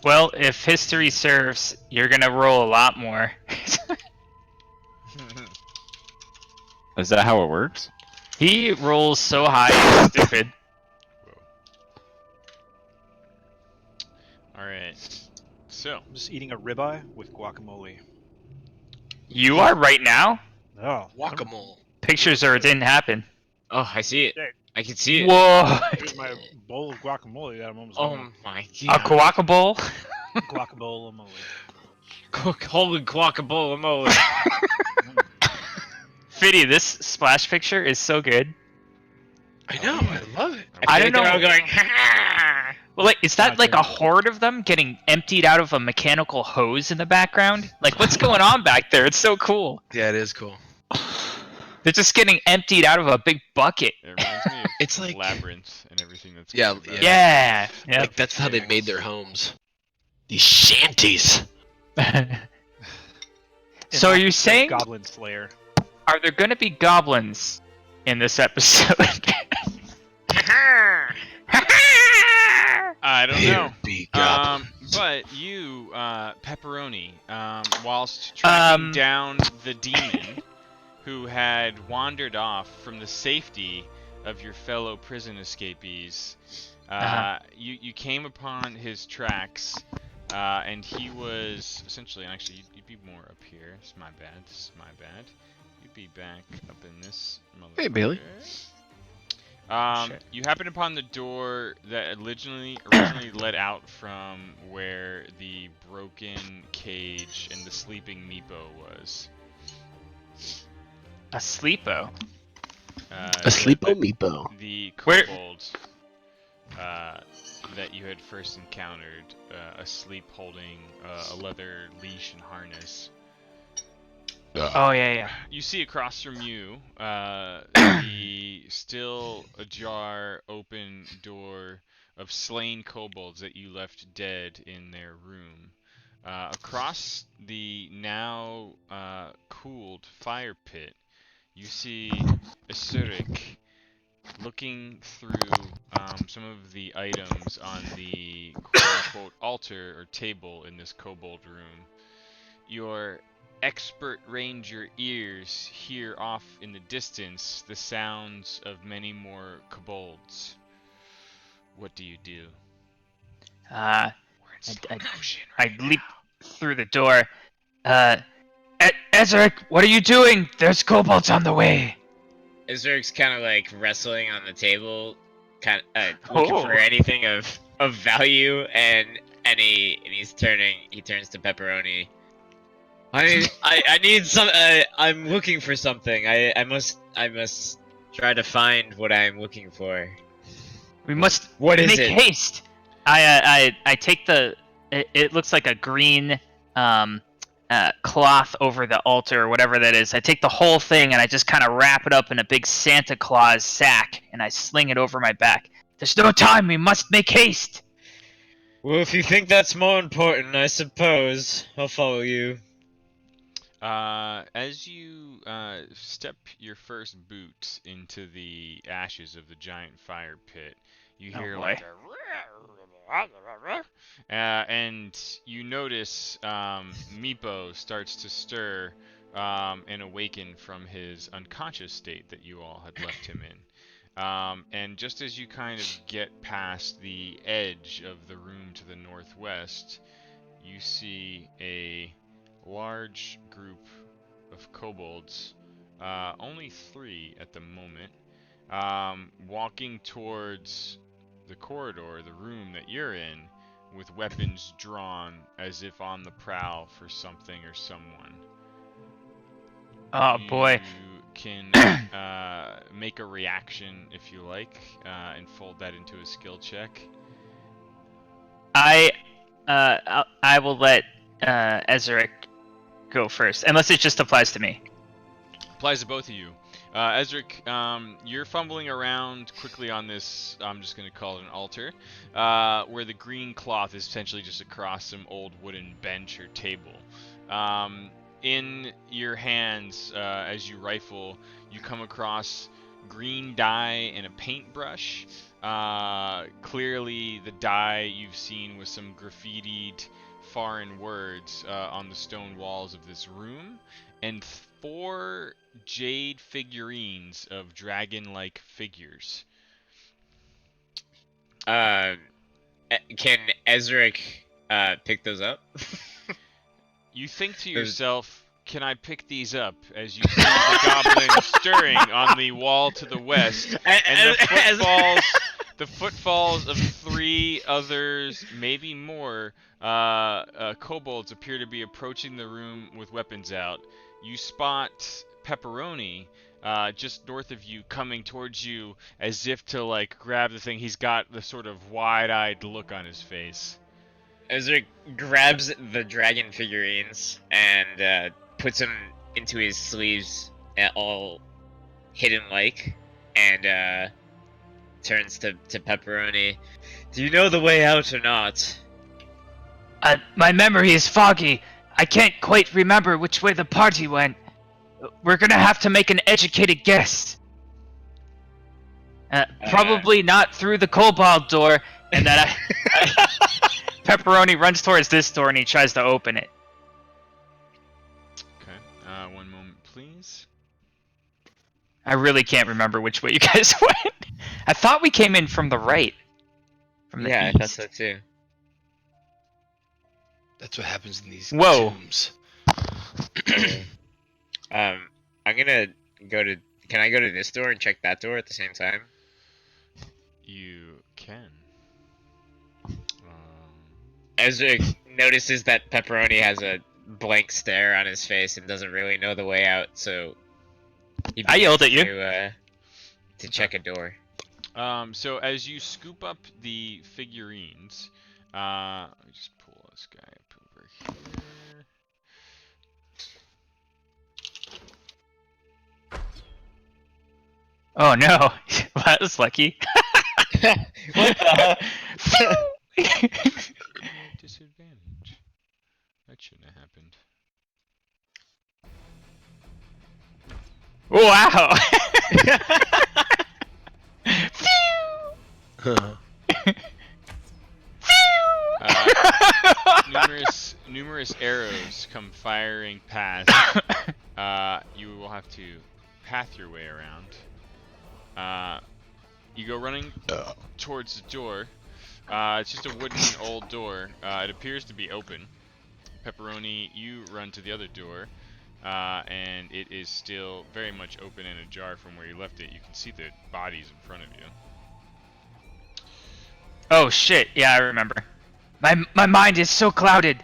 Well, if history serves, you're gonna roll a lot more. Is that how it works? He rolls so high, it's stupid. Whoa. Alright. So. I'm just eating a ribeye with guacamole. You are right now? Oh. Guacamole. Pictures or it didn't happen. Oh, I see it. Shit. I can see it. Whoa! Here's my bowl of guacamole that I'm almost Oh done my A god. guacamole? with. Guacamole. Holy guacamole. Fiddy, this splash picture is so good. I know, I love it. I don't know. They're all going, ha. Well, like, is that Not like good. a horde of them getting emptied out of a mechanical hose in the background? Like, what's going on back there? It's so cool. Yeah, it is cool. They're just getting emptied out of a big bucket. It reminds me of It's like- Labyrinth and everything that's Yeah, going about. Yeah. Yeah. Like, that's how they made their homes. These shanties. So are you saying, Goblin Slayer? are there going to be goblins in this episode? I don't know. Be But you, Pepperoni, whilst tracking down the demon who had wandered off from the safety of your fellow prison escapees, you came upon his tracks, and he was essentially, actually, you'd be more up here. It's my bad. This is my bad. You'd be back up in this motherfucker. Hey, Bailey. You happen upon the door that originally led out from where the broken cage and the sleeping Meepo was. A sleepo. A sleepo meepo. The Where- kobold that you had first encountered, asleep holding a leather leash and harness. Oh, yeah. You see across from you the still ajar open door of slain kobolds that you left dead in their room. Across the now cooled fire pit, you see Asurik looking through some of the items on the quote-unquote altar or table in this kobold room. Your expert ranger ears hear off in the distance the sounds of many more kobolds. What do you do? We're in slow motion right I leap through the door. Ezek, what are you doing? There's kobolds on the way. Izurk's kind of like wrestling on the table, kind of looking Oh. for anything of value, and he turns to Pepperoni. I need some. I'm looking for something. I must try to find what I'm looking for. We must What is make it? haste. I take the. It looks like a green cloth over the altar or whatever that is. I take the whole thing and I just kind of wrap it up in a big Santa Claus sack and I sling it over my back. There's no time. We must make haste. Well, if you think that's more important, I suppose I'll follow you. As you step your first boot into the ashes of the giant fire pit, you hear boy. like and you notice Meepo starts to stir and awaken from his unconscious state that you all had left him in. And just as you kind of get past the edge of the room to the northwest, you see a large group of kobolds, only 3 at the moment, walking towards the corridor, the room that you're in, with weapons drawn as if on the prowl for something or someone. Oh boy. You can make a reaction if you like, and fold that into a skill check. I will let Ezek go first, unless it just applies to me. Applies to both of you. Ezric, you're fumbling around quickly on this, I'm just going to call it an altar, where the green cloth is essentially just across some old wooden bench or table. In your hands, as you rifle, you come across green dye and a paintbrush, Clearly, the die you've seen with some graffitied foreign words on the stone walls of this room, and 4 jade figurines of dragon-like figures. Can Ezric pick those up? You think to There's- yourself, can I pick these up? As you see the goblin stirring on the wall to the west, and the footfalls of 3 others, maybe more, kobolds appear to be approaching the room with weapons out. You spot Pepperoni just north of you, coming towards you as if to like grab the thing. He's got the sort of wide-eyed look on his face. Ezric grabs the dragon figurines and puts them into his sleeves, all hidden like, and turns to Pepperoni. Do you know the way out or not? My memory is foggy. I can't quite remember which way the party went. We're gonna have to make an educated guess. Probably not through the kobold door, and then Pepperoni runs towards this door and he tries to open it. Okay, one moment, please. I really can't remember which way you guys went. I thought we came in from the right. From the Yeah, I east. thought so too. That's what happens in these Whoa. tombs. I'm gonna go to. Can I go to this door and check that door at the same time? You can. Ezra notices that Pepperoni has a blank stare on his face and doesn't really know the way out, so he I yelled at you. to check a door. So as you scoop up the figurines, let me just pull this guy up over here. Oh no, that was lucky. What the? Disadvantage. That shouldn't have happened. Wow. Numerous arrows come firing past. You will have to path your way around. You go running towards the door. It's just a wooden old door. It appears to be open. Pepperoni, you run to the other door, and it is still very much open and ajar from where you left it. You can see the bodies in front of you. Oh shit, yeah, I remember. My mind is so clouded.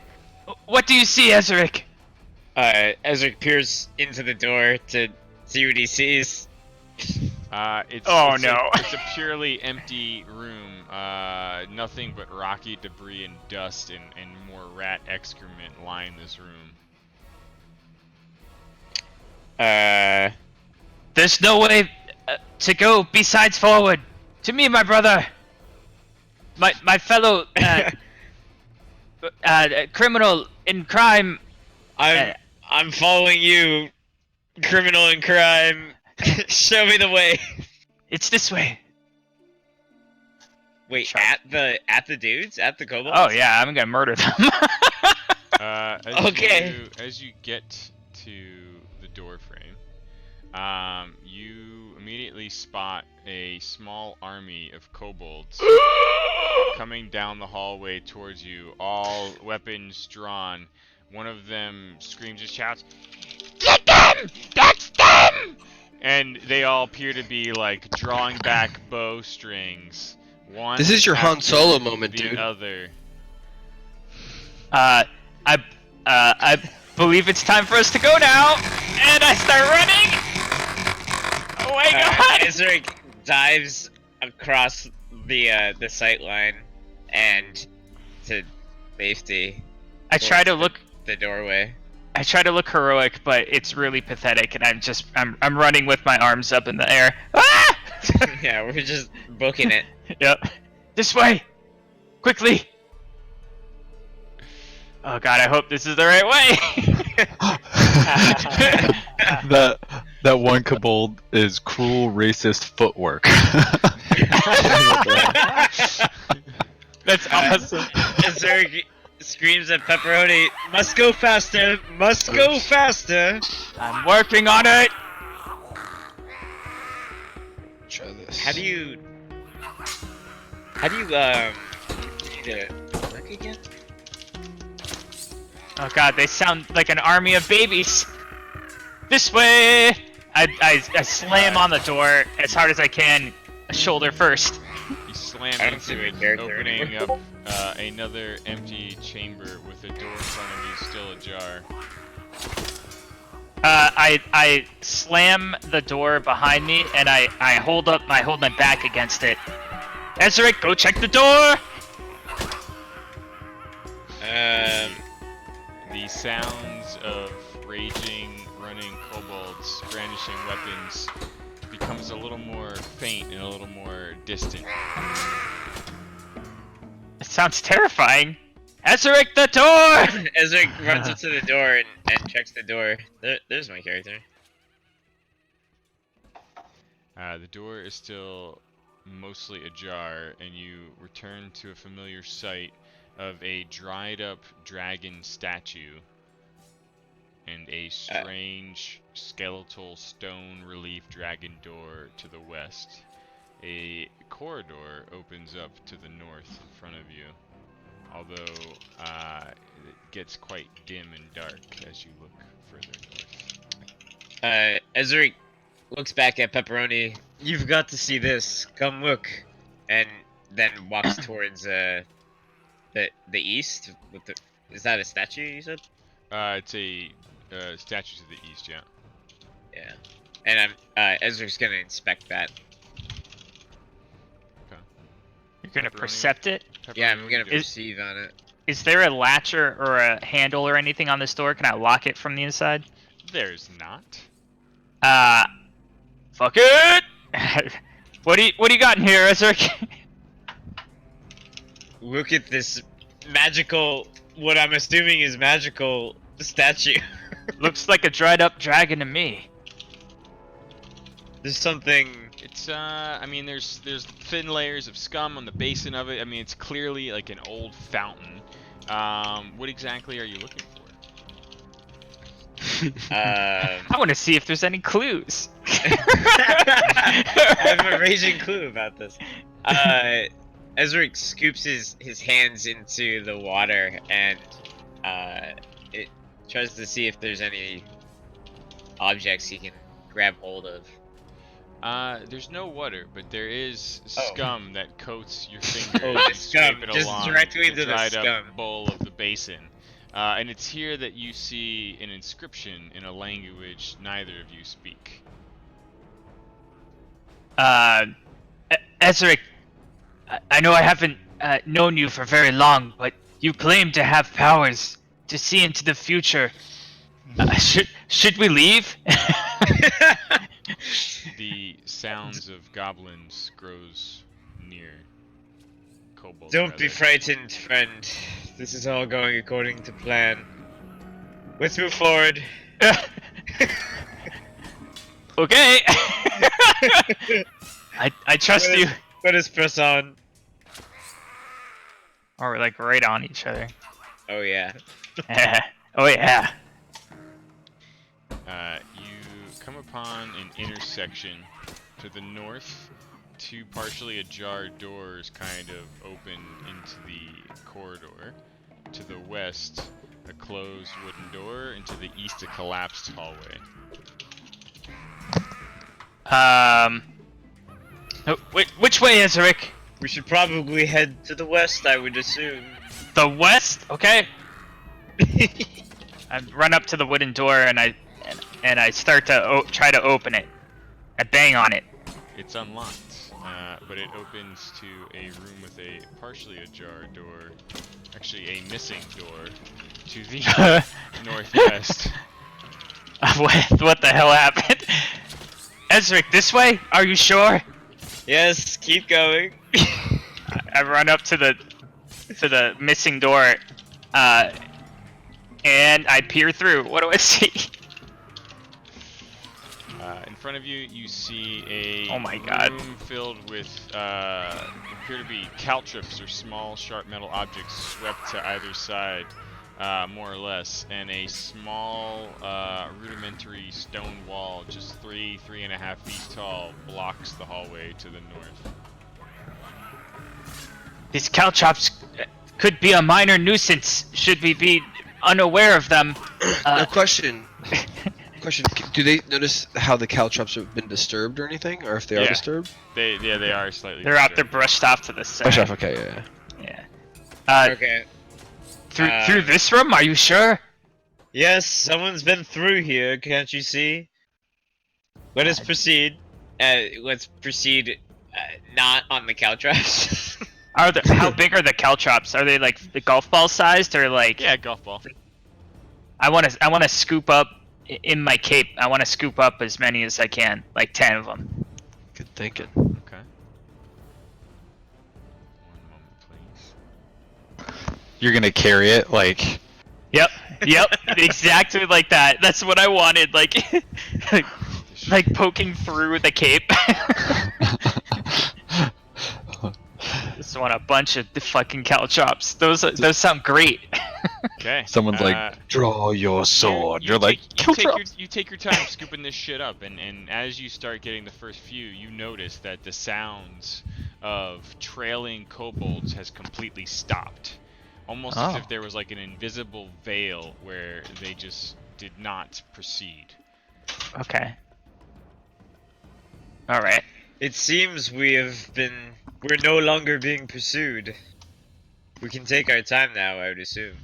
What do you see, Ezric? Ezric peers into the door to see what he sees. It's a purely empty room. Nothing but rocky debris and dust and more rat excrement line this room. There's no way to go besides forward. To me, my brother. My fellow criminal in crime. I'm following you, criminal in crime. Show me the way. It's this way. Wait, Sure. at the dudes? At the kobolds? Oh yeah, I'm gonna murder them. As you get to the door frame, you immediately spot a small army of kobolds coming down the hallway towards you, all weapons drawn. One of them screams and shouts, "Get them! That's them!" And they all appear to be like drawing back bowstrings. One This is your Han after Solo moment, the dude. other. I believe it's time for us to go now, and I start running. Oh my god! Ezric dives across the sight line and to safety. I try to look. The doorway. I try to look heroic, but it's really pathetic, and I'm running with my arms up in the air. Ah! Yeah, we're just booking it. Yep. This way! Quickly! Oh god, I hope this is the right way! that one kobold is cruel racist footwork. That's awesome. Ezra screams at Pepperoni, "Must go faster! Must go faster!" I'm working on it. Try this. How do you need to click again? Oh god, they sound like an army of babies. This way. I slam on the door as hard as I can, shoulder first. You slam I don't into see my it, character opening up another empty chamber with a door in front of you still ajar. I slam the door behind me and I hold my back against it. Ezra, go check the door. The sounds of raging, running kobolds brandishing weapons becomes a little more faint and a little more distant. It sounds terrifying. Ezra, the door. Ezra runs up to the door and checks the door. There's my character. The door is still mostly ajar, and you return to a familiar sight of a dried up dragon statue and a strange skeletal stone relief dragon door to the west. A corridor opens up to the north in front of you, although it gets quite dim and dark as you look further north. Ezra looks back at Pepperoni. "You've got to see this. Come look," and then walks towards the east. With the is that a statue you said? It's a statue to the east, yeah. Yeah. And Ezra's gonna inspect that. You're gonna Pepperoni. percept it? Yeah, I'm gonna Pepperoni perceive on it. Is there a latch or a handle or anything on this door? Can I lock it from the inside? There's not. Fuck it! What do you got in here, Ezra? Look at this magical, what I'm assuming is magical statue. Looks like a dried up dragon to me. There's something. It's I mean, there's thin layers of scum on the basin of it. I mean, it's clearly like an old fountain. What exactly are you looking for? I I want to see if there's any clues. have a raging clue about this. Ezra scoops his hands into the water and it tries to see if there's any objects he can grab hold of. There's no water, but there is Oh. scum that coats your fingers. Oh, the and scrape scum, it just along directly into the dried up scum. bowl of the basin. And it's here that you see an inscription in a language neither of you speak. Ezra, I know I haven't known you for very long, but you claim to have powers to see into the future. Should we leave? The sounds of goblins grows near. Kobolds, Don't be rather. frightened, friend. This is all going according to plan. Let's move forward. Okay. I trust you. Let us press on. Or we're like right on each other. Oh yeah. Oh yeah. You come upon an intersection to the north. Two partially ajar doors kind of open into the corridor. To the west, a closed wooden door, and to the east, a collapsed hallway. Which way is Rick? We should probably head to the west, I would assume. The west? Okay. I run up to the wooden door and I start to try to open it. I bang on it. It's unlocked, but it opens to a room with a partially ajar door, actually a missing door, to the northwest. What the hell happened? Ezric, this way? Are you sure? Yes, keep going. I run up to the missing door, and I peer through. What do I see? In front of you, you see a Oh my God. room filled with appear to be caltrops or small sharp metal objects swept to either side, more or less, and a small rudimentary stone wall, just 3.5 feet tall, blocks the hallway to the north. These caltrops could be a minor nuisance. Should we be unaware of them? A question. Do they notice how the caltrops have been disturbed or anything, or if they are Yeah. disturbed? They are slightly. They're out there disturbed. brushed off to the side. Brush off. Okay, yeah. Yeah. Okay. Through this room? Are you sure? Yes, someone's been through here. Can't you see? Let us proceed. Let's proceed. Not on the caltrops. How big are the caltrops? Are they like the golf ball sized or like? Yeah, golf ball. I want to scoop up in my cape. I want to scoop up as many as I can, like 10 of them. Good thinking. Okay. 1 moment, please. You're gonna carry it like. Yep, exactly like that. That's what I wanted. Like, like poking through the cape. Just want a bunch of the fucking caltrops. Those sound great. Okay. Someone's like, draw your sword. You're like, you take your time scooping this shit up, and as you start getting the first few, you notice that the sounds of trailing kobolds has completely stopped. Almost as if there was like an invisible veil where they just did not proceed. Okay. All right. It seems we're no longer being pursued. We can take our time now, I would assume.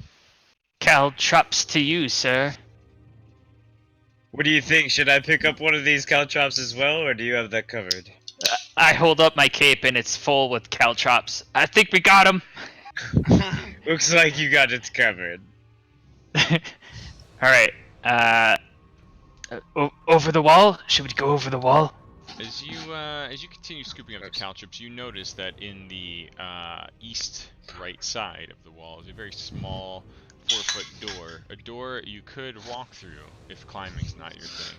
Caltrops to you, sir. What do you think? Should I pick up one of these caltrops as well, or do you have that covered? I hold up my cape and it's full with caltrops. I think we got them. Looks like you got it covered. All right. Over the wall? Should we go over the wall? As you continue scooping up the caltrops, you notice that in the east right side of the wall is a very small 4-foot door. A door you could walk through if climbing's not your thing.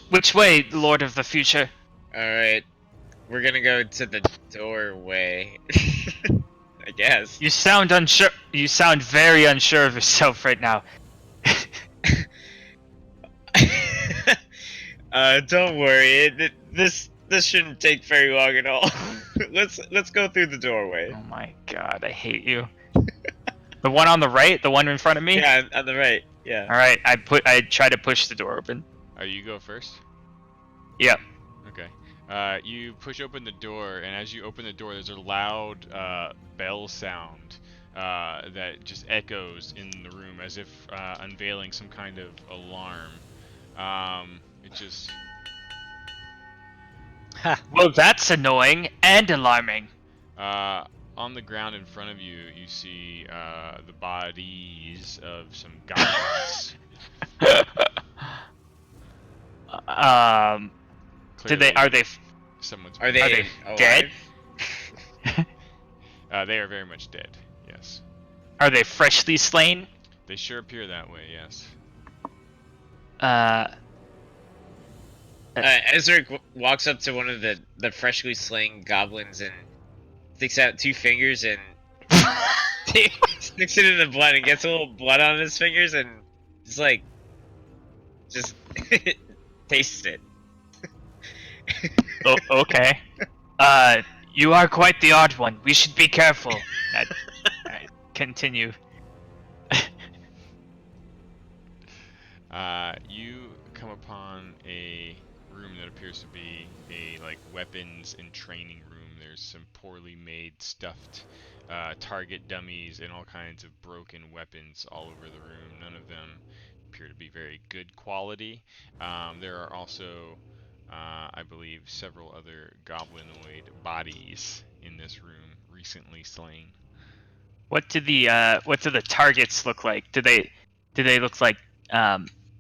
Which way, Lord of the Future? Alright. We're gonna go to the doorway. I guess. You sound unsure. You sound very unsure of yourself right now. Don't worry. This shouldn't take very long at all. Let's go through the doorway. Oh my God, I hate you. The one on the right, the one in front of me. Yeah, on the right. Yeah. All right, I try to push the door open. You go first? Yep. Okay. You push open the door, and as you open the door, there's a loud bell sound that just echoes in the room as if unveiling some kind of alarm. It just... Well, that's annoying and alarming. On the ground in front of you, you see the bodies of some goblins. Are they Someone's Are they alive? dead? They are very much dead, yes. Are they freshly slain? They sure appear that way, yes. Ezra walks up to one of the freshly slain goblins and sticks out 2 fingers and sticks it in the blood and gets a little blood on his fingers and just tastes it. Oh, okay. You are quite the odd one. We should be careful. I continue. You come upon a room that appears to be a weapons and training room. There's some poorly made stuffed target dummies and all kinds of broken weapons all over the room. None of them appear to be very good quality. There are also I believe several other goblinoid bodies in this room recently slain. What do the targets look like? Do they look like elves?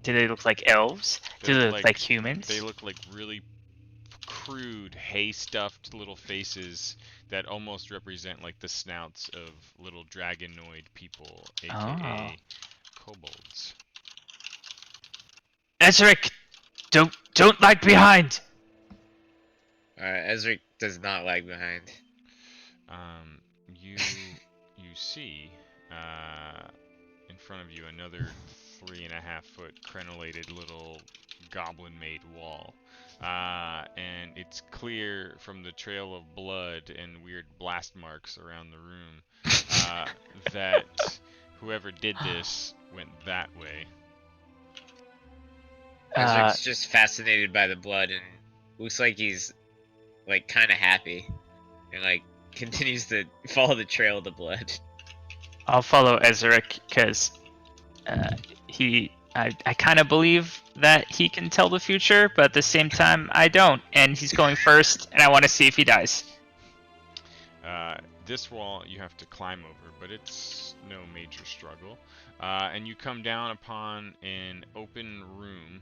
Do they look like humans? They look like really crude, hay-stuffed little faces that almost represent like the snouts of little dragonoid people, aka kobolds. Ezric, don't lag behind. Ezric does not lag behind. You see in front of you another 3.5-foot crenellated little goblin-made wall. And it's clear from the trail of blood and weird blast marks around the room that whoever did this went that way. Ezric's just fascinated by the blood and looks like he's like kind of happy and like continues to follow the trail of the blood. I'll follow Ezric because I kind of believe that he can tell the future, but at the same time I don't. And he's going first, and I want to see if he dies. This wall you have to climb over, but it's no major struggle. And you come down upon an open room,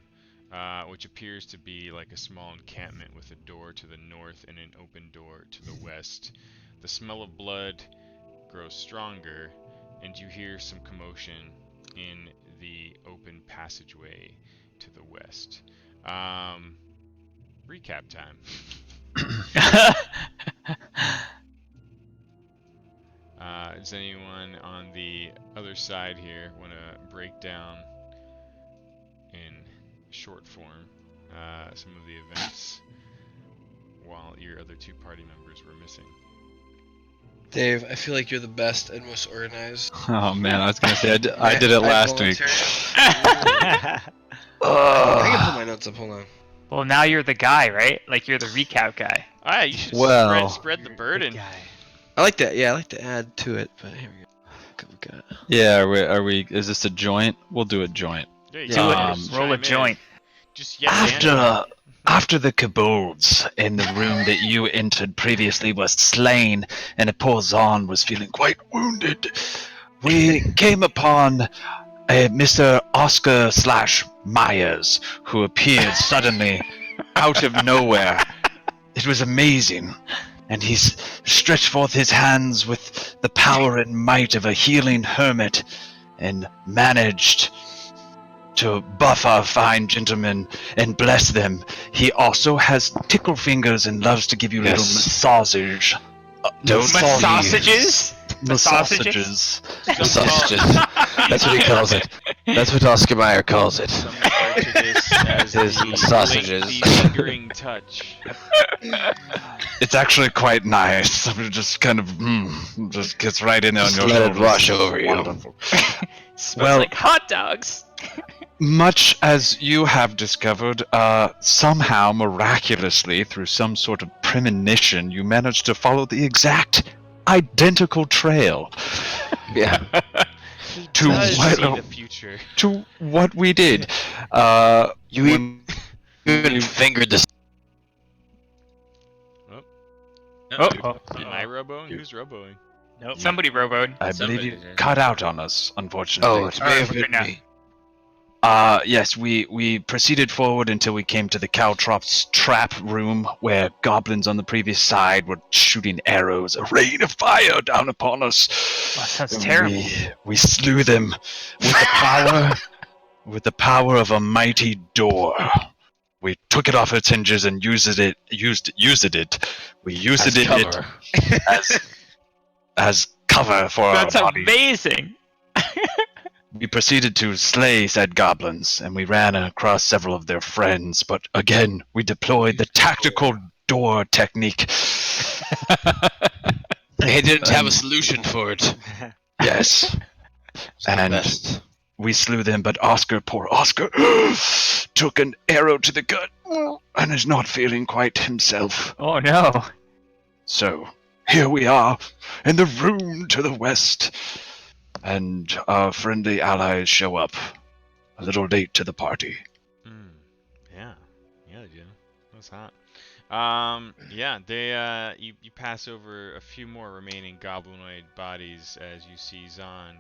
which appears to be like a small encampment with a door to the north and an open door to the west. The smell of blood grows stronger, and you hear some commotion in the open passageway to the west. Recap time. Does anyone on the other side here want to break down in short form some of the events while your other two party members were missing? Dave, I feel like you're the best and most organized. Oh man, I was gonna say I did it last week. I can pull my notes up. Hold on. Well, now you're the guy, right? Like you're the recap guy. Alright, you should Well, spread the burden. I like that. Yeah, I like to add to it. But here we go. We got. Yeah, are we? Is this a joint? We'll do a joint. Yeah, you Do can it. just Roll a chime in. joint. Just yes, and. After the kobolds in the room that you entered previously was slain, and poor Zahn was feeling quite wounded, we came upon Mr. Oscar / Myers, who appeared suddenly out of nowhere. It was amazing. And he stretched forth his hands with the power and might of a healing hermit and managed to buff our fine gentlemen and bless them. He also has tickle fingers and loves to give you little massages. Massages? Massages. Massages. That's what he calls it. That's what Oscar Mayer calls it. Some refer to this as His the sausages. the lingering touch. It's actually quite nice. It just kind of just gets right in on your let it shoulders. wash over you. Wonderful. Smells Well- like hot dogs. Much as you have discovered, somehow, miraculously, through some sort of premonition, you managed to follow the exact identical trail Yeah. to Does what, see the future. to what we did. You when even fingered the. Am I roboing? Who's roboing? Nope. Somebody roboed. I Somebody believe you did. cut out on us, unfortunately. Oh, it may have Alright, been now. me. Yes, we proceeded forward until we came to the Caltrops trap room, where goblins on the previous side were shooting arrows, a rain of fire down upon us. That sounds And terrible. We slew them with the power of a mighty door. We took it off its hinges and used it cover. as cover for That's our body. amazing. We proceeded to slay said goblins, and we ran across several of their friends, but again, we deployed the tactical door technique. They didn't have a solution for it. Yes. And Best. we slew them, but poor Oscar, took an arrow to the gut and is not feeling quite himself. Oh no. So, here we are, in the room to the west, and our friendly allies show up, a little late to the party. Yeah, they do. That's hot. Yeah, they you pass over a few more remaining goblinoid bodies as you see Zahn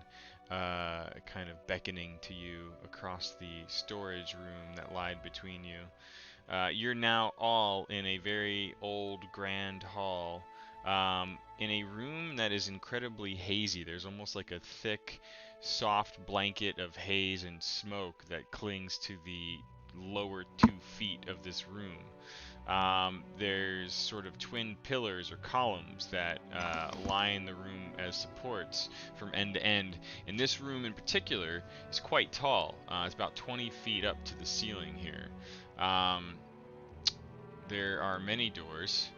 kind of beckoning to you across the storage room that lied between you. You're now all in a very old grand hall, in a room that is incredibly hazy. There's almost like a thick, soft blanket of haze and smoke that clings to the lower 2 feet of this room. There's sort of twin pillars or columns that line the room as supports from end to end. And this room in particular is quite tall. It's about 20 feet up to the ceiling here. There are many doors.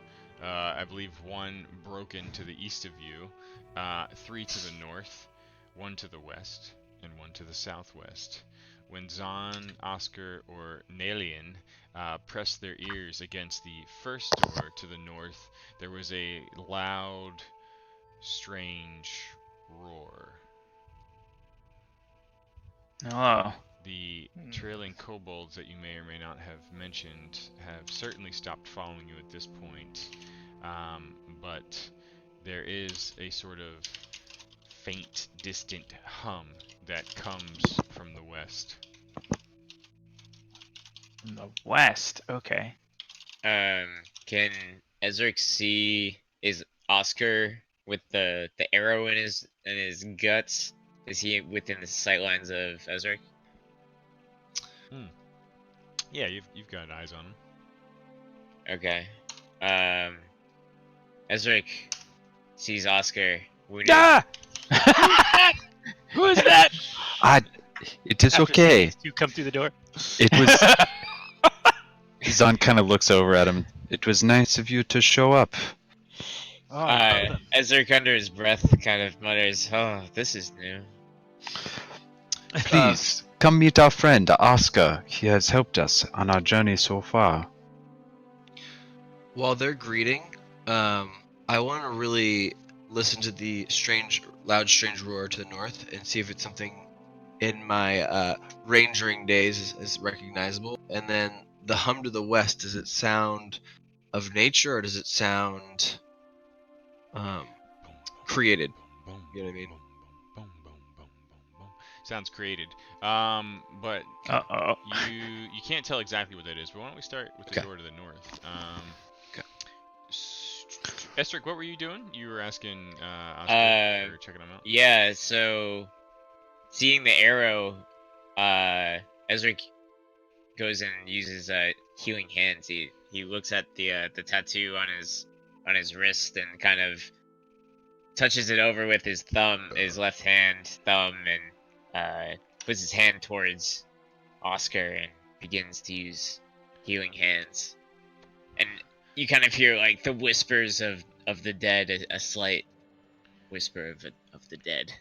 I believe one broken to the east of you, 3 to the north, 1 to the west, and 1 to the southwest. When Zahn, Oscar, or Nalian pressed their ears against the first door to the north, there was a loud, strange roar. Oh. The trailing kobolds that you may or may not have mentioned have certainly stopped following you at this point, but there is a sort of faint, distant hum that comes from the west. In the west. Okay. Can Ezric see, is Oscar with the arrow in his guts? Is he within the sightlines of Ezric? Yeah, you've got eyes on him. Okay. Ezric sees Oscar wounded. Ah! Who is that? It is After okay. seeing these two come through the door. It was. Zahn kind of looks over at him. It was nice of you to show up. Oh, Ezric under his breath kind of mutters, "Oh, this is new." Please, come meet our friend, Oscar. He has helped us on our journey so far. While they're greeting, I want to really listen to the loud, strange roar to the north and see if it's something in my rangering days is recognizable. And then the hum to the west, does it sound of nature or does it sound created? You know what I mean? Sounds created. But Uh-oh. you can't tell exactly what that is. But why don't we start with the Okay. door to the north? Okay. Estric, what were you doing? You were asking Oscar or checking him out. Yeah, so seeing the arrow, Ezric goes and uses healing hands. He looks at the tattoo on his wrist and kind of touches it over with his thumb, his left hand thumb, and puts his hand towards Oscar and begins to use healing hands. And you kind of hear like the whispers of the dead, a slight whisper of the dead.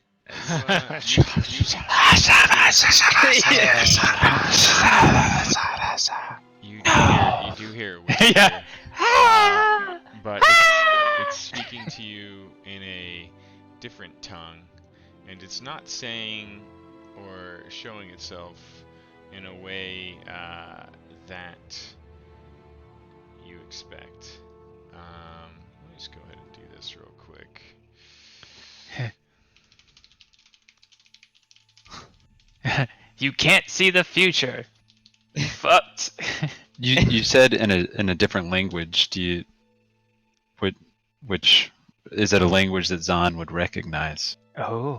You do hear a whisper, Yeah. but it's speaking to you in a different tongue, and it's not saying or showing itself in a way that you expect. Let me just go ahead and do this real quick. You can't see the future. Fucked. You said in a different language. Which is it a language that Zahn would recognize? Oh,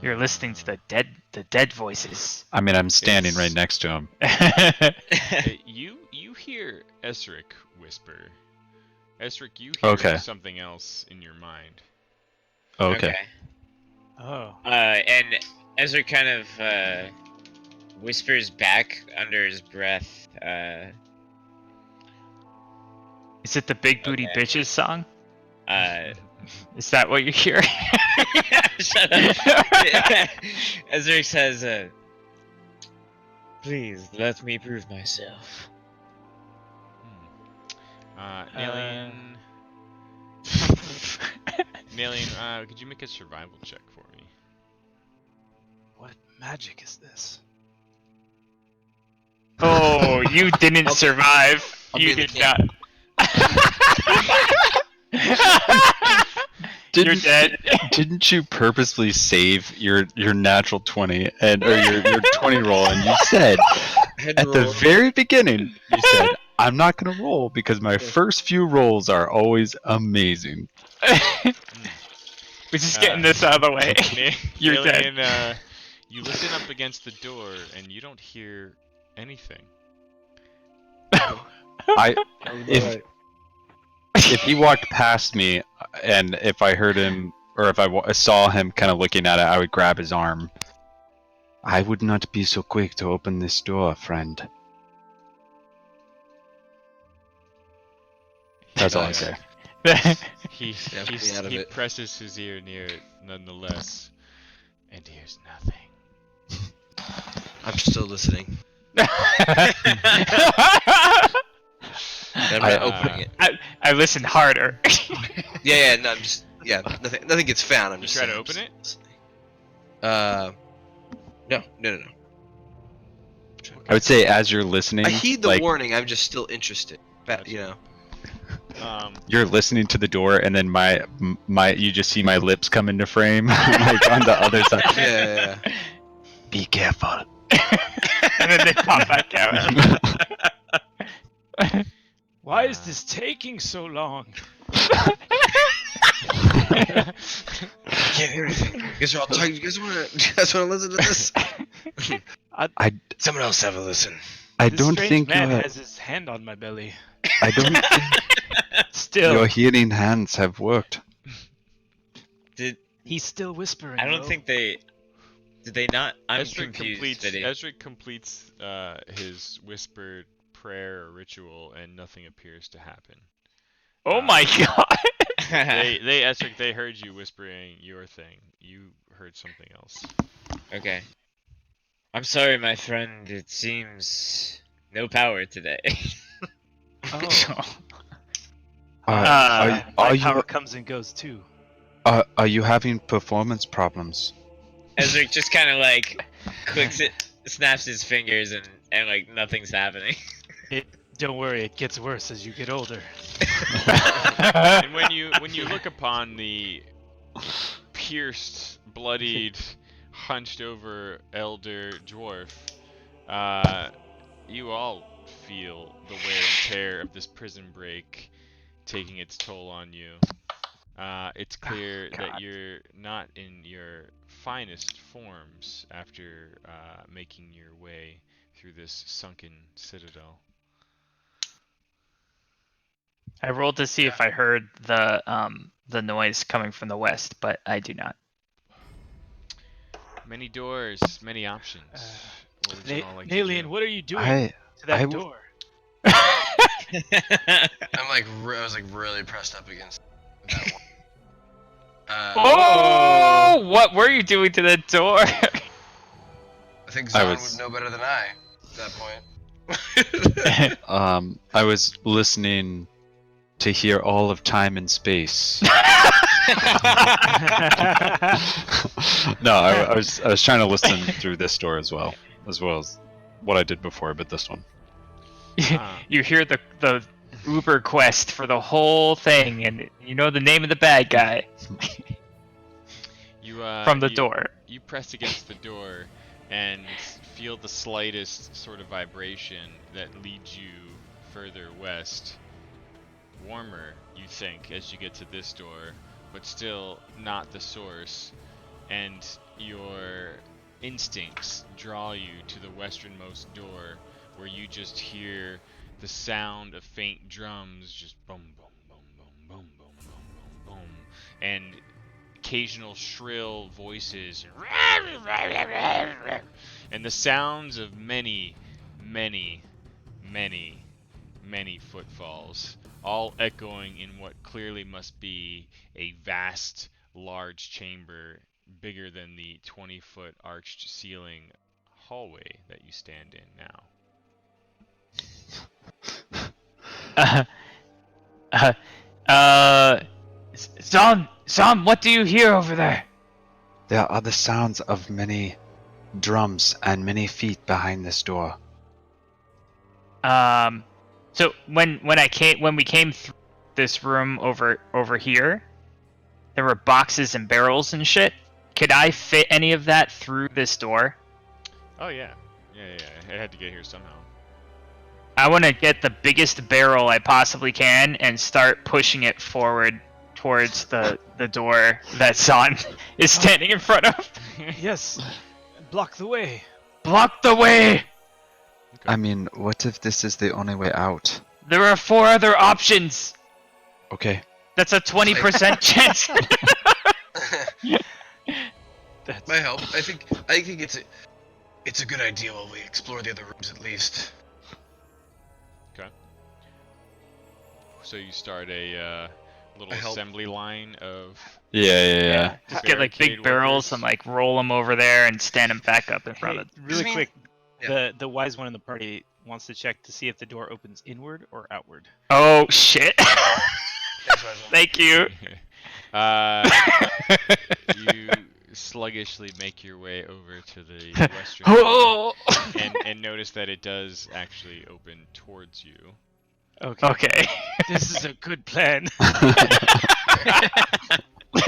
you're listening to the dead voices. I mean, I'm standing It's- right next to him. You hear Esric whisper. Esric, you hear Okay. something else in your mind. Oh, okay. Oh. And Ezra kind of whispers back under his breath. Is it the Big Booty Okay. Bitches song? Uh, Is that what you're hearing? Shut up. Ezra says, "Please let me prove myself." Nalian. Nalian, could you make a survival check for me? What magic is this? Oh, you didn't survive. I'll You be the did king. not. You're dead. Didn't you purposely save your natural 20 or your 20 roll? And you said Head at the roll. very beginning, you said, "I'm not gonna roll because my first few rolls are always amazing." We're just getting this out of the way. You're dead. Nalian, you listen up against the door, and you don't hear anything. If he walked past me, and if I heard him, or if I saw him kind of looking at it, I would grab his arm. I would not be so quick to open this door, friend. That's all I say. He Definitely out of he it. presses his ear near it nonetheless, and hears nothing. I'm still listening. I'm not opening it. I listened harder. Yeah, no, I'm just nothing gets found. I'm You just try to saying, open I'm it? just listening. No. I would say as you're listening, I heed the like, warning. I'm just still interested. You know. you're listening to the door, and then my you just see my lips come into frame, like on the other side. Yeah. Be careful. And then they pop back out. Why is this taking so long? Can't hear anything. You guys are all tired. You guys want to listen to this? Someone else have a listen. I This don't strange think man your, has his hand on my belly. I don't think Still, your healing hands have worked. he's still whispering. I don't bro. think they. Did they not? I'm Ezric confused. completes his whispered prayer or ritual, and nothing appears to happen. Oh my god. Ezric, they heard you whispering your thing. You heard something else. Okay. I'm sorry, my friend. It seems no power today. Oh, Are my you power comes and goes too. are you having performance problems? Ezric just kind of like clicks it, snaps his fingers, and like nothing's happening. Don't worry, it gets worse as you get older. And when you look upon the pierced, bloodied, hunched over elder dwarf, you all feel the wear and tear of this prison break taking its toll on you. It's clear that you're not in your finest forms after making your way through this sunken citadel. I rolled to see if I heard the noise coming from the west, but I do not. Many doors, many options. What would you all like to Nalian, do? what are you doing I to that I- door? I'm like, I was like really pressed up against that one. Oh, what were you doing to the door? I think Zahn was- would know better than I at that point. I was listening to hear all of time and space. No, I was trying to listen through this door as well as what I did before, but this one. You hear the Uber quest for the whole thing, and you know the name of the bad guy You from the you- door. You press against the door and feel the slightest sort of vibration that leads you further west. Warmer, you think, as you get to this door, but still not the source. And your instincts draw you to the westernmost door, where you just hear the sound of faint drums, just boom, boom, boom, boom, boom, boom, boom, boom, boom, and occasional shrill voices, and the sounds of many, many, many, many footfalls, all echoing in what clearly must be a vast, large chamber, bigger than the 20-foot arched ceiling hallway that you stand in now. Zom, what do you hear over there? There are the sounds of many drums and many feet behind this door. So when we came through this room over here, there were boxes and barrels and shit. Could I fit any of that through this door? Oh yeah. Yeah. It had to get here somehow. I want to get the biggest barrel I possibly can and start pushing it forward towards the door that Zahn is standing in front of. Yes, block the way. Block the way! I mean, what if this is the only way out? There are 4 other options. Okay. That's a 20% chance. That's My help. I think it's a good idea while we explore the other rooms at least. So you start a little I help. assembly line of. Yeah. Just get like big Barricade barrels workers. and like roll them over there and stand them back up in front Hey, of. really I mean- quick. Yeah. The wise one in the party wants to check to see if the door opens inward or outward. Oh shit! Thanks, Wise One. Thank you. You sluggishly make your way over to the western door Oh. and notice that it does actually open towards you. Okay. Okay. This is a good plan.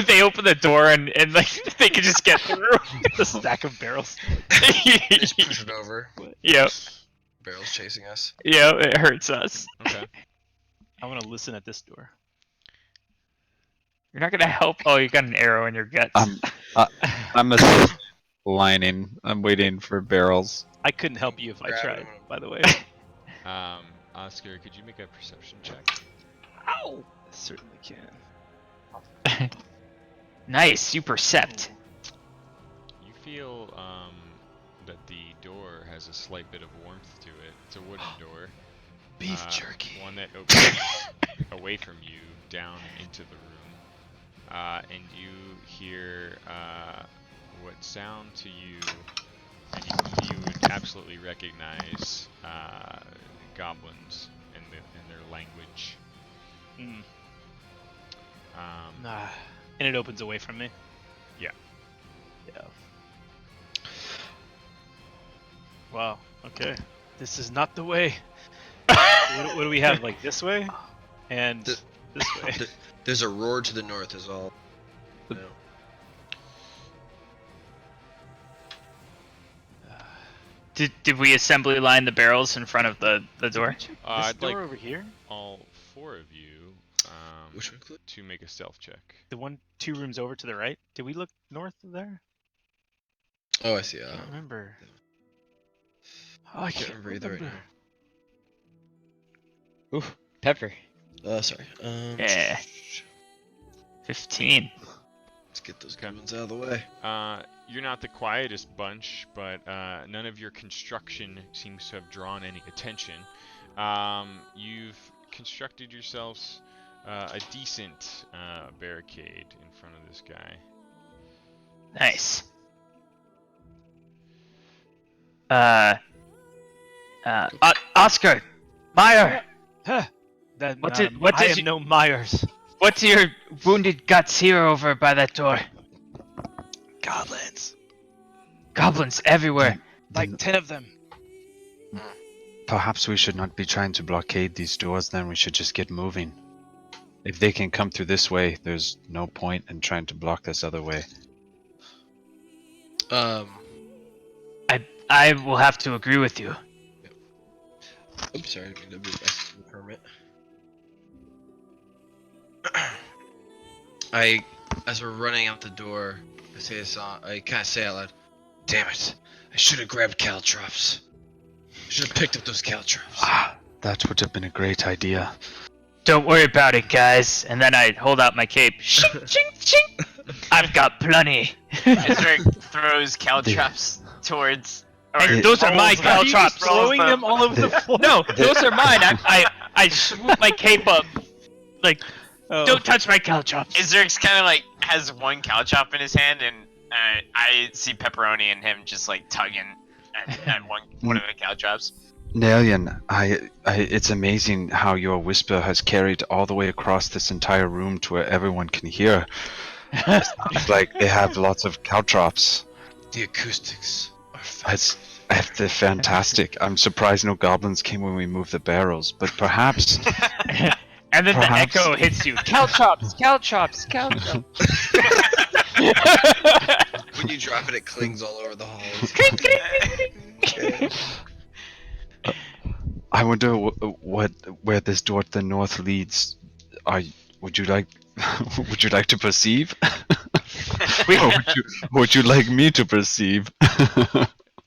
They open the door and like they can just get through. The stack of barrels. Just push it over. Yep. Barrels chasing us. Yep. It hurts us. Okay. I want to listen at this door. You're not gonna help. Oh, you got an arrow in your guts. I'm a lining. I'm waiting for barrels. I couldn't help you if I Grab tried, him. by the way. Oscar, could you make a perception check? Ow! I certainly can. Nice. You percept. You feel that the door has a slight bit of warmth to it. It's a wooden door. Beef jerky. One that opens away from you down into the room. And you hear what sound to you, and you would absolutely recognize goblins in their language. Mm. Um, Nah. And it opens away from me? Yeah. Yeah. Wow. Okay. This is not the way. What do we have? Like this way? And The- this way? There's a roar to the north is all. No. Did we assembly line the barrels in front of the door? This I'd door like over here? all 4 of you Which one, Cliff? to make a stealth check. The one 2 rooms over to the right? Did we look north of there? Oh, I see. I don't remember. Oh, I can't remember either right now. Pepper. Sorry. Yeah. 15. Let's get those goblins out of the way. You're not the quietest bunch, but none of your construction seems to have drawn any attention. You've constructed yourselves a decent barricade in front of this guy. Nice. Oscar, Meyer, Huh. That, What did I am you- no Myers. what's your wounded guts here over by that door? Goblins. Goblins everywhere. Like 10 of them. Perhaps we should not be trying to blockade these doors, then we should just get moving. If they can come through this way, there's no point in trying to block this other way. I will have to agree with you. Oops, sorry, I didn't mean to move my permit. As we're running out the door, I say this. I kind of say out loud, "Damn it! I should have grabbed caltrops. I should have picked up those caltrops." That would have been a great idea. Don't worry about it, guys. And then I hold out my cape. Shing, shing, shing. I've got plenty. Ezra throws caltrops towards. And those are my rolls them. caltrops. Throwing them all over the floor. No, those are mine. I swoop my cape up. Like, Oh. don't touch my caltrops. Ezrix kind of like has one caltrop in his hand, and I see Pepperoni and him just like tugging at one of the caltrops. Nelian, it's amazing how your whisper has carried all the way across this entire room to where everyone can hear. It's like they have lots of caltrops. The acoustics are fast. They're fantastic. I'm surprised no goblins came when we moved the barrels, but perhaps And then Perhaps. the echo hits you. Caltrops, caltrops, caltrops. When you drop it, it clings all over the halls. I wonder where this door to the north leads. Would you like to perceive? Or would you like me to perceive?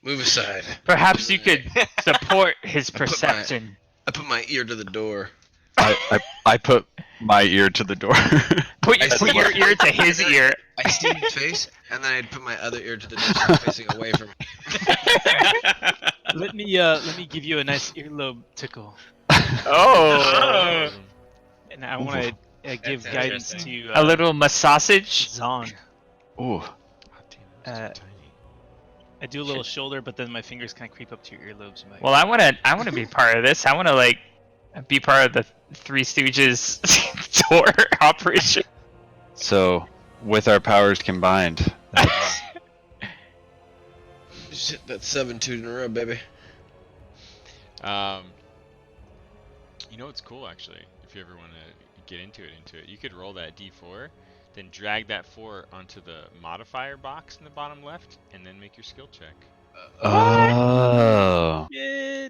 Move aside. Perhaps you could support his I put my- perception. I put my ear to the door. I put my ear to the door. Put I see your what- ear to his ear. I see his face, and then I'd put my other ear to the door so I'm facing away from him. Let me give you a nice earlobe tickle, Oh, and I want to give That's guidance interesting. to a little massage. Zon. Ooh. God damn, Uh, it's so tiny. I do a little shoulder, but then my fingers kind of creep up to your earlobes. And Well, I wanna be part of this. I wanna like be part of the Three Stooges door operation. So, with our powers combined, Just hit that 7-2 in a row, baby. You know what's cool actually? If you ever want to get into it, you could roll that D4, then drag that 4 onto the modifier box in the bottom left, and then make your skill check. oh, Yeah.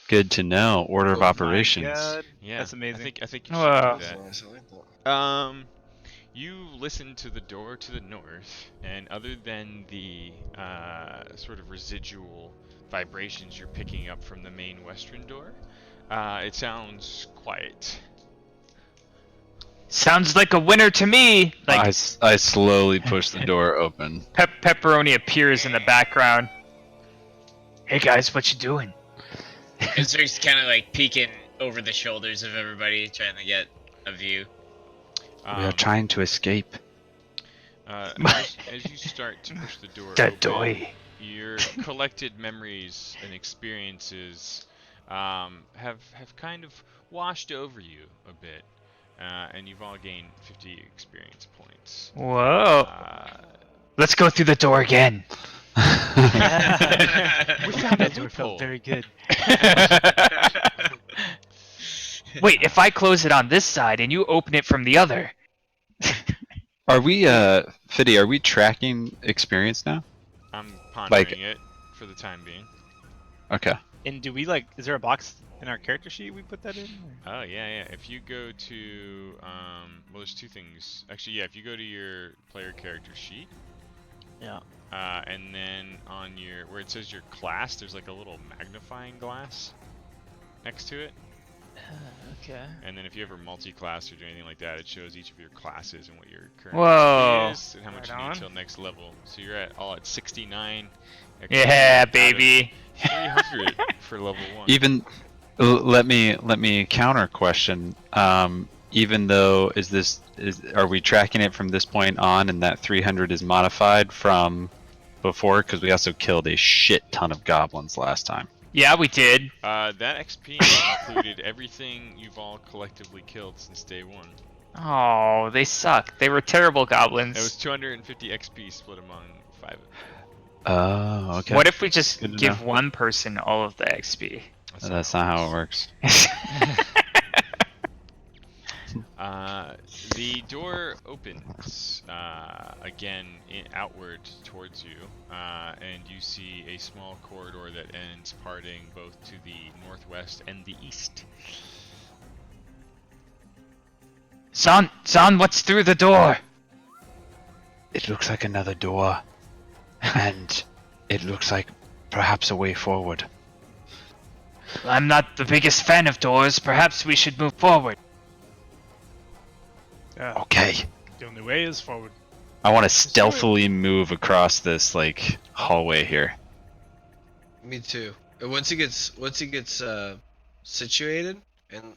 good to know. Order of Oh my operations. God. Yeah, That's amazing. I think you should Wow. do that. Nice, I like that. You listen to the door to the north, and other than the sort of residual vibrations you're picking up from the main western door, it sounds quiet. Sounds like a winner to me. Like I slowly push the door open. Pepperoni appears in the background. Hey guys, what you doing? Zerk's kind of like peeking over the shoulders of everybody, trying to get a view. We are trying to escape. As you start to push the door Da open, doy. your collected memories and experiences have kind of washed over you a bit, and you've all gained 50 experience points. Whoa. Let's go through the door again. We found a That door loophole. felt very good. Wait, if I close it on this side and you open it from the other. Are we, Fiddy, are we tracking experience now? I'm pondering Like- it for the time being. Okay. And do we like? Is there a box in our character sheet we put that in? or- Oh yeah. If you go to well, there's two things. Actually, yeah. If you go to your player character sheet, Yeah. and then on your where it says your class, there's like a little magnifying glass next to it. Okay. And then if you ever multi-class or do anything like that, it shows each of your classes and what your current Whoa. XP is and how much Right you on. need till next level. So you're at 69. XP Yeah, out of baby. 300 for level 1. Even let me counter question. Even though are we tracking it from this point on, and that 300 is modified from before? Because we also killed a shit ton of goblins last time. Yeah, we did. That XP included everything you've all collectively killed since day 1. Oh, they suck. They were terrible goblins. That was 250 XP split among 5 of them. Oh, okay. What if we just Good to give know. one person all of the XP? That's not how it works. The door opens again outward towards you, and you see a small corridor that ends parting both to the northwest and the east. Son, what's through the door? It looks like another door, and it looks like perhaps a way forward. I'm not the biggest fan of doors. Perhaps we should move forward. Yeah. Okay. The only way is forward. I want to stealthily move across this like hallway here. Me too. And once he gets situated, and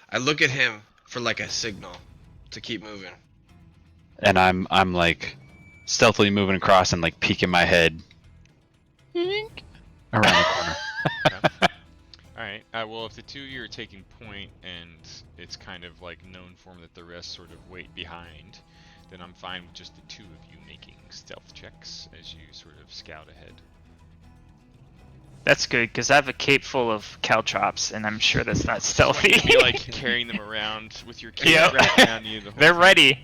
I look at him for like a signal to keep moving. And I'm like stealthily moving across and like peeking my head around the corner. Alright, well if the two of you are taking point and it's kind of like known form that the rest sort of wait behind, then I'm fine with just the two of you making stealth checks as you sort of scout ahead. That's good, because I have a cape full of caltrops, and I'm sure that's not stealthy. You'd be like carrying them around with your cape Yep. wrapped around you the whole They're time. ready.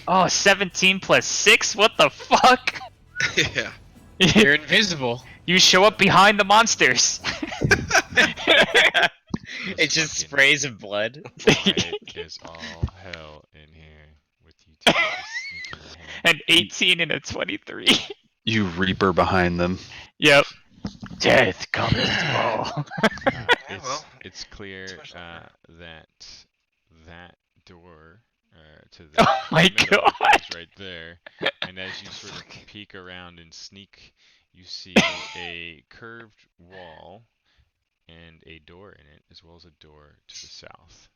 Oh, 17 plus 6? What the fuck? Yeah. You're invisible. You show up behind the monsters. It just sprays of blood. Quiet is all hell in here with you two just sneaking ahead. An 18 and a 23. You Reaper behind them. Yep. Death comes to all. It's clear Especially that door to the Oh my middle God. is right there, and as you sort of peek around and sneak, you see a curved wall and a door in it, as well as a door to the south.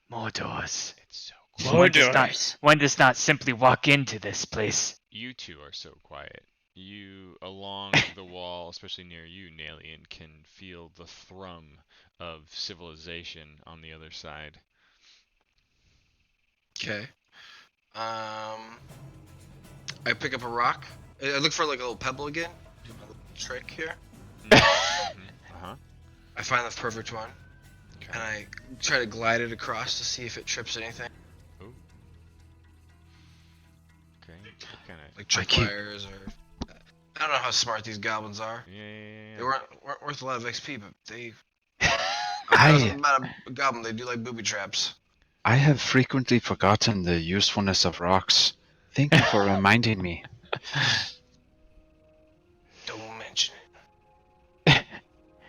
More doors. It's so More quiet. One does not simply walk into this place. You two are so quiet. You, along the wall, especially near you, Nalian, can feel the thrum of civilization on the other side. Okay. I pick up a rock. I look for like a little pebble again. Do my little trick here. Uh-huh. I find the perfect one, Okay. and I try to glide it across to see if it trips anything, Ooh. Okay. Kind of. like tripwires or. I don't know how smart these goblins are. Yeah. They weren't worth a lot of XP, but they. I- I was about a goblin. They do like booby traps. I have frequently forgotten the usefulness of rocks. Thank you for reminding me. Don't mention it.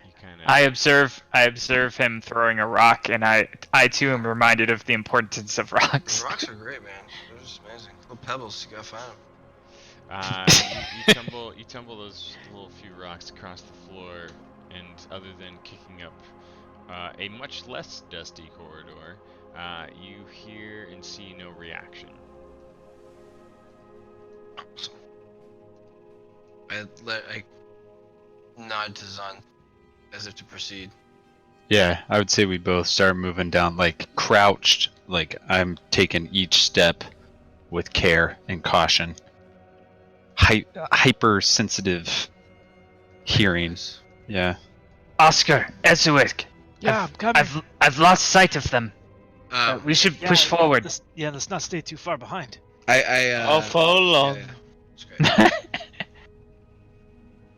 You kind of. I observe him throwing a rock, and I too am reminded of the importance of The rocks. rocks are great, man. They're just amazing. Little pebbles, you gotta find them. You tumble those little few rocks across the floor, and other than kicking up a much less dusty corridor, you hear and see no reaction. Awesome. I nod to Zan as if to proceed. Yeah, I would say we both start moving down, like crouched. Like I'm taking each step with care and caution. Hypersensitive hearing. Yeah. Oscar, Ezuic, Yeah, I'm coming. I've lost sight of them. We should Yeah, push forward. Let's not stay too far behind. I'll follow along. Yeah, it's great.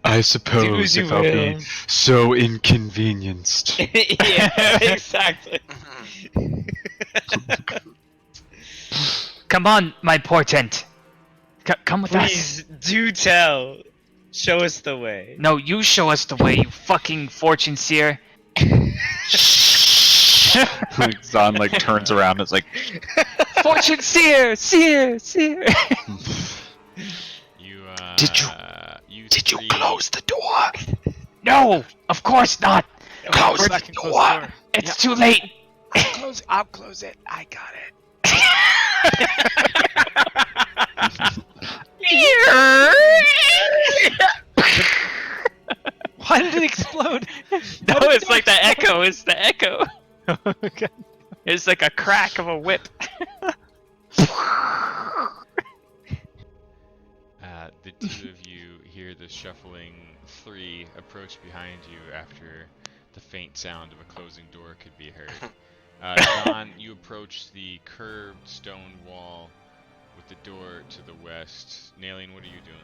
I Do suppose as you if I'll be will. so inconvenienced. Yeah, exactly. Come on, my portent. Come with us. Please do tell. Show us the way. No, you show us the way, you fucking fortune seer. Zan like turns around and is like, Fortune seer, seer. You Did you three- close the door? No, of course not. Close Back the and close the door. door. It's too late. I'll close it. I got it. Why did it explode? No, it's like the echo. It's the echo. Okay. It's like a crack of a whip. The two of you hear the shuffling three approach behind you after the faint sound of a closing door could be heard. Don, you approach the curved stone wall with the door to the west. Nailing, what are you doing?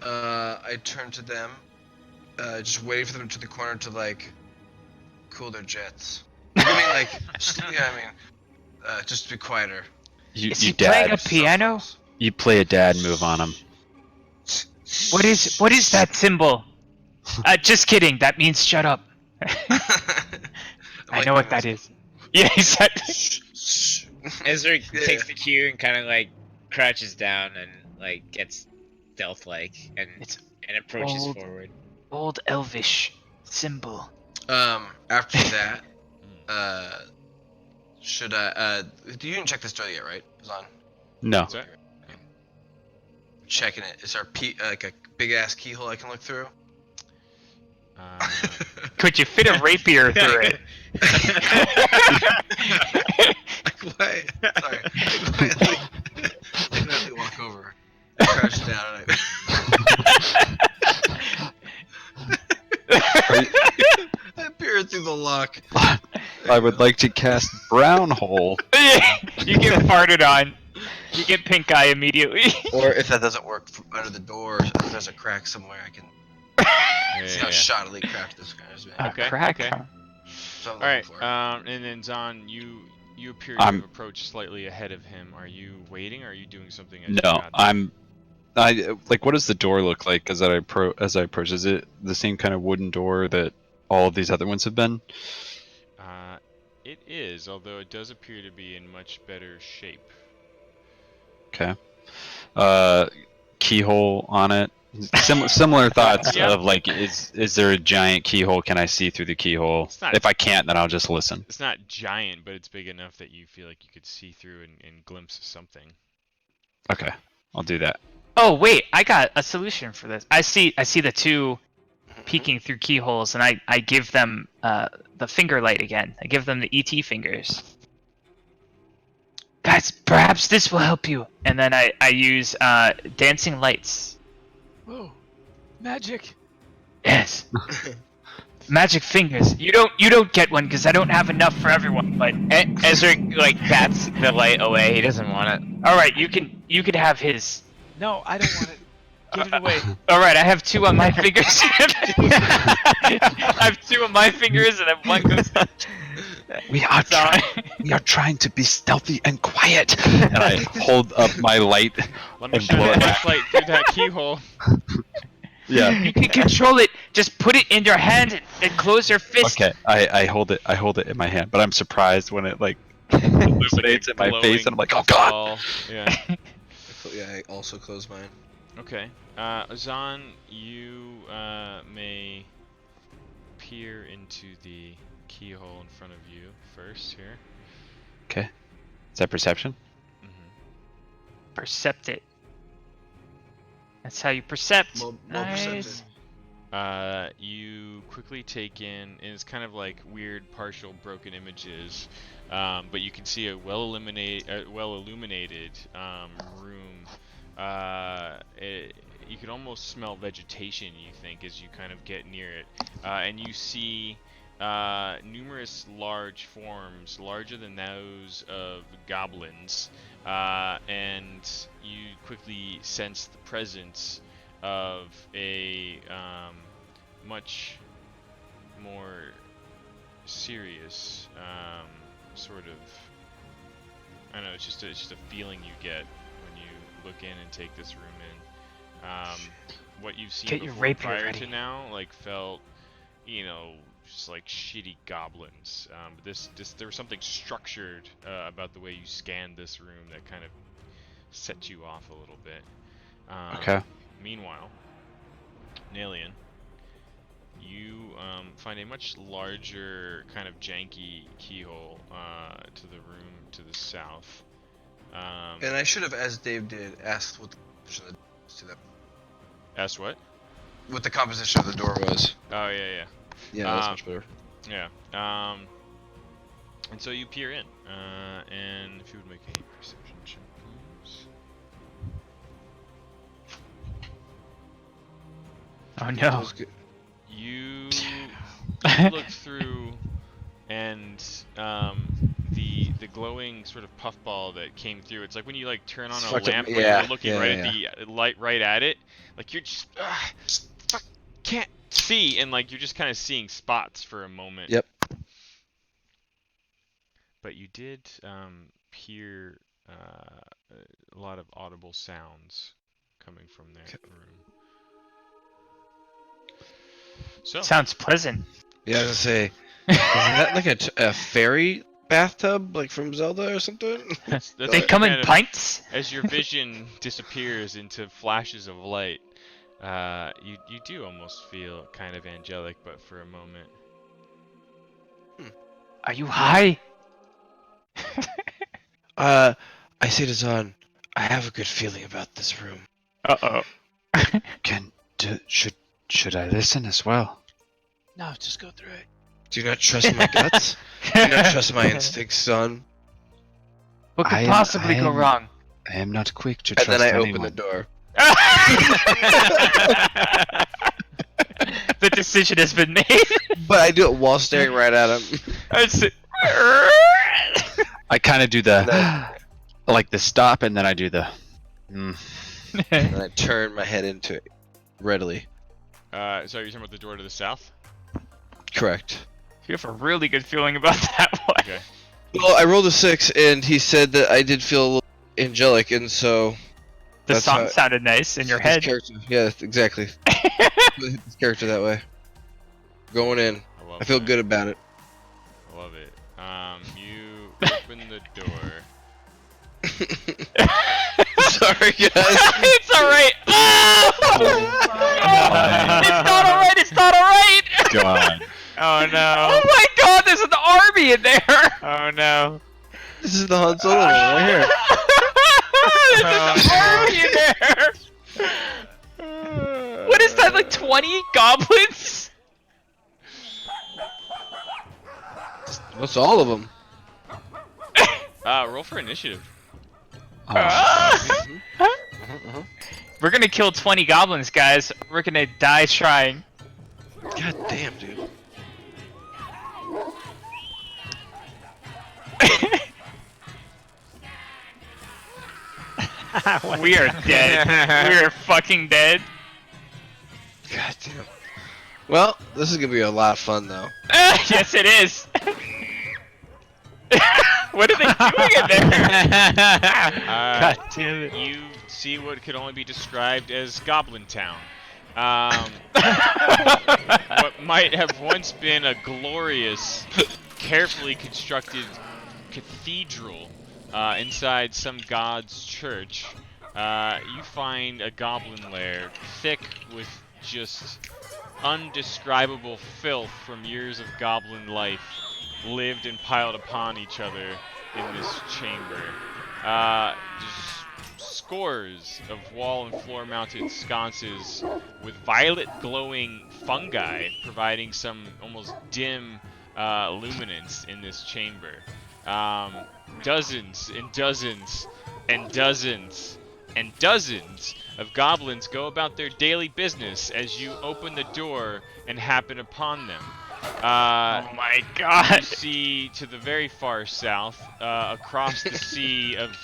I turn to them, just waiting for them to the corner to like cool their jets. I mean, like, just to be quieter. Is he playing a piano? You play a dad move on him. What is that symbol? Just kidding. That means shut up. I know what that is. Yeah, exactly. Ezra takes the cue and kind of like crouches down and like gets stealth-like and approaches old. forward. Old elvish symbol. After that, should I? You didn't check this door yet, right, Zan? No. What's that? Checking it. Is there like a big ass keyhole I can look through? Could you fit a rapier through it? Why? Sorry. I walk over, crouch down, and I peer through the lock. I would like to cast Brown Hole. You get farted on. You get pink eye immediately. Or if that doesn't work, under the door, if there's a crack somewhere, I can see how shoddily crafted this guy is. Man. Okay, Crack. okay. Huh? So I'm All right. looking for. And then Zan, you appear to I'm- have approached slightly ahead of him. Are you waiting, or are you doing something? As you No, got there? What does the door look like as I approach? Is it the same kind of wooden door that all of these other ones have been? It is, although it does appear to be in much better shape. Okay. Keyhole on it. Similar thoughts Yeah. of like, is there a giant keyhole? Can I see through the keyhole? It's not- If I can't, then I'll just listen. It's not giant, but it's big enough that you feel like you could see through and glimpse something. Okay, I'll do that. Oh wait, I got a solution for this. I see the two peeking through keyholes, and I give them the finger light again. I give them the ET fingers. Guys, perhaps this will help you. And then I use dancing lights. Whoa, magic! Yes. Magic fingers. You don't get one because I don't have enough for everyone. But Ezra like bats the light away. He doesn't want it. all right, you can have his. No, I don't want it. Give it away. All right, I have 2 on my fingers. I have 2 on my fingers, and then one goes. We are trying to be stealthy and quiet. And I hold up my light. Let me And shine blow my it. flashlight through that keyhole. Yeah. You can control it. Just put it in your hand and close your fist. Okay, I hold it in my hand, but I'm surprised when it like illuminates in my face, and I'm like, oh god. Ball. Yeah. Yeah, I also close mine. Okay. Zahn, you may peer into the keyhole in front of you first here. Okay, is that perception? Percept it. That's how you percept. Well Nice. percepted. You quickly take in, and it's kind of like weird, partial, broken images, but you can see a well illuminated room. You can almost smell vegetation, you think, as you kind of get near it, and you see numerous large forms, larger than those of goblins, and you quickly sense the presence of a much more serious sort of. I don't know. It's just a feeling you get when you look in and take this room in. What you've seen Get your before rapier prior ready. to now, like felt, just like shitty goblins. But there was something structured about the way you scanned this room that kind of set you off a little bit. Okay. Meanwhile, Nalian, you find a much larger kind of janky keyhole to the room to the south. And I should have, as Dave did, asked what the composition of the door was to them. Asked what? What the composition of the door was. Oh yeah. Yeah, that's much better. Yeah. And so you peer in, and if you would make a perception check, please. Oh That no. was good. You look through, and the glowing sort of puffball that came through. It's like when you like turn on a Fucking- lamp when yeah, you're looking yeah, right yeah. at the light right at it. Like you're just can't see, and like you're just kind of seeing spots for a moment. Yep. But you did hear a lot of audible sounds coming from that room. So Sounds pleasant. Yeah, I was gonna say, isn't that like a fairy bathtub, like from Zelda or something? that's They kind come in of- pints. As your vision disappears into flashes of light, you do almost feel kind of angelic, but for a moment. Are you high? I say to Zahn, I have a good feeling about this room. Uh-oh. Should I listen as well? No, just go through it. Do you not trust my guts? Do you not trust my instincts, son? What could I am- possibly I go am- wrong? I am not quick to And trust then I anyone. open the door. The decision has been made. But I do it while staring right at him. I kind of do the like the stop, and then I do the. And I turn my head into it readily. So you're talking about the door to the south? Correct. You have a really good feeling about that one. Okay. Well, I rolled a 6, and he said that I did feel a little angelic, and so The That's song how- sounded nice in your His head. character. Yeah, exactly. His character that way. Going in. I love I feel that. good about it. I love it. You open the door. Sorry, guys. It's alright! It's not alright! It's not alright! God. Oh no. Oh my god, there's an army in there! Oh no. This is the Han Solo one right here. There's an army in there! What is that, like 20 goblins? What's all of them? Roll for initiative. We're gonna kill 20 goblins, guys. We're gonna die trying. God damn, dude. We are dead. We are fucking dead. God damn. Well, this is gonna be a lot of fun, though. Yes, it is. What are they doing in there? God damn it. You see what could only be described as Goblin Town. What might have once been a glorious, carefully constructed cathedral inside some god's church, you find a goblin lair thick with just undescribable filth from years of goblin life lived and piled upon each other in this chamber. Just scores of wall and floor mounted sconces with violet glowing fungi providing some almost dim luminance in this chamber. Dozens and dozens and dozens and dozens of goblins go about their daily business as you open the door and happen upon them. Oh my god. You see to the very far south, across the sea of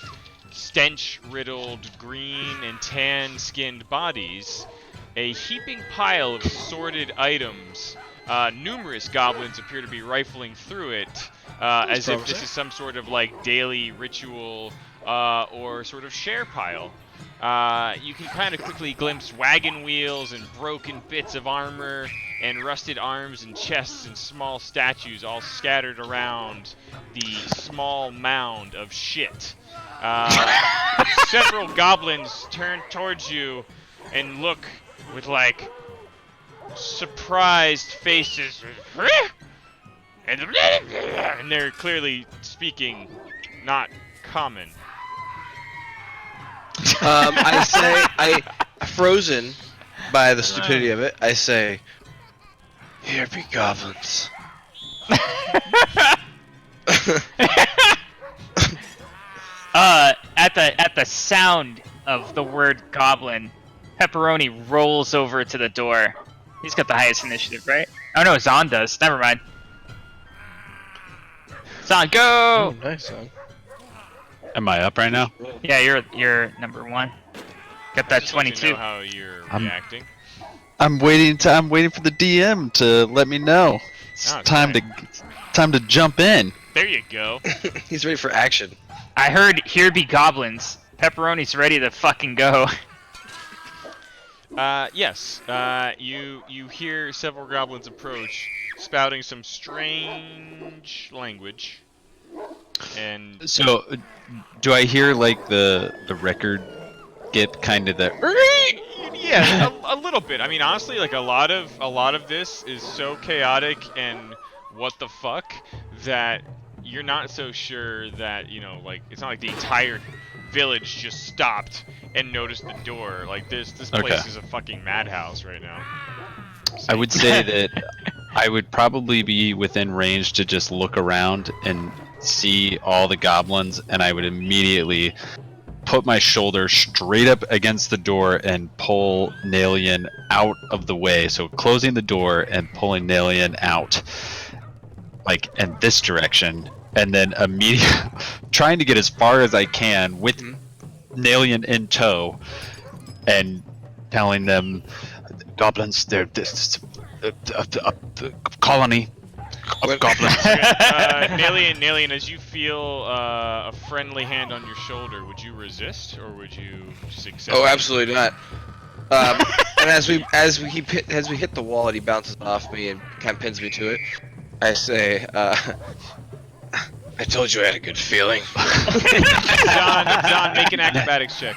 stench-riddled green and tan-skinned bodies, a heaping pile of assorted items. Numerous goblins appear to be rifling through it, as if this is some sort of like daily ritual or sort of share pile. You can kind of quickly glimpse wagon wheels and broken bits of armor and rusted arms and chests and small statues all scattered around the small mound of shit. Several goblins turn towards you and look with like surprised faces, and they're clearly speaking not common. I say, frozen by the stupidity of it, I say, "Here be goblins." At the sound of the word goblin, Pepperoni rolls over to the door. He's got the highest initiative, right? Oh no, Zon does. Never mind. Zon, go! Oh, nice, son. Am I up right now? Yeah, you're number one. Got that Just want to 22. know how you're I'm- reacting. I'm waiting for the DM to let me know. It's Oh, time to jump in. There you go. He's ready for action. I heard here be goblins. Pepperoni's ready to fucking go. Yes. You hear several goblins approach, spouting some strange language. And So, do I hear like the record get kind of the? yeah, a little bit. I mean, honestly, like a lot of this is so chaotic and what the fuck that you're not so sure that, you know, like it's not like the entire village just stopped and noticed the door. Like this place Okay. is a fucking madhouse right now. I would say that I would probably be within range to just look around and see all the goblins, and I would immediately put my shoulder straight up against the door and pull Nalian out of the way. So closing the door and pulling Nalian out, like in this direction, and then immediately trying to get as far as I can with Nalian in tow, and telling them, "Goblins, they're this a colony of goblins. Nalian, as you feel a friendly hand on your shoulder, would you resist or would you just accept? Oh, it? absolutely not. And as we hit the wall and he bounces off me and kind of pins me to it, I say, I told you I had a good feeling. John, make an acrobatics check.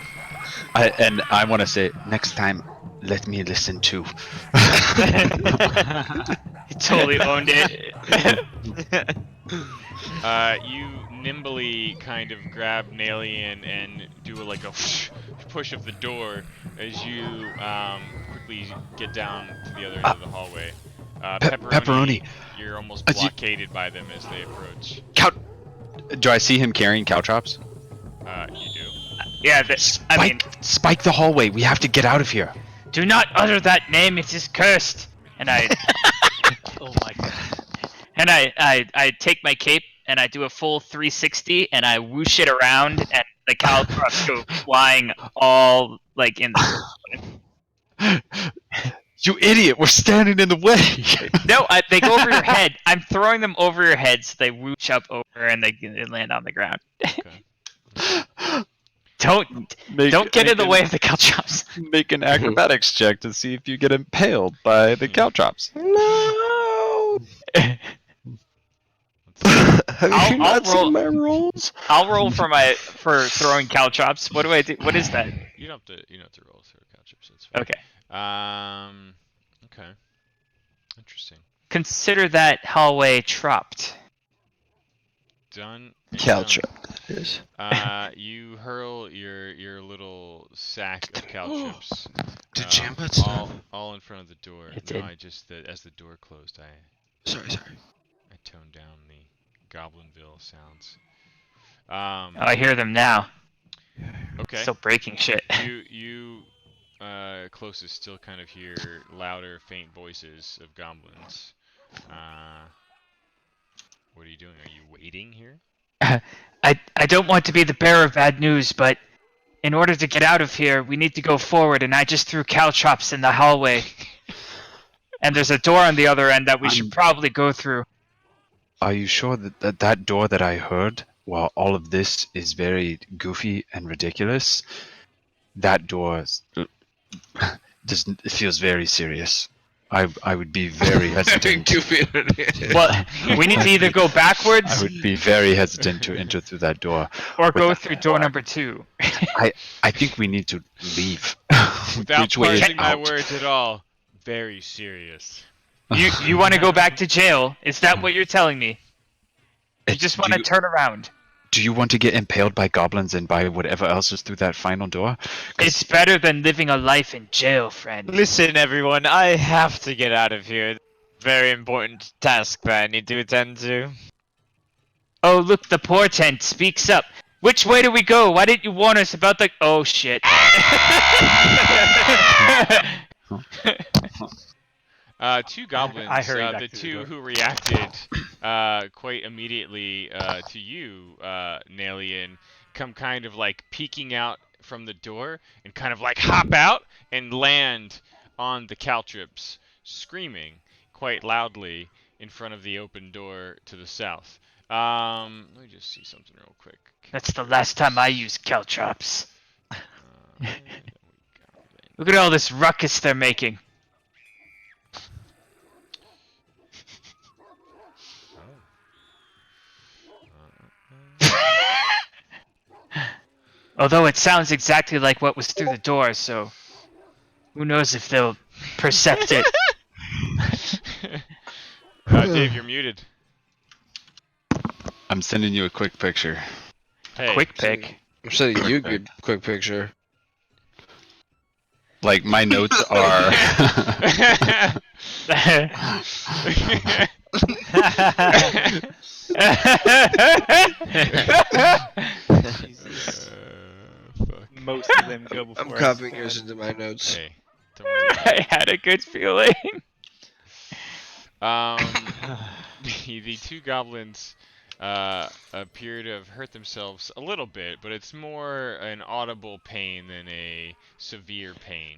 I want to say, next time, let me listen too. He totally owned it. You nimbly kind of grab Nalian and do like a push of the door as you quickly get down to the other end of the hallway. Pepperoni. You're almost As you- blockaded by them as they approach. Do I see him carrying caltrops? You do. Yeah, I mean, Spike the hallway. We have to get out of here. do not utter that name. It is cursed. And I Oh my god. and I take my cape and I do a full 360 and I whoosh it around and the caltrops go flying all like in the. You idiot! We're standing in the way. No, they go over your head. I'm throwing them over your head so they whoosh up over and they land on the ground. Okay. Don't get in the way of the caltrops. Make an acrobatics check to see if you get impaled by the caltrops. No. I'll not roll- seen my rolls? I'll roll for throwing caltrops. What do I do? What is that? You don't have to roll through caltrops. That's fine. Okay. Okay. Interesting. Consider that hallway trapped. Done. Caltrop. Yes. You hurl your little sack of caltrops. Did Jamba stop? all in front of the door. It no, did. I just as the door closed, Sorry. I toned down the Goblinville sounds. Oh, I hear them now. Okay. Still breaking shit. You closest still kind of hear louder, faint voices of goblins. What are you doing? Are you waiting here? I don't want to be the bearer of bad news, but in order to get out of here, we need to go forward, and I just threw caltrops in the hallway. And there's a door on the other end that we should probably go through. Are you sure that that door that I heard, while all of this is very goofy and ridiculous, that door it feels very serious. I would be very hesitant. Well, we need to either go backwards I would be very hesitant to enter through that door. or go Without- through door number 2. I think we need to leave. Without Which way is parsing my out? words at all, very serious. You want to go back to jail? Is that what you're telling me? You just want to turn around. Do you want to get impaled by goblins and by whatever else is through that final door? 'Cause It's better than living a life in jail, friend. Listen, everyone, I have to get out of here. Very important task that I need to attend to. Oh, look, the portent speaks up. Which way do we go? Why didn't you warn us about the... Oh, shit. Two goblins, I hurry back the through the two door. who reacted quite immediately to you, Nalian, come kind of like peeking out from the door and kind of like hop out and land on the caltrops, screaming quite loudly in front of the open door to the south. Let me just see something real quick. That's the last time I used caltrops. There we go. Look at all this ruckus they're making. Although it sounds exactly like what was through the door, so who knows if they'll percept it. Dave, you're muted. I'm sending you a quick picture. Hey. Quick pick. I'm sending you a good quick picture. Like my notes are. Fuck. Most of them go before I'm us. copying yours into my notes. Hey, don't worry about it. I had a good feeling. The two goblins appear to have hurt themselves a little bit, but it's more an audible pain than a severe pain.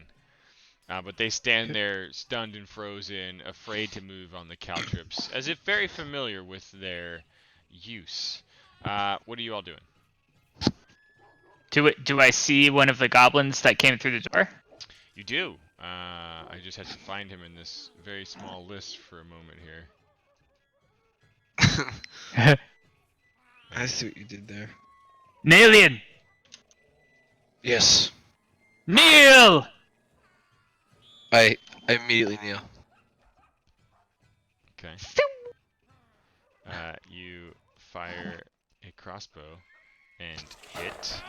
But they stand there, stunned and frozen, afraid to move on the caltrips, as if very familiar with their use. What are you all doing? Do I see one of the goblins that came through the door? You do. I just have to find him in this very small list for a moment here. I see what you did there. Nalian! Yes. Kneel! I immediately kneel. Okay. You fire a crossbow and hit.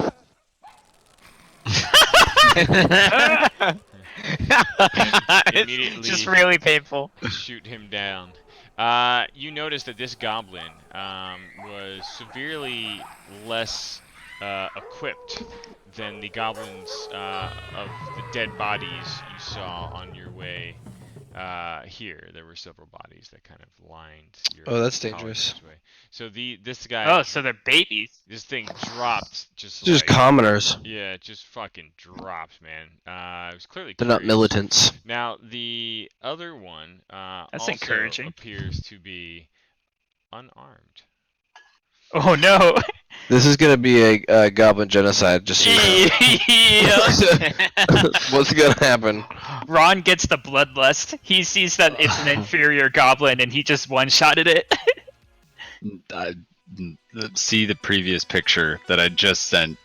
Immediately Just really painful. shoot him down. You notice that this goblin was severely less equipped than the goblins of the dead bodies you saw on your way here. There were several bodies that kind of lined your Oh, that's dangerous. college's way. So this guy, Oh, so they're babies. this thing dropped just Just like, commoners. yeah, it just fucking dropped, man. It was clearly They're not curious. militants. Now the other one That's also encouraging. appears to be unarmed. Oh no! This is gonna be a goblin genocide. Just so you know. What's gonna happen? Ron gets the bloodlust. He sees that it's an inferior goblin and he just one-shotted it. I see the previous picture that I just sent.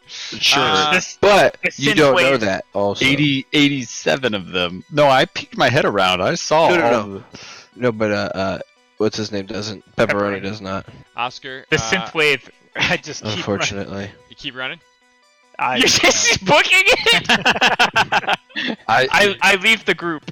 Sure. But The you don't know synthwave. that. Also, 87 of them. No, I peeked my head around. I saw No, no, all no. of them. no, but what's his name doesn't. Pepperoni Pepperoni. does not. Oscar, The synthwave. I just keep Unfortunately. you keep running. I, You're just booking it. I leave the group.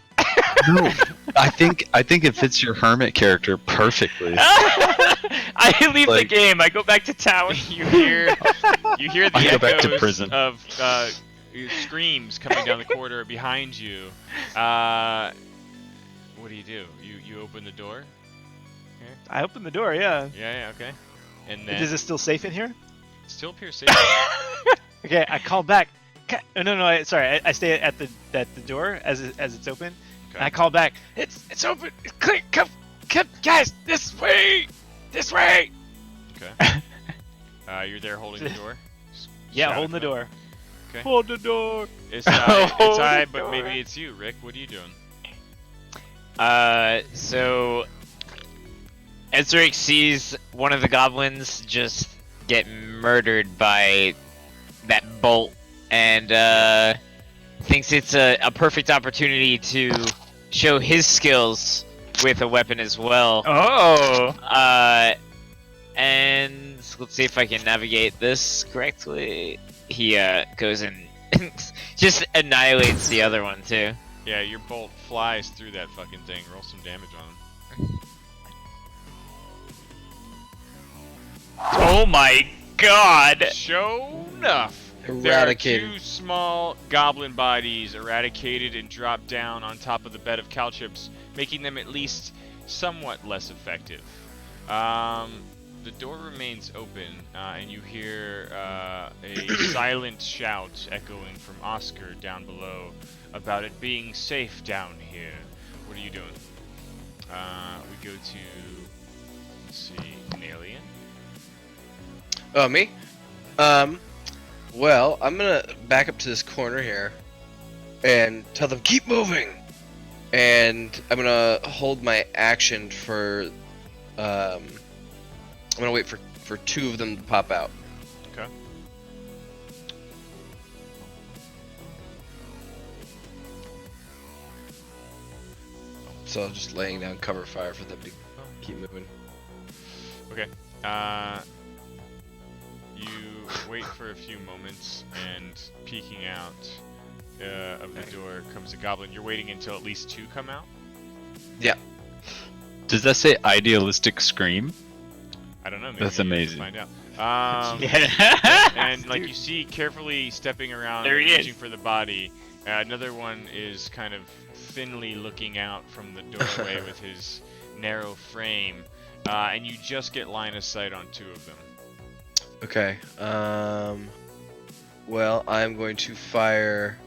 No, I think it fits your hermit character perfectly. I leave the Like- game. I go back to town. You hear the I go back to echoes prison. of screams coming down the corridor behind you. What do? You open the door? I open the door. Yeah. Yeah, okay. And then Is it still safe in here? still appears safe. Okay. I call back. No. Sorry. I stay at the door as it's open. Okay. And I call back. It's open. It's clear. Come, guys. This way. Okay. You're there holding the door. Yeah, Shout holding the it out. door. Okay. Hold the door. It's I, the but door. maybe it's you, Rick. What are you doing? So Ezric sees one of the goblins just get murdered by that bolt, and thinks it's a perfect opportunity to show his skills with a weapon as well. Oh. And let's see if I can navigate this correctly. He goes and just annihilates the other one too. Yeah, your bolt flies through that fucking thing. Roll some damage on him. Oh my god. Show enough. Eradicated. There are two small goblin bodies eradicated and dropped down on top of the bed of caltrips, making them at least somewhat less effective. The door remains open, and you hear a silent shout echoing from Oscar down below about it being safe down here. What are you doing? We go to, let's see, Nalian. Oh, me? Well, I'm gonna back up to this corner here and tell them keep moving. And I'm gonna hold my action for I'm gonna wait for two of them to pop out. Okay. So just laying down cover fire for them to keep moving. Okay. You wait for a few moments, and peeking out of the door comes a goblin. You're waiting until at least two come out? Does that say idealistic scream? I don't know. Maybe That's you amazing. Find out. Yeah. And like you see, carefully stepping around, There and he is. reaching for the body. Another one is kind of thinly looking out from the doorway with his narrow frame, and you just get line of sight on two of them. Okay. Well, I'm going to fire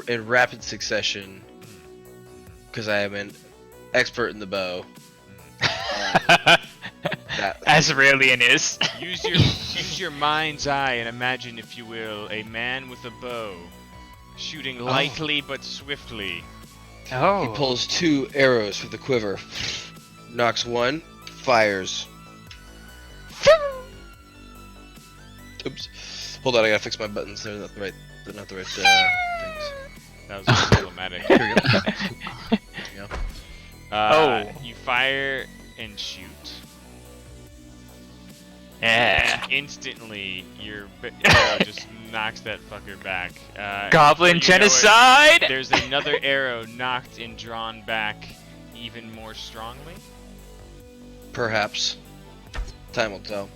in rapid succession because I am an expert in the bow. As Aurelian is. Use your mind's eye and imagine, if you will, a man with a bow, shooting lightly but swiftly. Oh. He pulls 2 arrows from the quiver, knocks 1, fires. Oops. Hold on, I gotta fix my buttons. They're not the right things. That was problematic. Here we go. You fire and shoot. Yeah. Instantly, your arrow just knocks that fucker back. Goblin before you know it, genocide! there's another arrow knocked and drawn back even more strongly. Perhaps. Time will tell.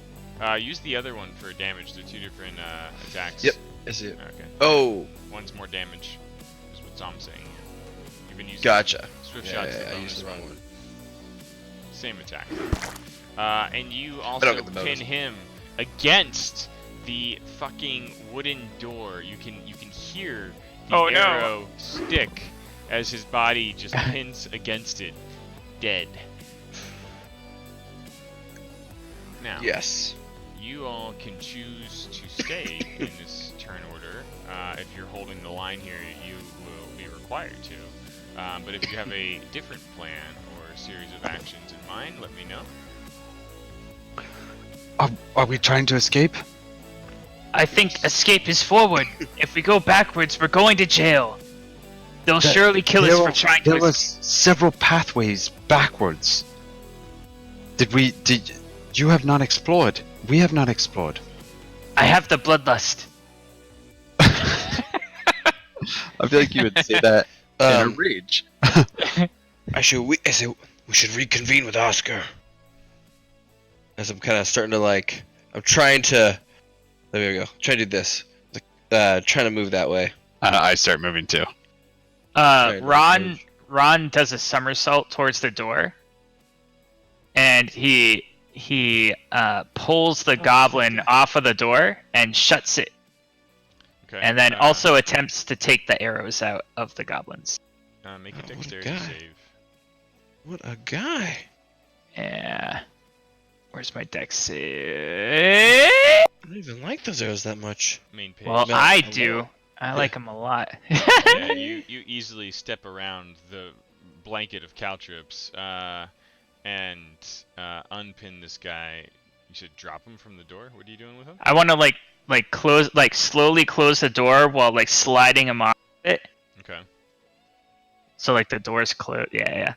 Use the other one for damage. They're 2 different attacks. Yep, I see it. Okay. Oh, One's more damage, is what I'm saying. You've been using gotcha. swift Yeah, shots. yeah, the I used the bonus wrong one. Same attack. And you don't also get the pin bonus. him against the fucking wooden door. You can hear the Oh, no. arrow stick as his body just pins against it, dead. Now, Yes. you all can choose to stay in this turn order. If you're holding the line here, you will be required to. But if you have a different plan or a series of actions in mind, let me know. Are we trying to escape? I think escape is forward. If we go backwards, we're going to jail. They'll surely kill us for trying to There escape. was several pathways backwards. Did you have not explored? We have not explored. I have the bloodlust. I feel like you would say that in a rage. I say we should reconvene with Oscar. As I'm kind of starting to I'm trying to. There we go. Trying to do this. Trying to move that way. I start moving too. Ron does a somersault towards the door, and he pulls the goblin off of the door and shuts it, Okay. and then also attempts to take the arrows out of the goblins. Make a dexterity God. save. What a guy. Yeah. Where's my dex save? I don't even like those arrows that much. Main page. Well, No, I I do. won't. I like them a lot. Yeah, you easily step around the blanket of caltrops and unpin this guy. You should drop him from the door. What are you doing with him? I want to slowly close the door while sliding him off it. Okay. So the door's closed. Yeah.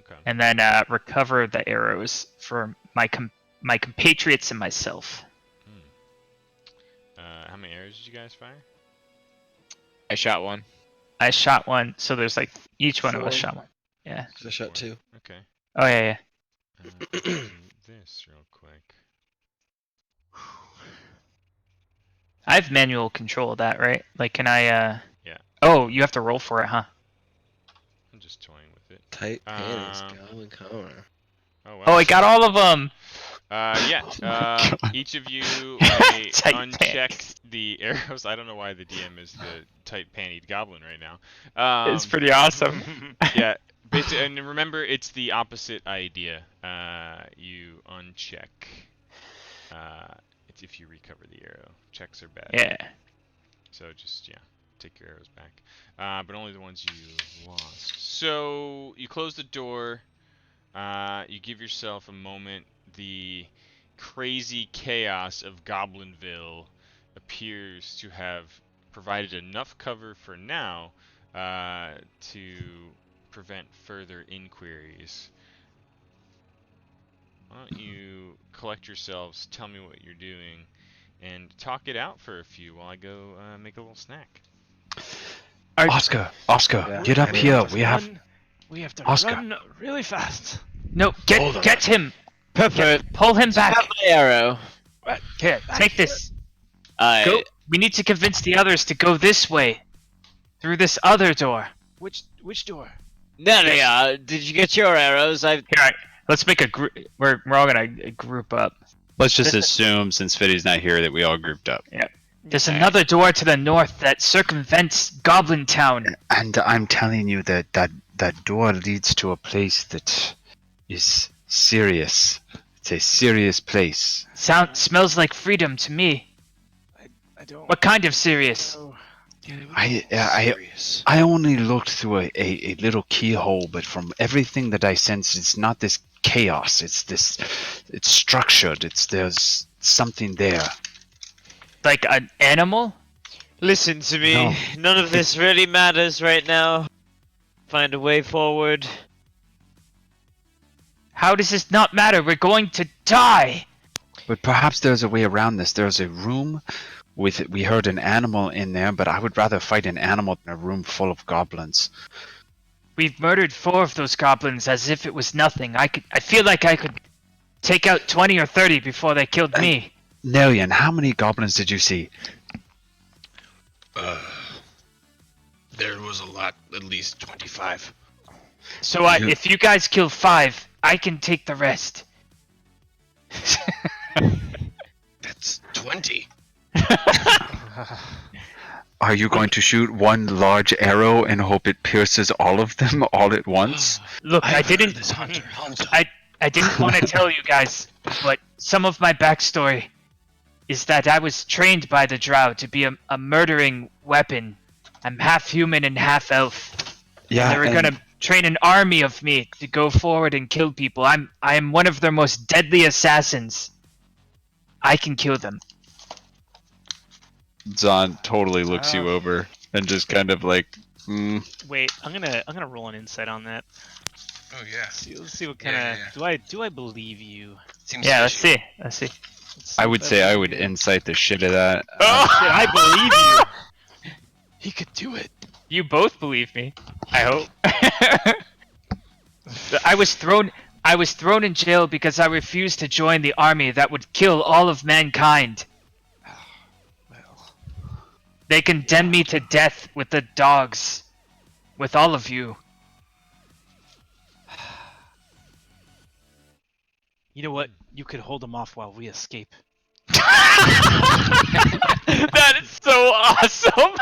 Okay. And then recover the arrows for my compatriots and myself. How many arrows did you guys fire? I shot one. I shot one, so there's each one of us 4. shot one. Yeah. I shot 2. Okay. Oh yeah. Let's do this real quick. I have manual control of that, right? Can I? Yeah. Oh, you have to roll for it, huh? I'm just toying with it. Tight panties, Um, goblin corner. Oh, wow. Oh, I got all of them. Yeah. Each of you may Tight uncheck pants. the arrows. I don't know why the DM is the tight pantied goblin right now. It's pretty awesome. Yeah. And remember, it's the opposite idea. You uncheck. It's if you recover the arrow. Checks are bad. Yeah. So just take your arrows back. But only the ones you lost. So you close the door. You give yourself a moment. The crazy chaos of Goblinville appears to have provided enough cover for now to prevent further inquiries. Why don't you collect yourselves, tell me what you're doing, and talk it out for a few while I go make a little snack. Oscar, Yeah. get up here. We have We have to Oscar. run really fast. No, get him. Pepper, Pull him back. have my arrow. Here, take this. I Go. We need to convince the others to go this way, through this other door. Which door? no. Did you get your arrows? Here, let's make a group. We're all gonna group up. Let's just assume, since Fiddy's not here, that we all grouped up. There's another door to the north that circumvents Goblin Town. And I'm telling you that door leads to a place that is serious. It's a serious place. Smells like freedom to me. I don't. What kind of serious? know. I only looked through a little keyhole, but from everything that I sense, it's not this chaos. It's structured. There's something there. Like an animal? Listen to me. No. None of this really matters right now. Find a way forward. How does this not matter? We're going to die! But perhaps there's a way around this. There's a room we heard an animal in there, but I would rather fight an animal than a room full of goblins. We've murdered 4 of those goblins as if it was nothing. I feel like I could take out 20 or 30 before they killed me. Nelian, how many goblins did you see? There was a lot, at least 25. So if you guys kill 5, I can take the rest. That's 20. Are you going to shoot one large arrow and hope it pierces all of them all at once? Look, I didn't This hunter. I didn't want to tell you guys, but some of my backstory is that I was trained by the Drow to be a murdering weapon. I'm half human and half elf. Yeah, They were gonna train an army of me to go forward and kill people. I am one of their most deadly assassins. I can kill them. Zahn totally looks you over and just kind of like, Wait, I'm gonna roll an insight on that. Oh yeah. Let's see what kind of do I believe you? Seems Yeah, let's fishy. see. Let's see. I would say I would insight the shit of that. Shit, I believe you. He could do it. You both believe me. I hope. I was thrown in jail because I refused to join the army that would kill all of mankind. Well, They condemned me to death with the dogs. With all of you. you know what? You could hold him off while we escape. That is so awesome!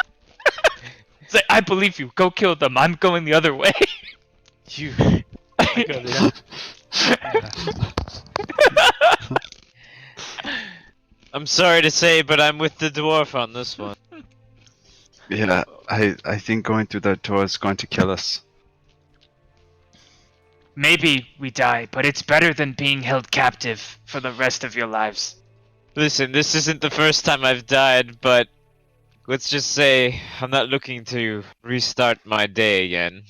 It's like, I believe you. Go kill them. I'm going the other way. You. I got it. I'm sorry to say, but I'm with the dwarf on this one. Yeah, I think going through that door is going to kill us. Maybe we die, but it's better than being held captive for the rest of your lives. Listen, this isn't the first time I've died, but let's just say I'm not looking to restart my day again.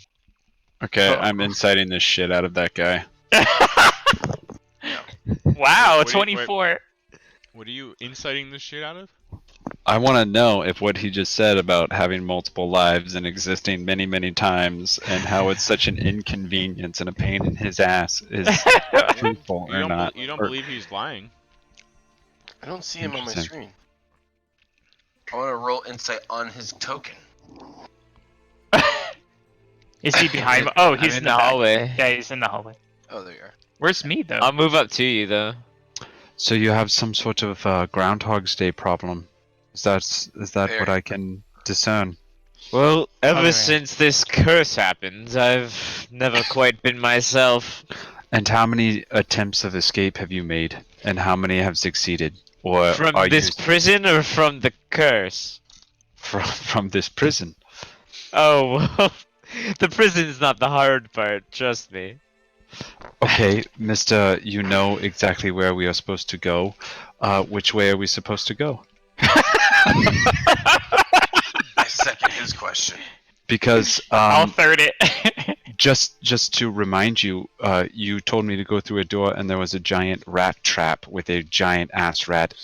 Okay, I'm inciting the shit out of that guy. Wow, Wait, 24. What are you inciting this shit out of? I want to know if what he just said about having multiple lives and existing many, many times and how it's such an inconvenience and a pain in his ass is truthful or not. You don't Or- believe he's lying? I don't see him on my Interesting. screen. I want to roll insight on his token. Is he behind? Oh, I'm he's in the the back. hallway. Yeah, he's in the hallway. Oh, there you are. Where's me though? I'll move up to you though. So you have some sort of Groundhog's Day problem. Is that what I can discern? Well, ever Okay. since this curse happened, I've never quite been myself. And how many attempts of escape have you made? And how many have succeeded? Or From are this you prison or from the curse? from this prison? Oh, well, the prison's not the hard part, trust me. Okay, Mister, you know exactly where we are supposed to go. Which way are we supposed to go? I second his question. Because I'll third it. just to remind you, you told me to go through a door and there was a giant rat trap with a giant ass rat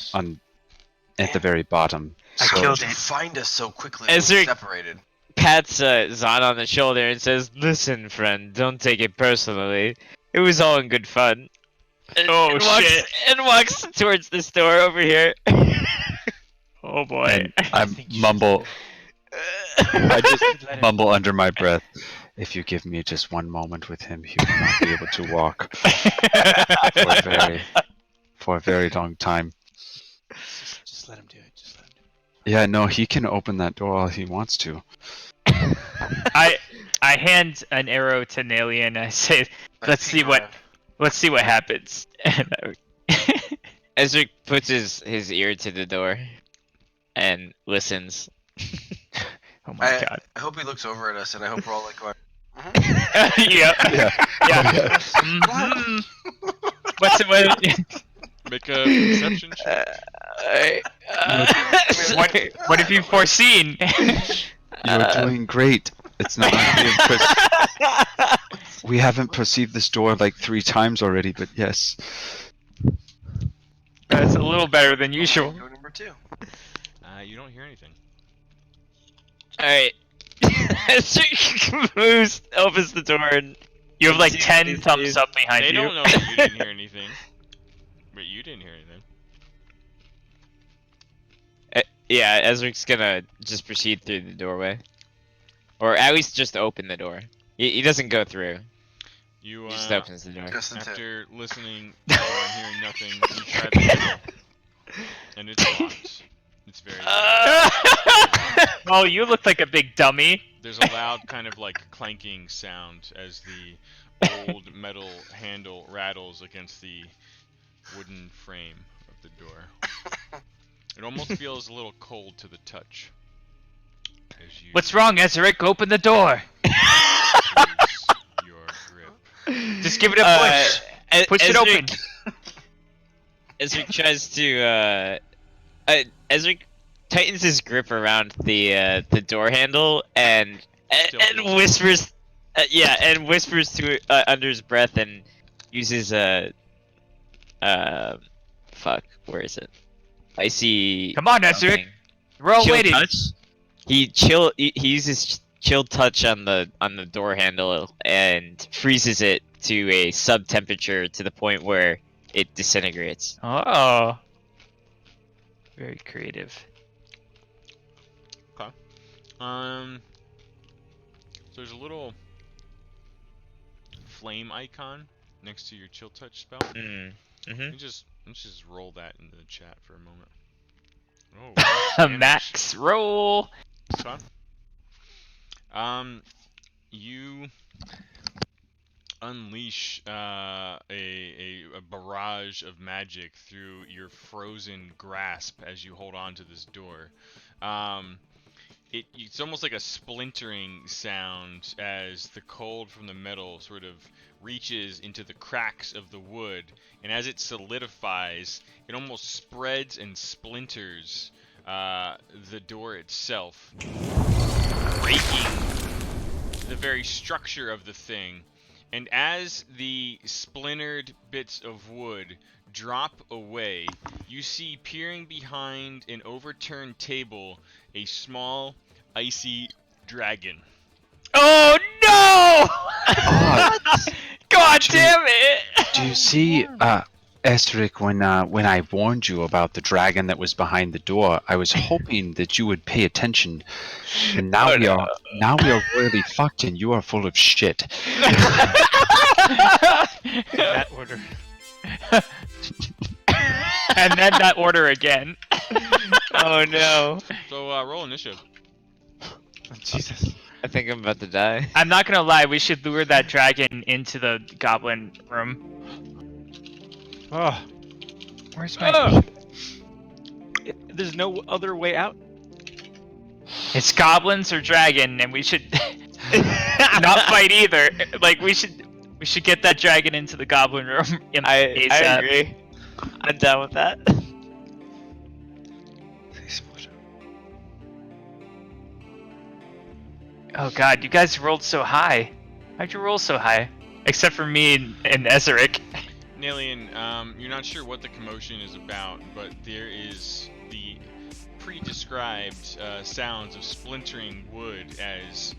at the very bottom. I So- killed Did you it. find us so quickly Is when we there- separated? Pats Zahn on the shoulder and says, "Listen, friend, don't take it personally. It was all in good fun." Oh, walks, shit. And walks towards this door over here. Oh boy. And I mumble. I just mumble under my breath. If you give me just one moment with him, he will not be able to walk for a very long time. Just let him do it. Just let him do it. Yeah, no, he can open that door all he wants to. I hand an arrow to Nalian and I say, let's see what happens. And Ezric puts his ear to the door and listens. oh my god. I hope he looks over at us, and I hope we're all like, going, Yep. Yeah. Yeah. Mhm. What's it? Make a perception check. What have you foreseen? You're doing great. It's not like we haven't perceived this door like 3 times already, but yes. That's a little better than usual. Go number 2. You don't hear anything. Alright. Ezric moves, opens the door, and You have like sees 10 these thumbs dudes. up behind They you. don't know that you didn't hear anything. But you didn't hear anything. Yeah, Ezric's gonna just proceed through the doorway. Or at least just open the door. He doesn't go through. You He just opens the door. Just in 2. after listening and hearing nothing, you try the middle, and it's locked. It's very. Oh, you look like a big dummy. There's a loud kind of like clanking sound as the old metal handle rattles against the wooden frame of the door. It almost feels a little cold to the touch. As you What's wrong, Ezric? Open the door. lose your grip. Just give it a push. Push it open. Ezric tries to Ezric tightens his grip around the door handle and Still whispers and whispers to it under his breath and uses fuck, where is it? Icy. Come on, Ezric. something. We're all Chill waiting. touch? He uses chill touch on the door handle and freezes it to a sub temperature to the point where it disintegrates. Oh. Very creative. So there's a little flame icon next to your chill touch spell. Mm-hmm. Let's just roll that into the chat for a moment. Oh, Max roll. It's fine. You unleash a barrage of magic through your frozen grasp as you hold on to this door. It's almost like a splintering sound as the cold from the metal sort of reaches into the cracks of the wood, and as it solidifies, it almost spreads and splinters the door itself, breaking the very structure of the thing. And as the splintered bits of wood drop away, you see peering behind an overturned table a small, icy dragon. Oh no! God Do- damn it! Do you see, Esric, when I warned you about the dragon that was behind the door, I was hoping that you would pay attention. And now we are royally fucked, and you are full of shit. That order. And then that order again. Oh no! So roll initiative. Jesus. I think I'm about to die. I'm not gonna lie, we should lure that dragon into the goblin room. Oh, Where's my... there's no other way out. It's goblins or dragon, and we should not fight either. Like, we should get that dragon into the goblin room. I ASAP. agree. I'm down with that. Oh god, you guys rolled so high. How'd you roll so high? Except for me and Ezeric. Nalian, you're not sure what the commotion is about, but there is the pre-described sounds of splintering wood as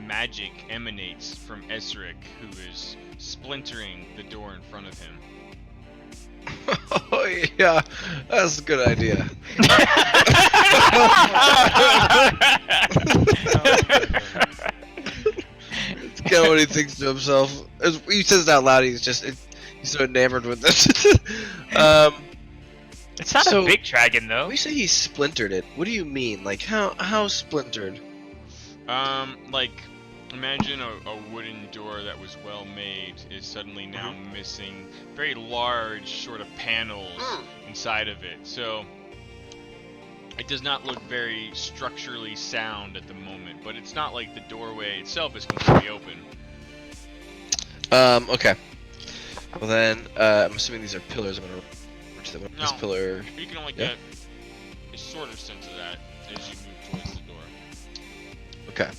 magic emanates from Esric, who is splintering the door in front of him. Oh yeah, that's a good idea. It's kind of what he thinks to himself. He says it out loud. He's so enamored with this. It's not So- a big dragon though. We say he splintered it. What do you mean? Like how splintered? Like, imagine a wooden door that was well made is suddenly now missing very large sort of panels inside of it. So it does not look very structurally sound at the moment, but it's not like the doorway itself is completely open. Okay. Well then, I'm assuming these are pillars. I'm gonna reach that one. This No. pillar. You can only Yeah. get a sort of sense of that as you move towards the door. Okay.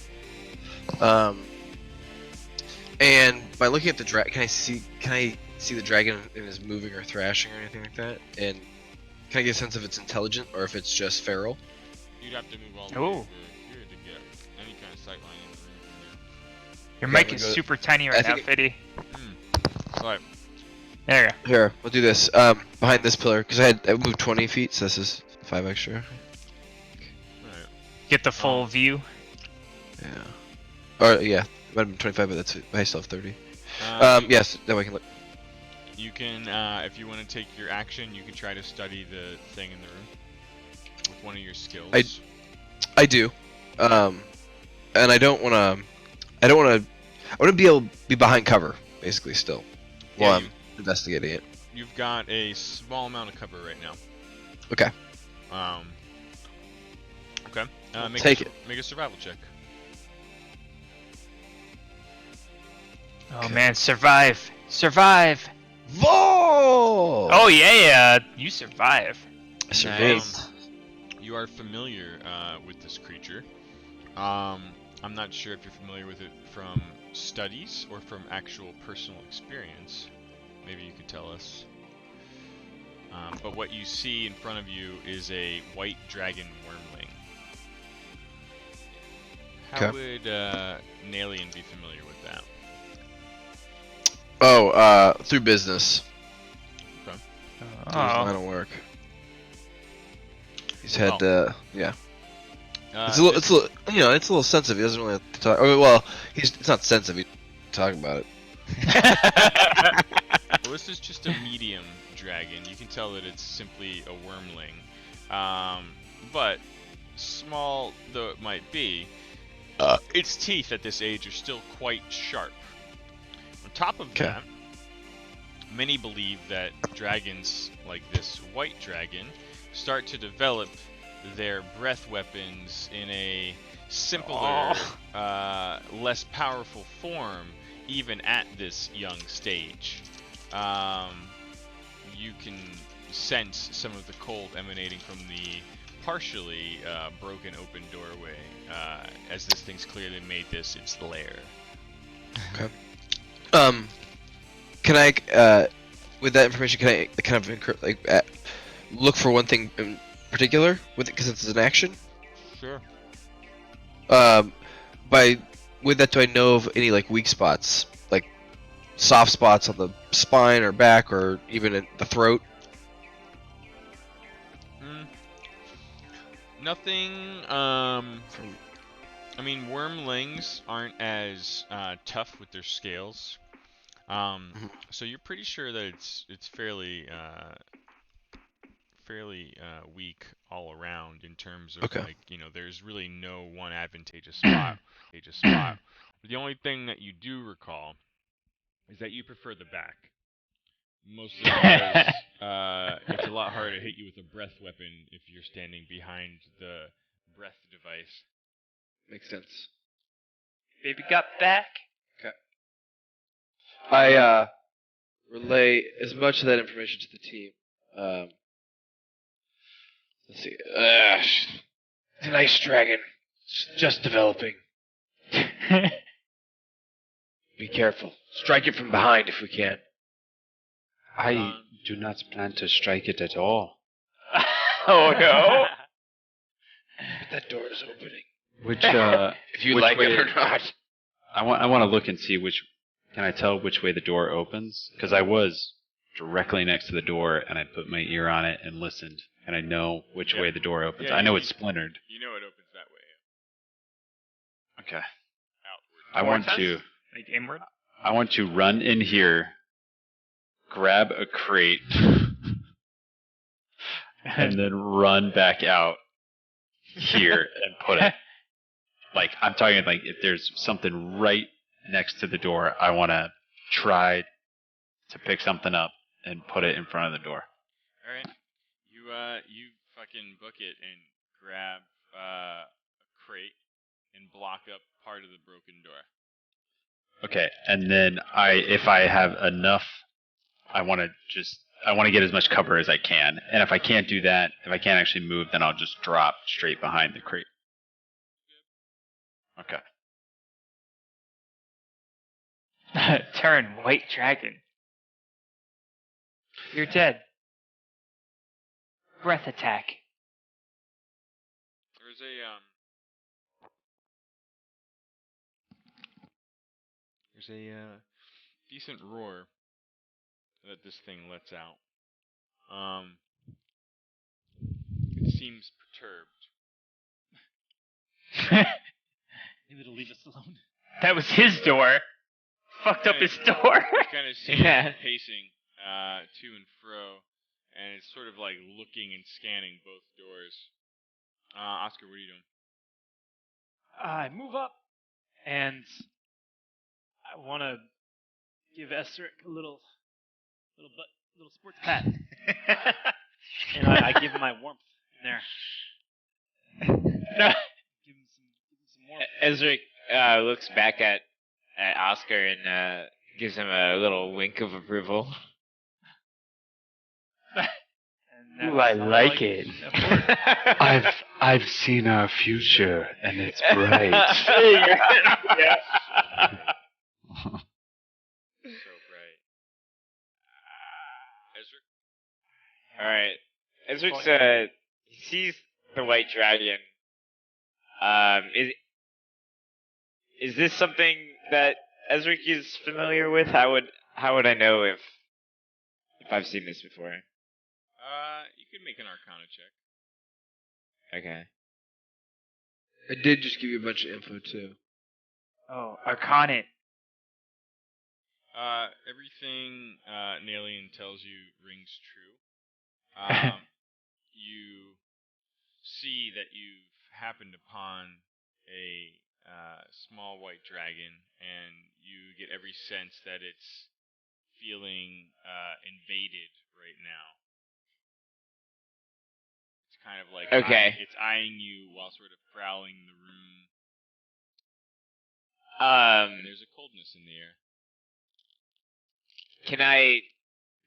And by looking at the dragon, can I see the dragon and is moving or thrashing or anything like that? And can I get a sense if it's intelligent or if it's just feral? You'd have to move all the way Ooh. over here to get any kind of sightline in the room from Your Okay, mic I'm is gonna go- super tiny right I now, think Fiddy. here. Right. There you go. Here, we'll do this. Behind this pillar, because I moved 20 feet, so this is 5 extra. Alright. Get the full view. Yeah. Or yeah, it might have been 25, but that's I still have 30. You- Yes, that way I can look. You can, if you want to take your action, you can try to study the thing in the room with one of your skills. I do. And I don't want to. I want to be able to be behind cover, basically, still, Yeah, while I'm investigating it. You've got a small amount of cover right now. Okay. Okay. Take it. Make a survival check. Oh man, survive! Survive! Whoa! Oh yeah, you survive. I survived. You are familiar with this creature. I'm not sure if you're familiar with it from studies or from actual personal experience. Maybe you could tell us. But what you see in front of you is a white dragon wormling. How would Nalian be familiar with that? Oh, through business. Through his line Oh, of work. He's had, yeah. It's a This- little, it's a little sensitive. He doesn't really have to talk. Oh, well, it's not sensitive. He talk about it. Well, this is just a medium dragon. You can tell that it's simply a wormling. But small though it might be, its teeth at this age are still quite sharp. On top of Okay. that, many believe that dragons like this white dragon start to develop their breath weapons in a simpler, less powerful form even at this young stage. You can sense some of the cold emanating from the partially broken open doorway as this thing's clearly made this its lair. Can I, with that information, can I kind of look for one thing in particular with it because it's an action? Sure. With that, do I know of any like weak spots, like soft spots on the spine or back or even in the throat? Nothing. I mean, wormlings aren't as tough with their scales. So you're pretty sure that it's fairly weak all around in terms of Okay. there's really no one advantageous spot. The only thing that you do recall is that you prefer the back. Mostly because it's a lot harder to hit you with a breath weapon if you're standing behind the breath device. Makes sense. baby got back. I relay as much of that information to the team. Let's see. It's a nice dragon. It's just developing. Be careful. Strike it from behind if we can. I do not plan to strike it at all. Oh no! But that door is opening. Which, If you which like way- it or not. I want to look and see which. Can I tell which way the door opens? Because I was directly next to the door, and I put my ear on it and listened, and I know which Yeah. way the door opens. Yeah, I know you- it's splintered. You know it opens that way. Okay. Outward. I want Towards to. us? Like inward? I want to run in here, grab a crate, and then run back out here and put it. Like, I'm talking like if there's something right next to the door, I want to try to pick something up and put it in front of the door. All right. You fucking book it and grab a crate and block up part of the broken door. Okay, and then if I have enough, I want to get as much cover as I can. And if I can't do that, if I can't actually move, then I'll just drop straight behind the crate. Okay. Turn, white dragon. You're dead. Breath attack. There's a decent roar that this thing lets out. It seems perturbed. Maybe it'll leave us alone. That was his door. Fucked up his door. You kind of see Yeah. it pacing to and fro, and it's sort of like looking and scanning both doors. Oscar, what are you doing? I move up, and I want to give Esric a little sports pat, and I give him my warmth in there. Give him some warmth. Ezric looks back at Oscar and gives him a little wink of approval. And Ooh, that's I how like it. afford I've seen our future, and it's bright. Yeah. So bright. Ezra? Alright. Ezric's he sees the white dragon. Is this something that Ezric is familiar with? How would I know if I've seen this before? You could make an Arcana check. Okay. I did just give you a bunch of info too. Oh, Arcana. Everything Nalian tells you rings true. You see that you've happened upon a small white dragon, and you get every sense that it's feeling invaded right now. It's kind of like Okay. it's eyeing you while sort of prowling the room. And there's a coldness in the air. Can I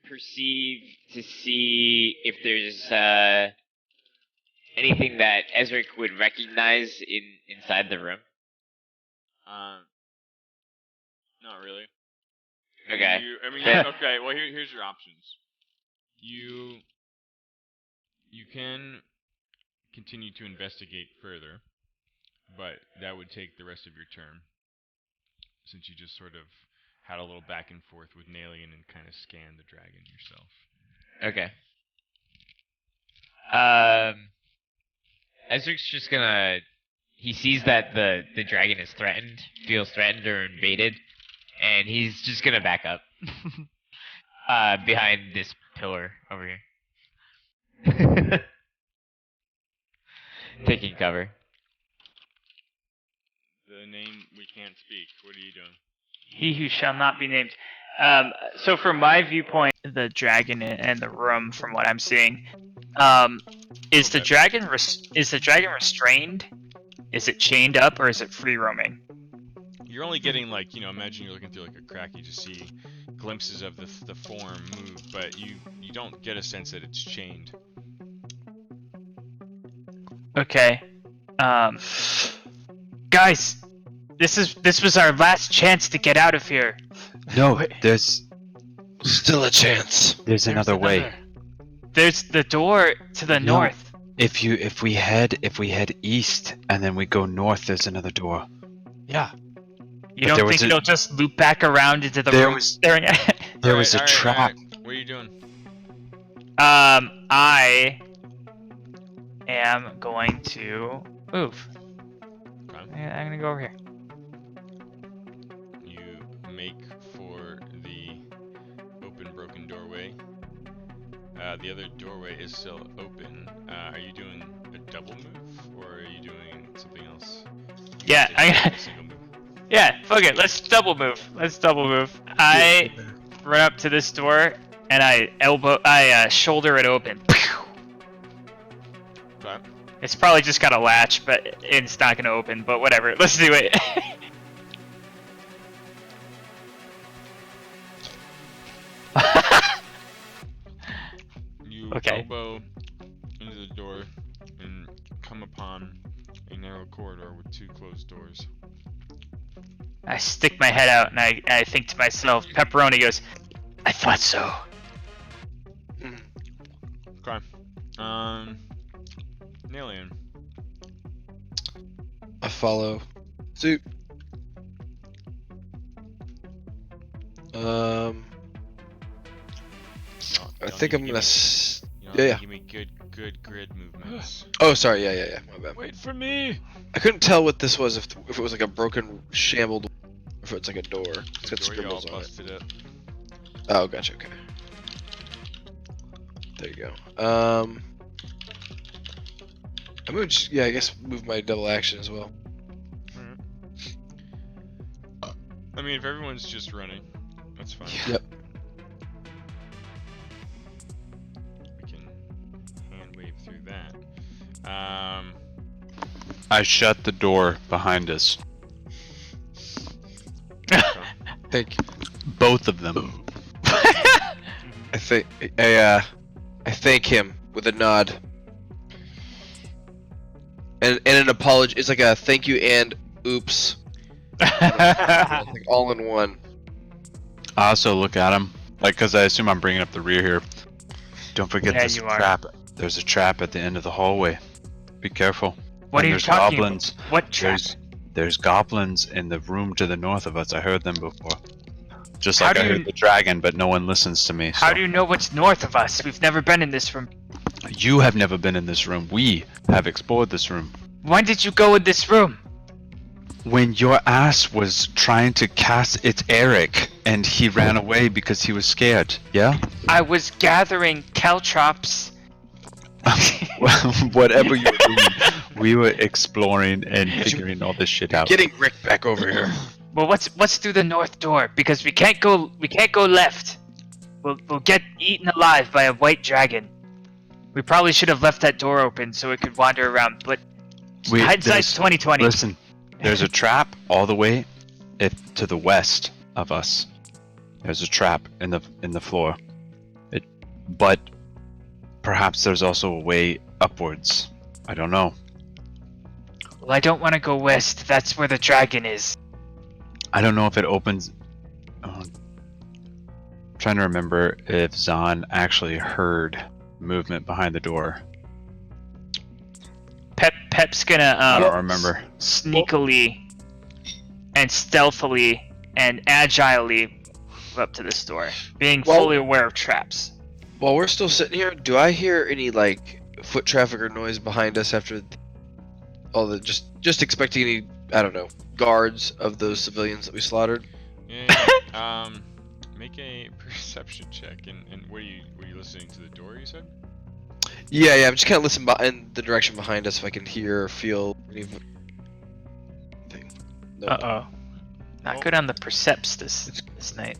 perceive to see if there's anything that Ezric would recognize inside the room? Not really. Okay. Okay. Well, here's your options. You can continue to investigate further, but that would take the rest of your turn, since you just sort of had a little back and forth with Nalian and kind of scanned the dragon yourself. Okay. Ezric's just gonna. He sees that the dragon is threatened, feels threatened or invaded, and he's just gonna back up behind this pillar over here, taking cover. The name we can't speak. What are you doing? He who shall not be named. So from my viewpoint, the dragon and the room, from what I'm seeing, is the dragon restrained? Is it chained up, or is it free roaming? You're only getting imagine you're looking through like a crack. You just see glimpses of the form move, but you don't get a sense that it's chained. Okay. Guys, this was our last chance to get out of here. No, there's Still a chance. there's another way. There's the door to the No. north. If we head east and then we go north, there's another door. Yeah. You But don't there was think a- it'll just loop back around into the There room was- staring at? There was a trap. Alright. What are you doing? I am going to move. Okay. I'm gonna go over here. You make for the open, broken doorway. The other doorway is still open. Are you doing a double move, or are you doing something else? Yeah, A single move. Yeah, fuck it. Let's double move. I run up to this door and I shoulder it open. Okay. It's probably just got a latch, but it's not gonna open. But whatever. Let's do it. You Okay. elbow into the door and come upon a narrow corridor with 2 closed doors. I stick my head out and I think to myself. Pepperoni goes, "I thought so." Okay. Nalian. I follow suit. I think I'm gonna. Yeah. Give me good grid movements. Oh, sorry. Yeah. My bad. Wait for me. I couldn't tell what this was if it was like a broken, shambled, if it's like a door. It's got The door y'all scribbles on it. busted up. Oh, gotcha. Okay. There you go. I'm gonna just, I guess move my double action as well. I mean, if everyone's just running, that's fine. Yep. We can hand wave through that. I shut the door behind us. Thank you. Both of them. I thank him with a nod. And an apology. It's like a thank you and oops. Like all in one. I also look at him, like, because I assume I'm bringing up the rear here. Don't forget Yeah, there's you a are. trap. There's a trap at the end of the hallway. Be careful. What And are you there's talking goblins. about? What trap? There's goblins in the room to the north of us. I heard them before. Just How like do I you- heard the dragon, but no one listens to me. How so. do you know what's north of us? We've never been in this room. You have never been in this room. We have explored this room. When did you go in this room? When your ass was trying to cast, it's Eric, and he ran away because he was scared. Yeah? I was gathering caltrops. Whatever you were doing, we were exploring and figuring all this shit out. Getting Rick back over here. Well, what's through the north door? Because we can't go left. We'll get eaten alive by a white dragon. We probably should have left that door open so it could wander around. But hindsight's there's- 2020. Listen, there's a trap all the way to the west of us. There's a trap in the floor. But perhaps there's also a way upwards. I don't know. Well, I don't want to go west. That's where the dragon is. I don't know if it opens. I'm trying to remember if Zahn actually heard movement behind the door. Pep's gonna I don't remember. sneakily and stealthily and agilely move up to this door, being Well- fully aware of traps. While we're still sitting here, do I hear any like foot traffic or noise behind us after all the just expecting any, I don't know, guards of those civilians that we slaughtered? Yeah. Make a perception check. And were you listening to the door? You said. Yeah. I'm just kind of listening in the direction behind us if I can hear or feel anything. No. Uh-oh. Not Well- good on the percepts this night.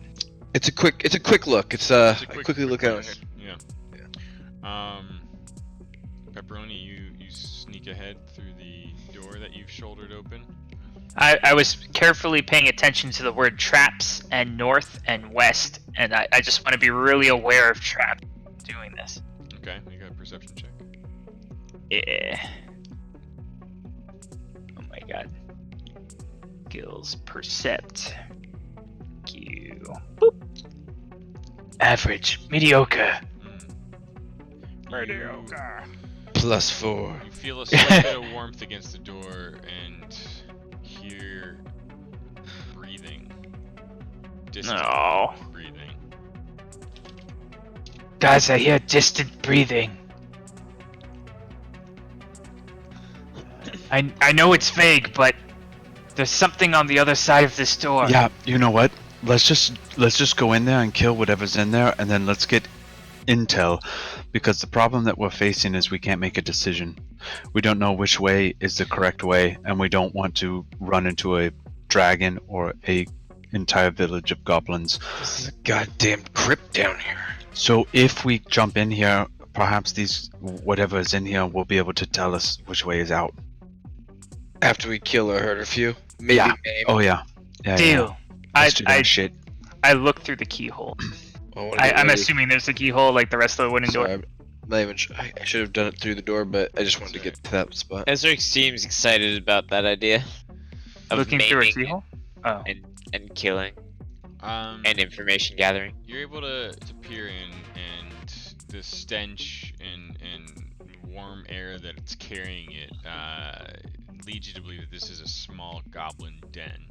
It's a quick look. It's a I quickly look out glance. here. Yeah. Pepperoni, you sneak ahead through the door that you've shouldered open. I was carefully paying attention to the word traps and north and west, and I just want to be really aware of traps doing this. Okay, make a perception check. Yeah. Oh my god. Skills percept. Q. Boop. Average. Mediocre. Mediocre. +4. You feel a slight bit of warmth against the door and hear breathing. Distant No. breathing. Guys, I hear distant breathing. I know it's vague, but there's something on the other side of this door. Yeah, you know what? Let's just go in there and kill whatever's in there, and then let's get intel, because the problem that we're facing is we can't make a decision. We don't know which way is the correct way, and we don't want to run into a dragon or a entire village of goblins. This is a goddamn crypt down here. So if we jump in here, perhaps whatever is in here will be able to tell us which way is out. After we kill or hurt a few, maybe Yeah. maim. Oh yeah. Yeah. Deal. Let's do that shit. I look through the keyhole. I wanna get I'm ready. assuming there's a keyhole like the rest of the wooden Sorry, door. I'm not even I should have done it through the door, but I just wanted to get to that spot. Ezric seems excited about that idea. Of Looking through a maiming keyhole? Oh. and killing and information gathering. You're able to peer in, and the stench and warm air that it's carrying it leads you to believe that this is a small goblin den.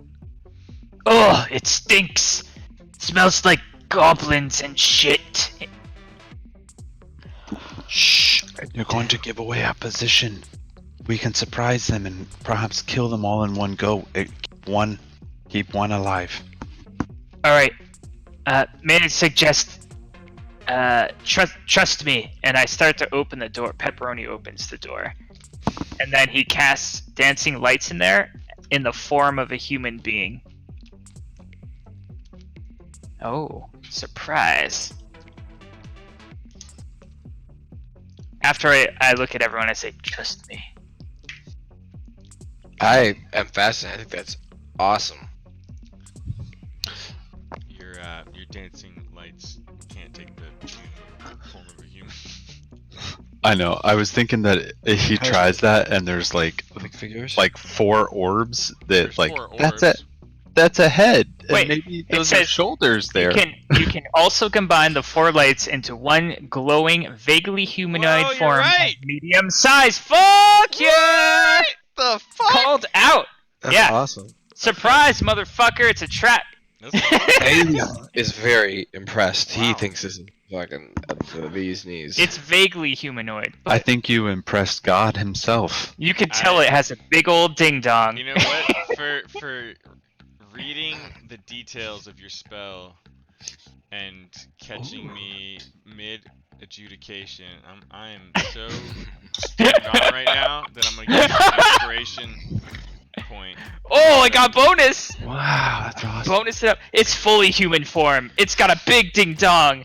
Oh, it stinks! It smells like goblins and shit. Shh! You're going to give away our position. We can surprise them and perhaps kill them all in one go. Keep one alive. Alright. May I suggest trust me, and I start to open the door. Pepperoni opens the door. And then he casts dancing lights in there in the form of a human being. Oh, surprise. After I look at everyone, I say, trust me. I am fascinated. I think that's awesome. Your dancing lights can't take the form of a human. I know. I was thinking that if he tries that and there's like figures? 4 orbs that There's like 4 that's orbs. that's a head. Wait, and maybe it those are says shoulders there. You can also combine the 4 lights into one glowing, vaguely humanoid Whoa, you're form right! of medium size. Fuck yeah! The fuck? Called out. That's Yeah. awesome. Surprise, motherfucker! It's a trap. Alien is very impressed. He Wow. thinks this is fucking the bee's knees. It's vaguely humanoid. I think you impressed God himself. You can tell it has a big old ding dong. You know what? For reading the details of your spell and catching me mid adjudication, I'm so stoked on right now that I'm gonna give you an inspiration point. Oh, I got bonus. Wow, that's awesome. Bonus it up. It's fully human form. It's got a big ding dong.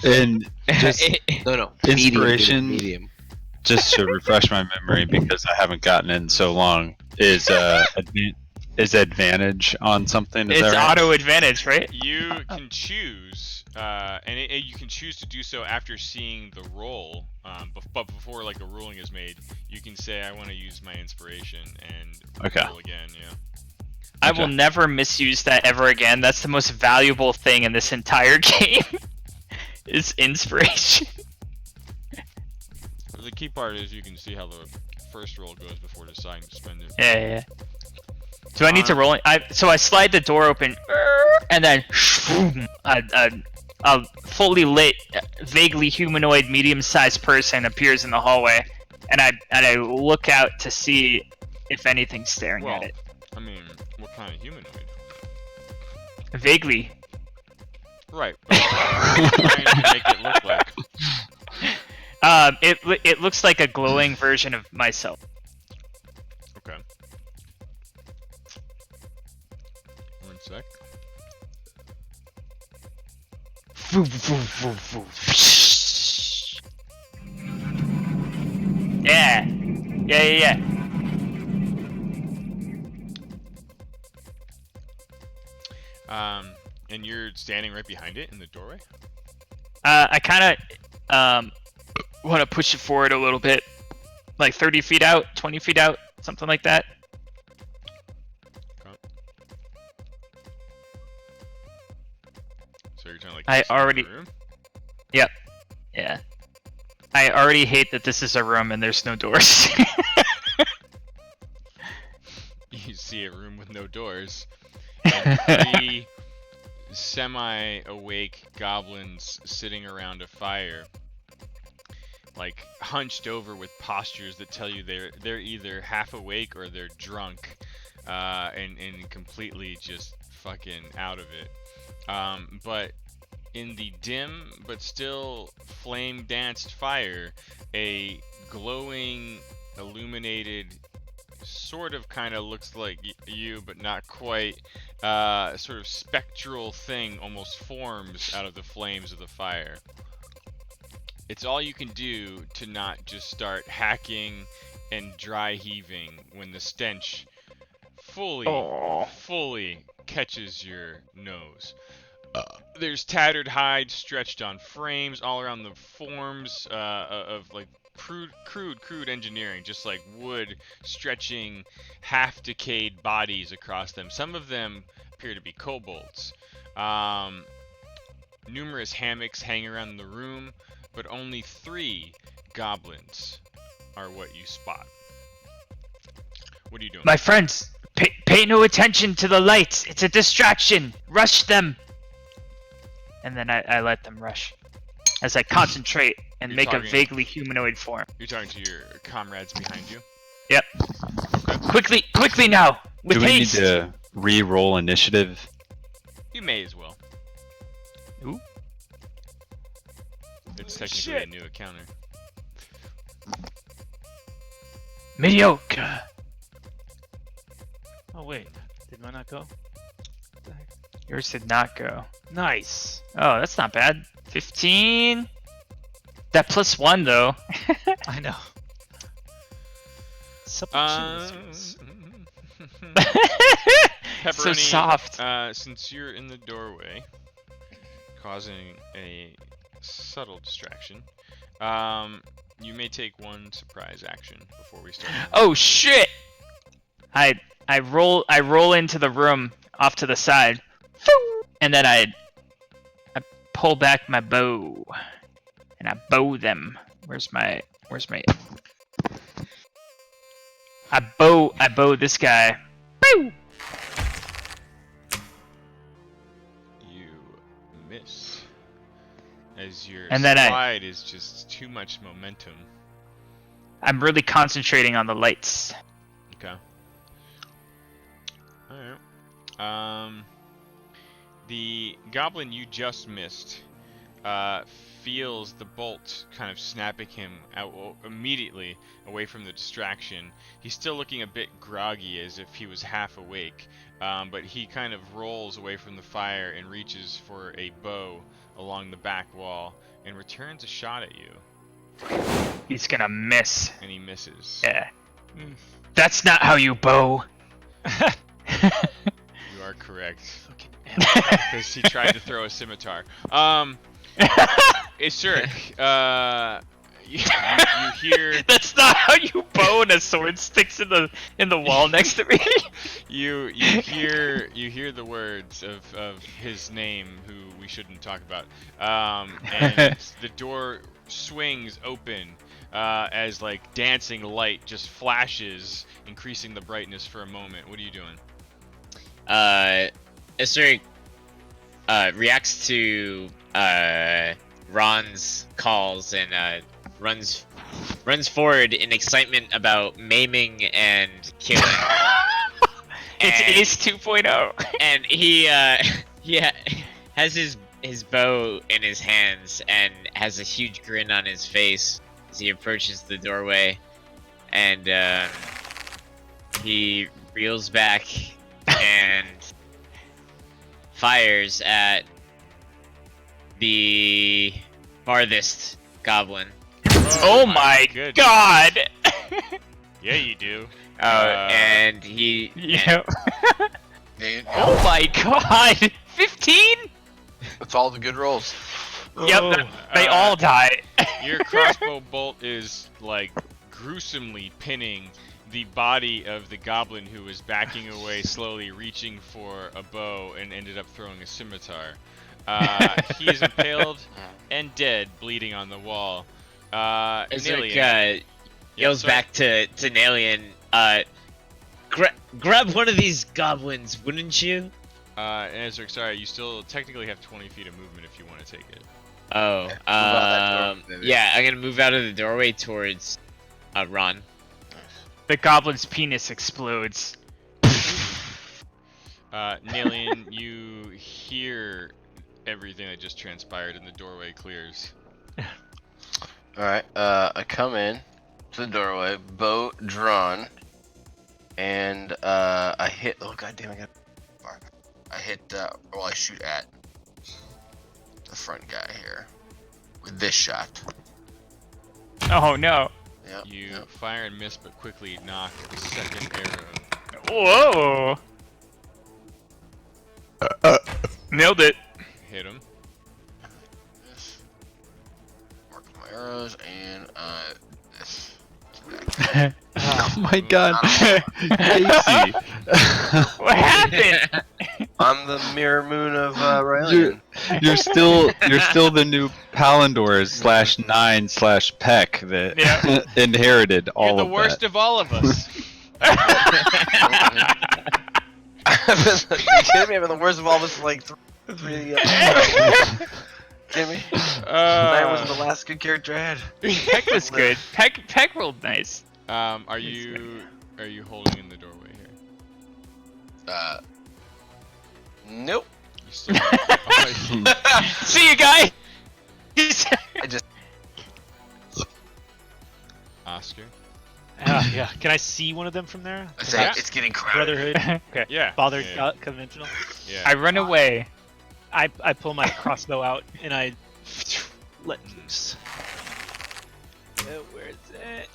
And just no. Inspiration. Medium. just to refresh my memory because I haven't gotten in so long, is advantage on something? Is It's that right? auto advantage, right? You can choose, you can choose to do so after seeing the roll. But before like a ruling is made, you can say I want to use my inspiration and Okay. roll again. Yeah. I will never misuse that ever again. That's the most valuable thing in this entire game. Is inspiration. The key part is you can see how the first roll goes before deciding to spend it. Yeah. Do I need to roll it? So I slide the door open, and then a fully lit, vaguely humanoid, medium-sized person appears in the hallway, and I look out to see if anything's staring at it. I mean, what kind of humanoid? Vaguely. Right. But what are you trying to make it look like? It looks like a glowing version of myself. Okay. One sec. Yeah. And you're standing right behind it in the doorway? I kind of want to push it forward a little bit, like 30 feet out, 20 feet out, something like that. Okay. So you're trying to like I sneak in the already- room? Yep. Yeah. I already hate that this is a room and there's no doors. You see a room with no doors. And 3 semi-awake goblins sitting around a fire, like hunched over with postures that tell you they're either half awake or they're drunk, and completely just fucking out of it. But in the dim but still flame-danced fire, a glowing, illuminated, sort of kind of looks like you, but not quite, sort of spectral thing almost forms out of the flames of the fire. It's all you can do to not just start hacking and dry heaving when the stench fully catches your nose. There's tattered hide stretched on frames all around the forms of like crude engineering, just like wood stretching half-decayed bodies across them. Some of them appear to be kobolds. Numerous hammocks hang around the room, but only 3 goblins are what you spot. What are you doing? My friends, pay no attention to the lights. It's a distraction. Rush them. And then I let them rush as I concentrate and You're make a talking- vaguely humanoid form. You're talking to your comrades behind you. Yep. Quickly now, with Do we need haste. to re-roll initiative? You may as well. Ooh. It's technically a new encounter. Mediocre. Oh wait, did mine not go? Yours did not go. Nice. Oh, that's not bad. 15. That +1 though. I know. So Pepperoni, soft. Since you're in the doorway, causing a subtle distraction, you may take 1 surprise action before we start. Oh shit! I roll into the room off to the side, and then I pull back my bow, and I bow them. Where's my? I bow this guy. Bow! You miss, as your And then slide is just too much momentum. I'm really concentrating on the lights. Okay. Alright. The goblin you just missed feels the bolt kind of snapping him out immediately away from the distraction. He's still looking a bit groggy, as if he was half awake, but he kind of rolls away from the fire and reaches for a bow along the back wall and returns a shot at you. He's gonna miss. And he misses. Yeah. That's not how you bow. You are correct. Because he tried to throw a scimitar. Isuric, you hear That's not how you bow, and a sword sticks in the wall next to me. you hear the words of his name, who we shouldn't talk about. And the door swings open as like dancing light just flashes, increasing the brightness for a moment. What are you doing? Isuri reacts to Ron's calls and runs forward in excitement about maiming and killing. It's And- Ace 2.0. and he has his bow in his hands and has a huge grin on his face as he approaches the doorway, and he reels back and fires at the farthest goblin. Oh my goodness. god! Yeah, you do. And he Yeah. They- Oh my god! 15? That's all the good rolls. Yep, they all die. Your crossbow bolt is like gruesomely pinning the body of the goblin who was backing away slowly, reaching for a bow, and ended up throwing a scimitar. He is impaled and dead, bleeding on the wall. Isaac Nillian. yells sorry. back to Nalian, grab one of these goblins, wouldn't you? Ezra, sorry, you still technically have 20 feet of movement if you want to take it. Oh, out that door, maybe. yeah, I'm gonna move out of the doorway towards Ron. The goblin's penis explodes. Nalian, you hear everything that just transpired and the doorway clears. Alright, I come in to the doorway, bow drawn, and I hit. Oh god damn! I hit. Well, I shoot at the front guy here with this shot. Oh no. Yep. You Yep. fire and miss, but quickly knock the second arrow. Whoa. Nailed it. Hit him. Mark my arrows and this. Oh my god. Casey. What happened? I'm the mirror moon of Rylian. You're still the new Palindor / 9/Peck that inherited all You're the of worst of all of us. You kidding me? I've been the worst of all this for like three Jimmy. That was the last good character I had. Peck was good. Peck rolled nice. Are you holding in the doorway here? Nope. You still oh, See you guys. I just Oscar? Yeah. Can I see one of them from there? I say Yeah. it's getting crowded. Brotherhood. Okay. Yeah. Bothered Yeah. conventional. Yeah. I run away. I pull my crossbow out and I let loose. Where's it?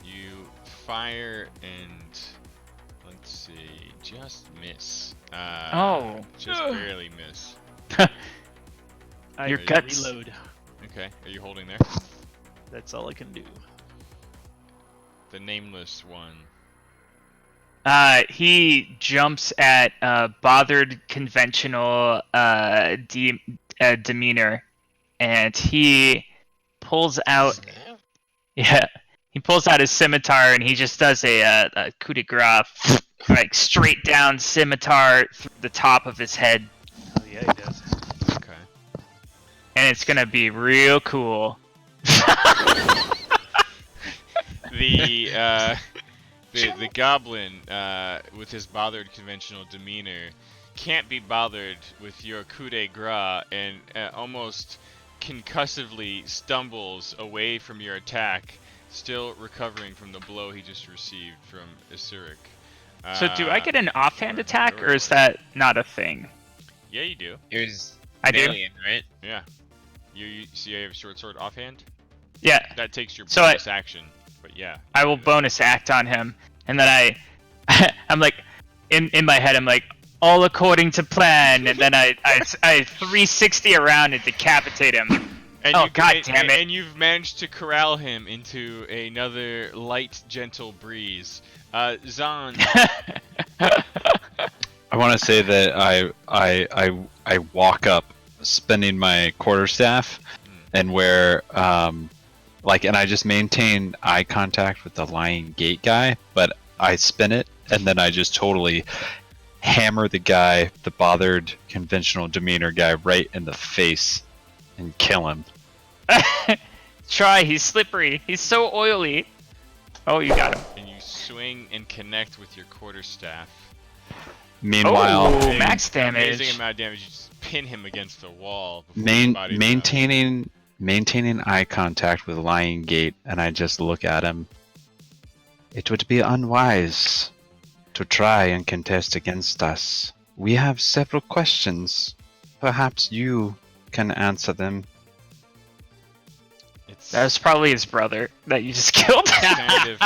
You fire and let's see, just miss. Just barely miss. I Your guts. reload. Okay, are you holding there? That's all I can do. The nameless one. He jumps at bothered conventional demeanor, and he pulls out. Yeah, he pulls out his scimitar and he just does a coup de grace, like straight down scimitar through the top of his head, Oh yeah, he does. Okay. and it's gonna be real cool. The goblin, with his bothered conventional demeanor, can't be bothered with your coup de grace and almost concussively stumbles away from your attack, still recovering from the blow he just received from Isuric. So do I get an offhand attack, or is that not a thing? Yeah, you do. It was I do. Valiant, right? Yeah. You see, you have short sword offhand. Yeah, That takes your So bonus action. But yeah. I will bonus act on him, and then I'm like, in my head, I'm like, all according to plan, and then I 360 around and decapitate him. And Oh, you, God and, damn it. And you've managed to corral him into another light, gentle breeze. Zahn, I want to say that I walk up, spinning my quarterstaff, and where and I just maintain eye contact with the lying gate guy, but I spin it and then I just totally hammer the guy, the bothered conventional demeanor guy, right in the face and kill him. Try, he's slippery. He's so oily. Oh, you got him. and you swing and connect with your quarterstaff. Meanwhile, Oh, max Amazing damage. amount of damage. You just pin him against the wall. before his body's maintaining eye contact with lying gate, and I just look at him. It would be unwise to try and contest against us. We have several questions. Perhaps you can answer them. It's That was probably his brother that you just killed. kind of.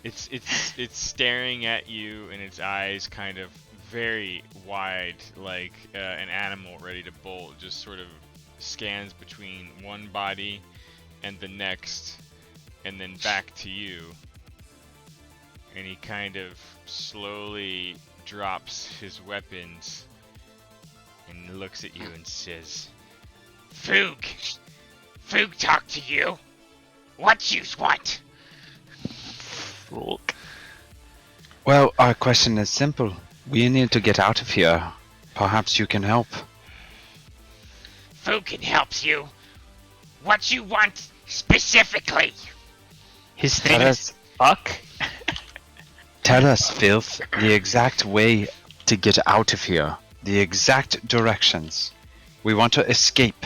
It's staring at you, and its eyes kind of very wide, like an animal ready to bolt. Just sort of scans between one body and the next, and then back to you. And he kind of slowly drops his weapons and looks at you and says, "Foog! Foog, talk to you. What you want?" Well, our question is simple. We need to get out of here. Perhaps you can help. Foog can help you. What you want specifically? His name Tell is Buck. Tell us, Filth, the exact way to get out of here. The exact directions. We want to escape.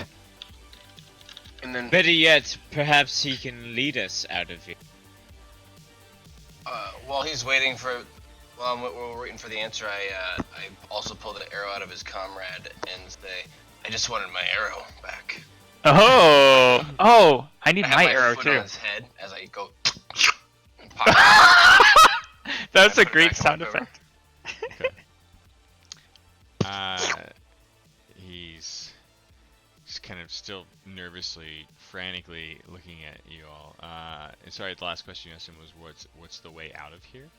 And then, Better yet, perhaps he can lead us out of here. while he's waiting for, we're waiting for the answer, I also pull the arrow out of his comrade and say, "I just wanted my arrow back." Oh, I need I have my my arrow foot too. on his head as I go. And pop That's I a put it great back on sound my cover. effect. He's just kind of still nervously, frantically looking at you all. Sorry, the last question you asked him was, "What's the way out of here?"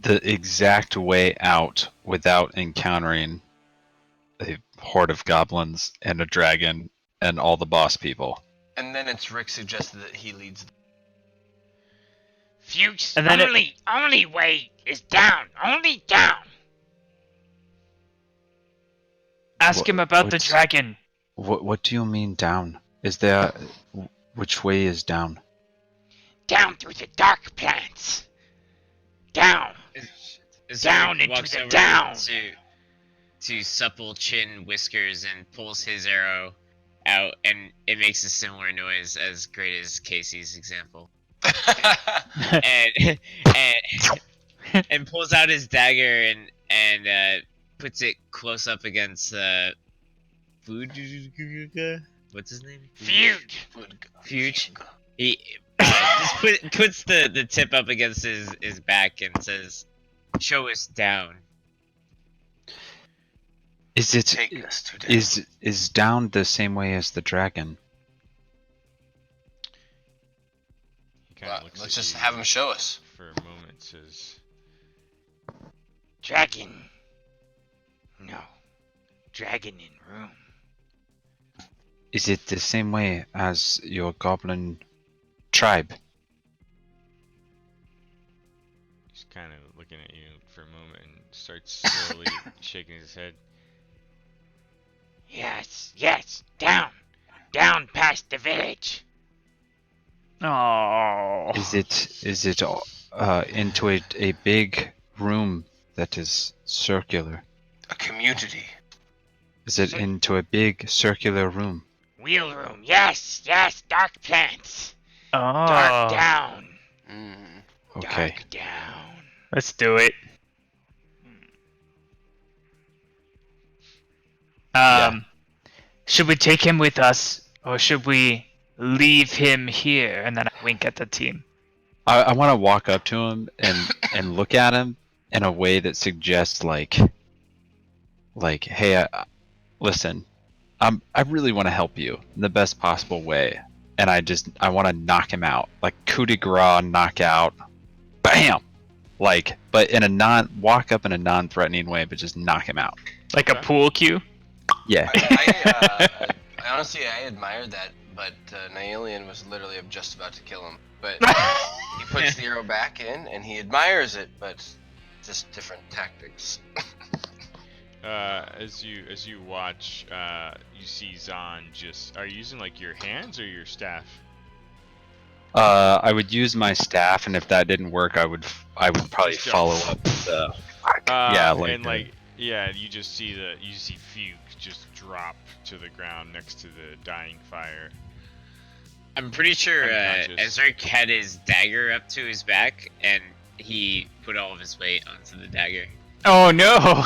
The exact way out without encountering a horde of goblins and a dragon and all the boss people. And then it's Rick suggested that he leads. Fuchs, And then only way is down. Only down. Ask him about the what's- dragon. What do you mean down? Is there... Which way is down? Down through the dark plants. Down. Down into walks the over down. to supple chin whiskers and pulls his arrow out, and it makes a similar noise as great as Casey's example. and and pulls out his dagger and puts it close up against what's his name? Fuge. He just puts the tip up against his back and says, "Show us down." Is it... Take us to down. Is down the same way as the dragon? He kind of looks Let's at just you have him show us. for a moment. Says, Dragon. No. Dragon in room. Is it the same way as your goblin tribe? he's kind of looking at you for a moment and starts slowly shaking his head. Yes. Down. Down past the village. Oh. Is it into a big room that is circular? A community. Is it into a big circular room? Wheel room. Yes. Dark plants. Oh. Dark down. Okay. Dark down. Let's do it. Should we take him with us, or should we leave him here? And then I wink at the team. I want to walk up to him and look at him in a way that suggests like, hey, listen, I really want to help you in the best possible way, and I want to knock him out, like coup de grace knockout, bam, like, but in a walk up in a non-threatening way, but just knock him out. Like a pool cue? Yeah. I honestly, I admired that, but Naelian was literally just about to kill him. But he puts the arrow back in, and he admires it, but just different tactics. As you watch, you see Zahn just. Are you using like your hands or your staff? I would use my staff, and if that didn't work, I would probably Just go. follow up with the you just see Fuke just drop to the ground next to the dying fire. I'm pretty sure Unconscious. Ezric had his dagger up to his back, and he put all of his weight onto the dagger. Oh no!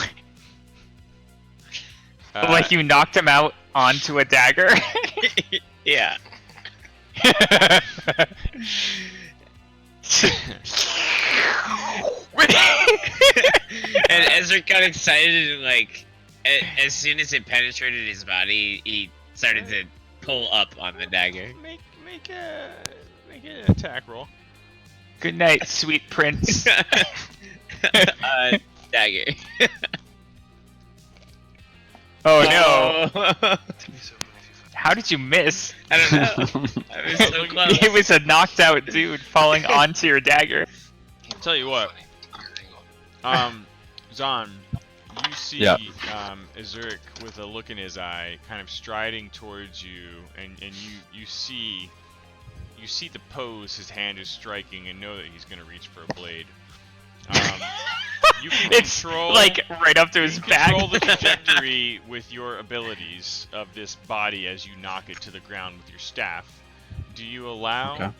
Uh, Like you knocked him out onto a dagger? Yeah. And Ezra got excited and like, as soon as it penetrated his body, he started to pull up on the dagger. make an attack roll. Good night, sweet prince. Dagger. Oh no! Oh. How did you miss? I don't know. I was so close. It was a knocked out dude falling onto your dagger. I'll tell you what. Zahn, you see Yeah. Azuric with a look in his eye, kind of striding towards you, and you see the pose his hand is striking, and know that he's going to reach for a blade. You can It's control, like right up to his you can back. control the trajectory with your abilities of this body as you knock it to the ground with your staff. Do you allow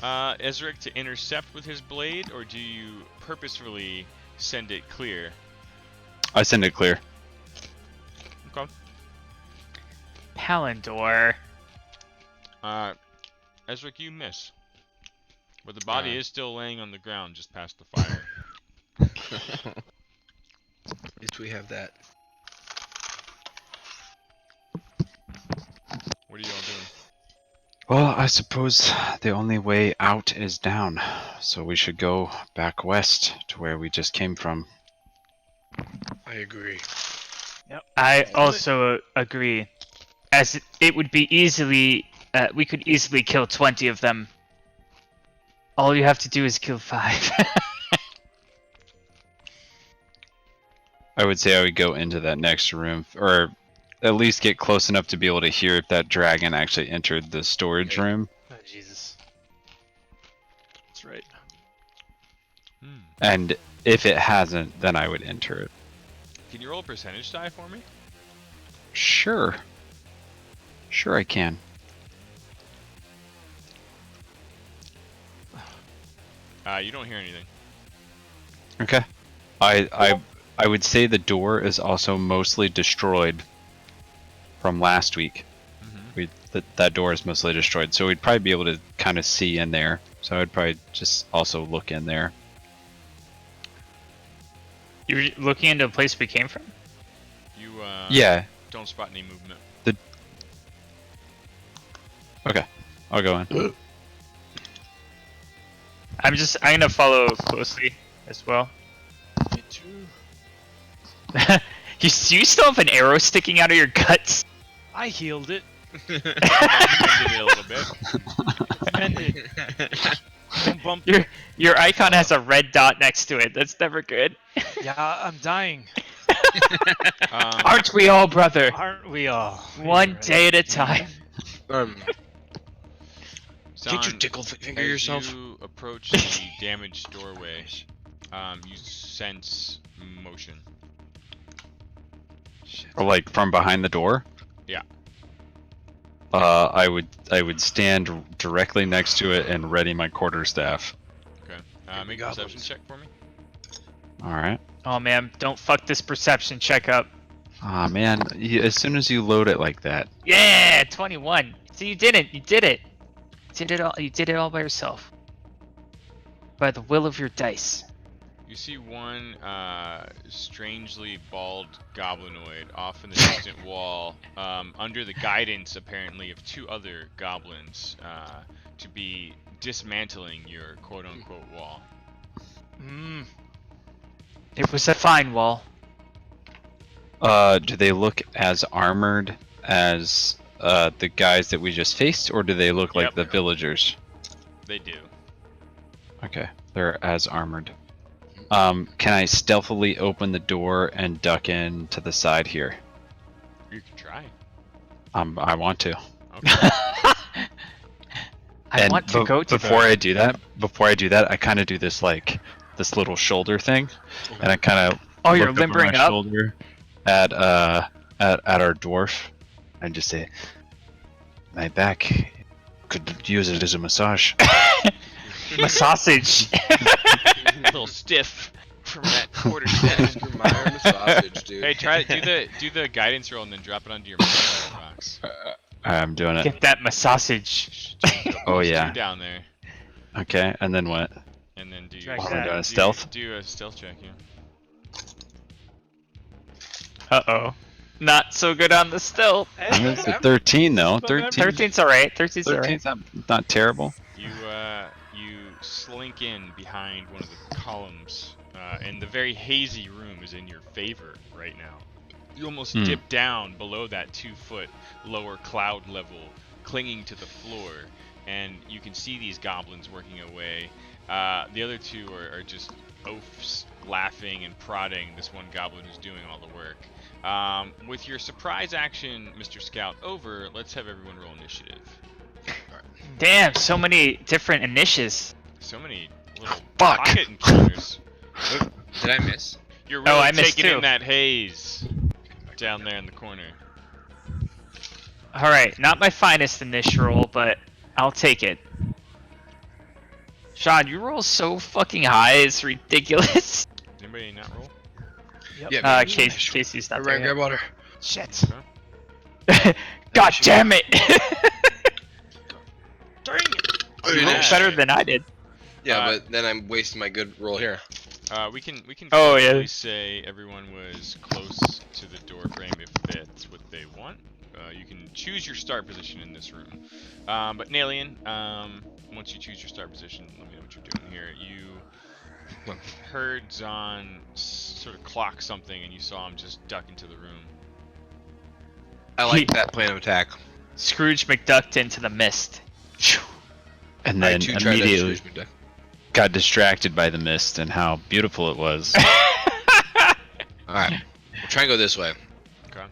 Ezric to intercept with his blade, or do you purposefully send it clear? I send it clear. Okay. Palindor. Ezric, you miss. But the body Ah. is still laying on the ground just past the fire. At least we have that. What are you all doing? Well, I suppose the only way out is down, so we should go back west to where we just came from. I agree. I also agree. As it would be easily, we could easily kill 20 of them. All you have to do is kill 5. I would say I would go into that next room, or at least get close enough to be able to hear if that dragon actually entered the storage room. Oh, Jesus. That's right. And if it hasn't, then I would enter it. Can you roll a percentage die for me? Sure. Sure I can. You don't hear anything. Okay. I would say the door is also mostly destroyed from last week. That door is mostly destroyed, so we'd probably be able to kind of see in there. So I would probably just also look in there. You're looking into a place we came from? You Yeah. don't spot any movement. Okay. I'll go in. I'm gonna follow closely as well. Me too. you still have an arrow sticking out of your guts? I healed it. Mended it a little bit. Mended. Don't bump. Your icon has a red dot next to it. That's never good. Yeah, I'm dying. Aren't we all, brother? Aren't we all? One Right. day at a time. Can't you Zahn, tickle finger as yourself? you approach the damaged doorway, you sense motion. Or like from behind the door? Yeah. I would stand directly next to it and ready my quarterstaff. Okay. Make a perception check for me. All right. Oh man, don't fuck this perception check up. Aw man, as soon as you load it like that. Yeah, 21. So you didn't. You did it. You did it all by yourself. By the will of your dice. You see one strangely bald goblinoid off in the distant wall, under the guidance apparently of 2 other goblins, to be dismantling your quote-unquote wall. It was a fine wall. Do they look as armored as the guys that we just faced, or do they look like Yep. the villagers? They do. Okay, they're as armored. Can I stealthily open the door and duck in to the side here? You can try. I want to. Okay. I want to go to before I do that, I kind of do this this little shoulder thing, and I kind of Oh, you're look over limbering my up? shoulder at our dwarf and just say, "My back could use it as a massage." Massage. A little stiff from that quarter staff. Oscar Mayer and a sausage, dude. Hey, try do the guidance roll and then drop it onto your box. I'm doing it. Get that massage. Oh yeah. Down there, Okay, and then what? and then do Drag your, that. Doing a stealth? Do a stealth check, yeah. Uh-oh. Not so good on the stealth. It's a 13 though. Not bad. 13's alright. 13's alright. 13's not terrible. You slink in behind one of the columns, and the very hazy room is in your favor right now. You almost dip down below that 2-foot lower cloud level, clinging to the floor, and you can see these goblins working away. The other 2 are just oafs, laughing and prodding this one goblin who's doing all the work. With your surprise action, Mr. Scout, over, let's have everyone roll initiative. Damn, so many different initiatives. So many little Fuck. pocket encounters. Did I miss? You're Oh, really I missed taking too. in that haze down there in the corner. All right, not my finest in this roll, but I'll take it. Sean, you roll so fucking high, it's ridiculous. Anybody not roll? Yeah. Casey's not there Grab yet. water. Shit. Okay. God damn it! Dang it! You rolled better than I did. Yeah, Uh, but then I'm wasting my good roll here. We can Oh, yeah. probably say everyone was close to the door frame if that's what they want. You can choose your start position in this room. But Nalian, once you choose your start position, let me know what you're doing here. You heard Zahn sort of clock something, and you saw him just duck into the room. I like that plan of attack. Scrooge McDucked into the mist. And I then too tried to immediately choose my deck. got distracted by the mist and how beautiful it was. Alright. We'll try and go this way. Okay.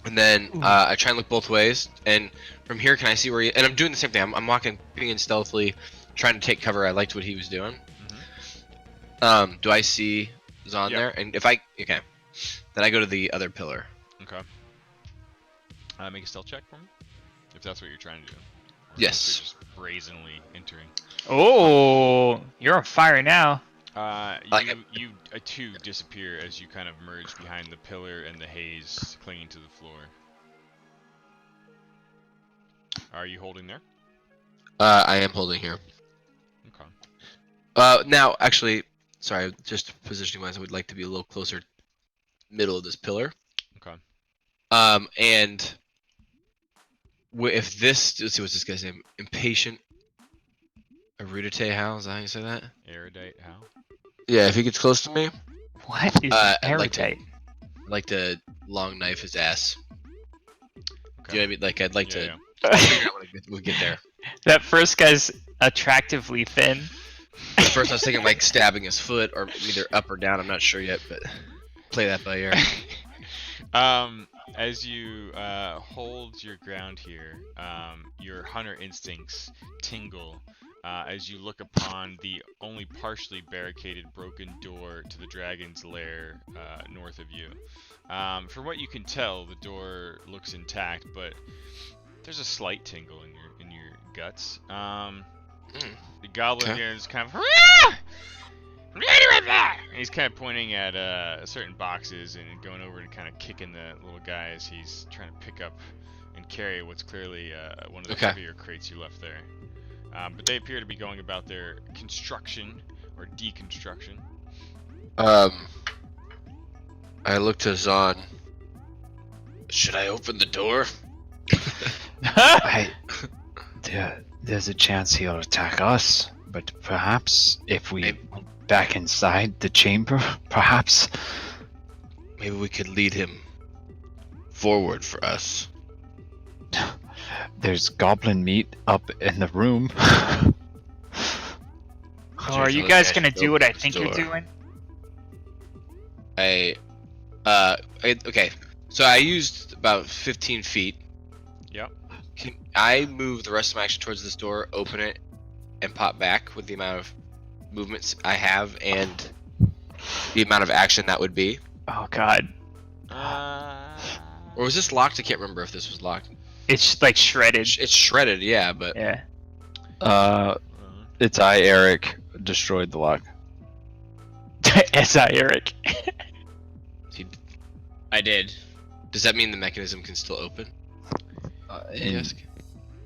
And then I try and look both ways. And from here, can I see where he... And I'm doing the same thing. I'm walking, being in stealthily, trying to take cover. I liked what he was doing. Do I see Zahn Yep. there? And if I... Okay. Then I go to the other pillar. Okay. Make a stealth check for me, if that's what you're trying to do. Or Yes. if you're just brazenly entering. Oh, you're on fire now. Like You too disappear as you kind of merge behind the pillar and the haze clinging to the floor. Are you holding there? I am holding here. Okay. Now, actually... Sorry, just positioning wise, I would like to be a little closer middle of this pillar. Okay. And... If this... Let's see, what's this guy's name? Impatient... Arudite, how? Is that how you say that? Erudite, how? Yeah, if he gets close to me, What is I'd like to- erudite? I'd like to long knife his ass. Okay. Do you know what I mean? Like, I'd like Yeah, to figure out when we get there. That first guy's attractively thin. At first I was thinking like stabbing his foot or either up or down, I'm not sure yet, but play that by ear. As you hold your ground here, your hunter instincts tingle as you look upon the only partially barricaded broken door to the dragon's lair north of you. From what you can tell, the door looks intact, but there's a slight tingle in your guts. The goblin Okay. here is kind of and he's kind of pointing at certain boxes and going over and kind of kicking the little guy as he's trying to pick up and carry what's clearly one of the Okay. heavier crates you left there. But they appear to be going about their construction or deconstruction. I look to Zahn. Should I open the door? There's a chance he'll attack us, but perhaps if we Maybe- went back inside the chamber, perhaps. Maybe we could lead him forward for us. There's goblin meat up in the room. Oh, are you guys gonna do what I Open think this you're door. doing? Okay. So I used about 15 feet. Yep. Can I move the rest of my action towards this door, open it, and pop back with the amount of movements I have and the amount of action that would be? Oh god, Or was this locked? I can't remember if this was locked. it's like shredded. It's shredded, yeah, but Yeah. It's I, Eric, destroyed the lock. S.I. Eric. I did. does that mean the mechanism can still open? Yes.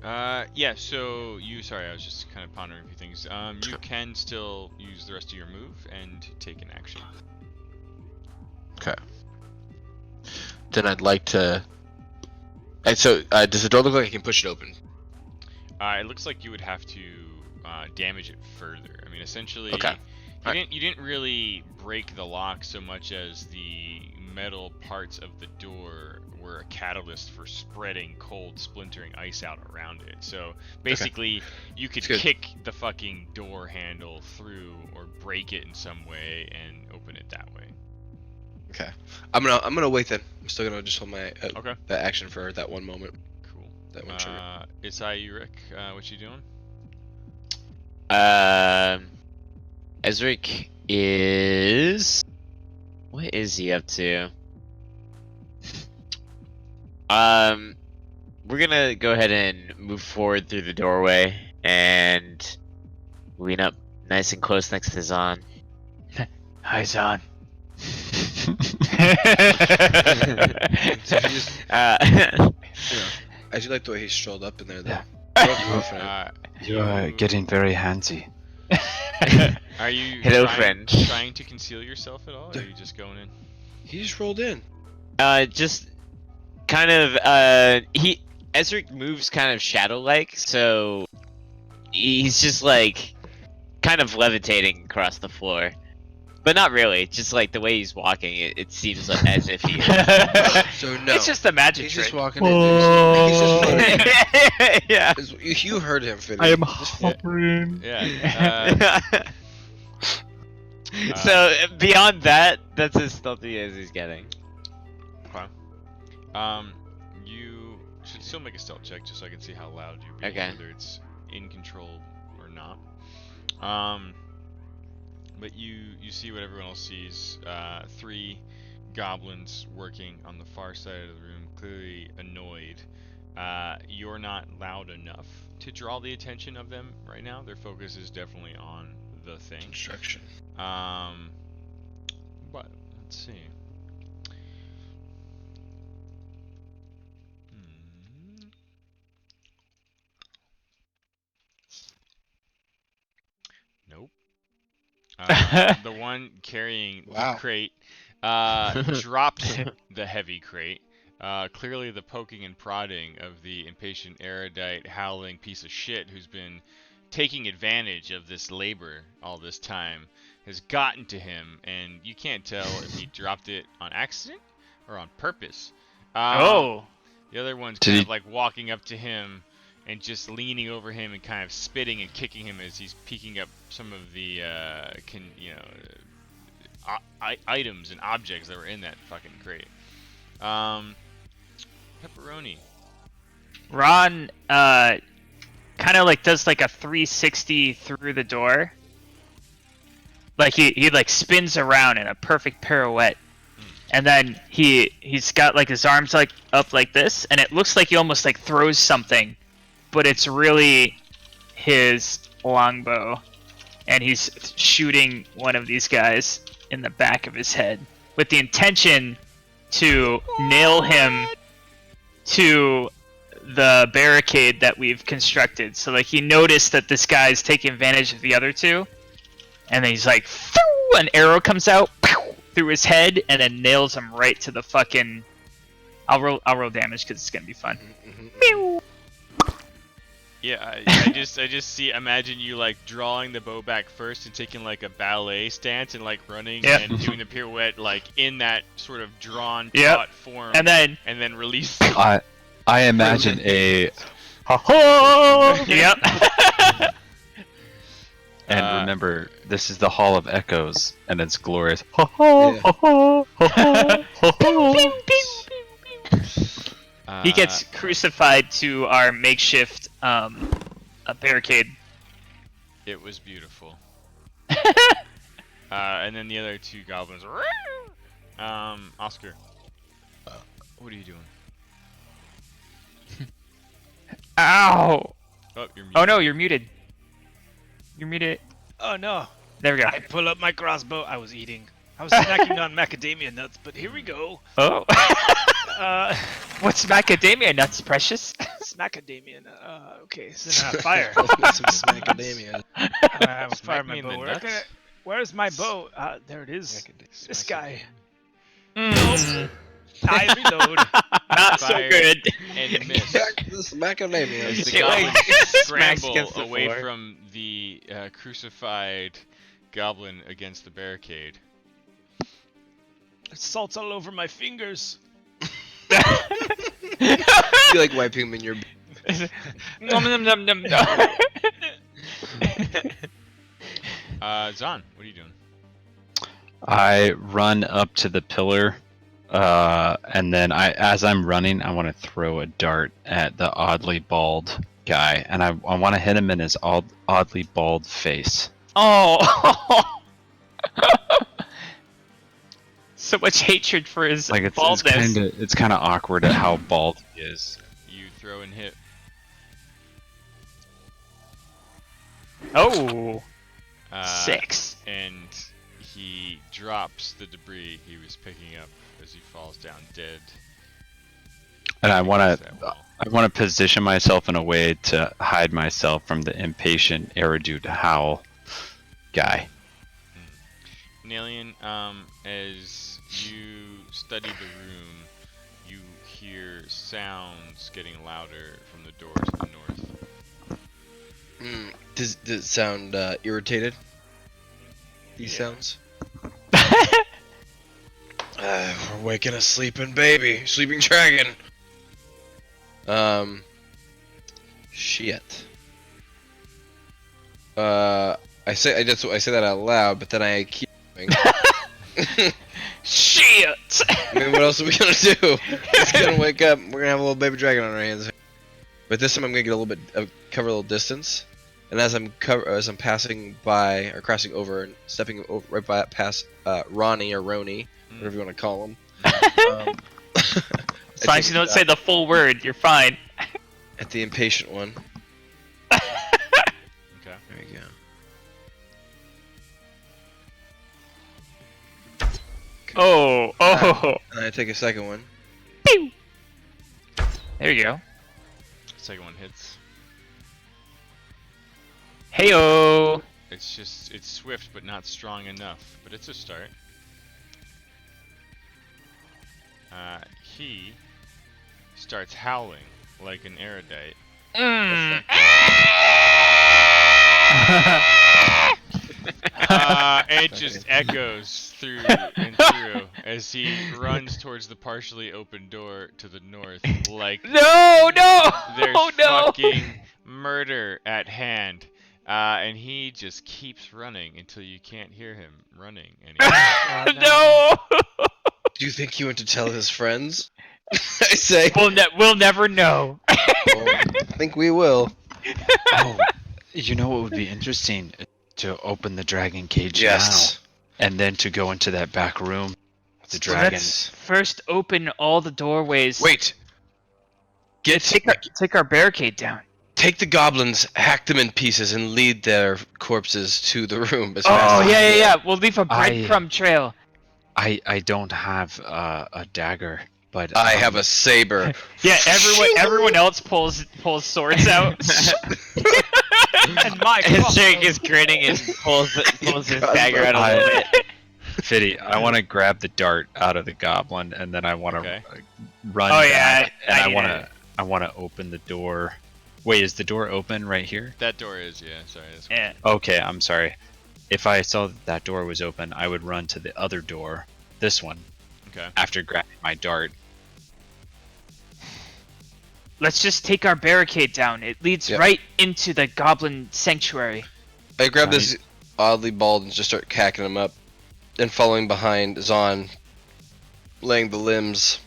Yeah, so sorry, I was just kind of pondering a few things. You can still use the rest of your move and take an action. Okay. Then I'd like to. And so, does the door look like I can push it open? It looks like you would have to damage it further. I mean, essentially, Okay. you didn't really break the lock so much as the metal parts of the door were a catalyst for spreading cold, splintering ice out around it. So basically, you could That's good. kick the fucking door handle through or break it in some way and open it that way. Okay. I'm gonna wait then. I'm still gonna just hold my Okay. that action for that one moment. Cool. That one trigger. It's Rick. What you doing? Ezric is... What is he up to? We're gonna go ahead and move forward through the doorway and lean up nice and close next to Zahn. Hi, Zahn. So he just, I do like the way he strolled up in there, though. You are getting very handsy. Are you Hello, trying, friend. trying to conceal yourself at all, or are you just going in? He just rolled in. Just kind of, Ezric moves kind of shadow-like, so he's just like, kind of levitating across the floor. But not really, just like the way he's walking, it seems like as if he is. So no. It's just a magic He's trick. just walking in. He's just floating. Yeah. You heard him, Finny. I am hovering. Yeah. So beyond that, that's as stealthy as he's getting. You should still make a stealth check just so I can see how loud you're being, Okay. whether it's in control or not. But you see what everyone else sees. 3 goblins working on the far side of the room, clearly annoyed. You're not loud enough to draw the attention of them right now. Their focus is definitely on the thing. Construction. But let's see. Nope. The one carrying Wow. the crate dropped the heavy crate. Clearly the poking and prodding of the impatient, erudite, howling piece of shit who's been taking advantage of this labor all this time has gotten to him, and you can't tell if he dropped it on accident or on purpose. Oh. The other one's Did kind he- of like walking up to him and just leaning over him and kind of spitting and kicking him as he's picking up some of the items and objects that were in that fucking crate. Pepperoni. Ron kind of like does like a 360 through the door. Like he like spins around in a perfect pirouette. And then he's got like his arms like up like this, and it looks like he almost like throws something, but it's really his longbow, and he's shooting one of these guys in the back of his head with the intention to nail him to the barricade that we've constructed. So like he noticed that this guy's taking advantage of the other two, and then he's like, "Phew!" An arrow comes out through his head and then nails him right to the fucking. I'll roll damage because it's gonna be fun. Yeah, I just imagine you like drawing the bow back first and taking like a ballet stance and like running Yep. and doing the pirouette like in that sort of drawn Yep. taut form, And then release. I imagine a yep. and remember this is the Hall of Echoes and it's glorious. He gets crucified to our makeshift a barricade. It was beautiful. And then the other 2 goblins. Oscar. What are you doing? Ow! Oh, you're muted. Oh no, you're muted. You're muted. Oh no. There we go. I pull up my crossbow. I was eating. I was snacking on macadamia nuts, but here we go. Oh. What's macadamia nuts, precious? It's macadamia nut. Okay, it's in fire. Some smacadamia. I have a fire in my me in bow. the Where nuts? Where's my bow? There it is. This guy. Mm. I reload. Not so Fire good. and miss. This macadamia. As the It, like, goblins smacks scramble against the away floor. from the crucified goblin against the barricade. Salt's all over my fingers. You like wiping them in your. Nom, nom, nom, nom, nom. Zahn, what are you doing? I run up to the pillar, and then as I'm running, I want to throw a dart at the oddly bald guy, and I want to hit him in his oddly bald face. Oh. so much hatred for his Like it's baldness. kind of awkward at how bald he is. You throw and hit. Oh, Uh, 6. And he drops the debris he was picking up as he falls down dead. And I against that wall. want to position myself in a way to hide myself from the impatient Eridude Howl guy. Nalian, as you study the room, you hear sounds getting louder from the door to the north. Does it sound irritated? These sounds? We're waking a sleeping baby, sleeping dragon. Shit. I say that out loud, but then I keep going. Shit! I mean, what else are we gonna do? It's gonna wake up. We're gonna have a little baby dragon on our hands. But this time I'm gonna get a little bit cover a little distance, and as I'm passing by or crossing over and stepping over right by past Ronnie or Roni, whatever you want to call him. As long as you don't say the full word, you're fine. At the impatient one. Okay. There you go. Oh. And I take a second one. Pew! There you go. Second one hits. Heyo! It's swift but not strong enough, but it's a start. He starts howling like an erudite. It just echoes through and through as he runs towards the partially open door to the north, like No! there's Oh no! fucking murder at hand. And he just keeps running until you can't hear him running anymore. No! Do you think he went to tell his friends? I say. We'll never know. Well, I think we will. Oh, you know what would be interesting? To open the dragon cage Yes. now, and then to go into that back room. The So dragon. let's first open all the doorways. Wait. Take our barricade down. Take the goblins, hack them in pieces, and lead their corpses to the room as Oh fast as yeah. We'll leave a breadcrumb trail. I don't have a dagger, but I have a saber. Yeah, everyone else pulls swords out. And my Jake is grinning and pulls his dagger out a little bit. Fitty, I want to grab the dart out of the goblin, and then I want to Okay. run Oh, back, yeah, and I want to open the door. Wait, is the door open right here? That door is, yeah. Sorry. That's Yeah. Okay, I'm sorry. If I saw that door was open, I would run to the other door, this one, Okay. after grabbing my dart. Let's just take our barricade down. It leads Yep. right into the goblin sanctuary. I grab this oddly bald and just start hacking him up, and following behind Zon, laying the limbs.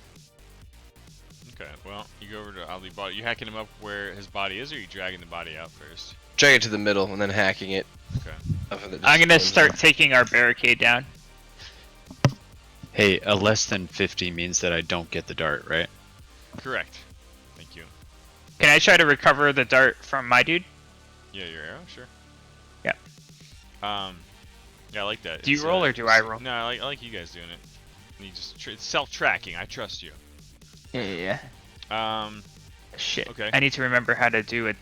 Okay. Well, you go over to Ali Body. You hacking him up where his body is, or are you dragging the body out first? Drag it to the middle and then hacking it. Okay. Up in the I'm gonna limbs. start taking our barricade down. Hey, a less than 50 means that I don't get the dart, right? Correct. Thank you. Can I try to recover the dart from my dude? Yeah, your arrow, sure. Yeah. Yeah, I like that. Do you roll or do I roll? No, I like you guys doing it. You just it's self-tracking. I trust you. Yeah. Shit. Okay. I need to remember how to do it.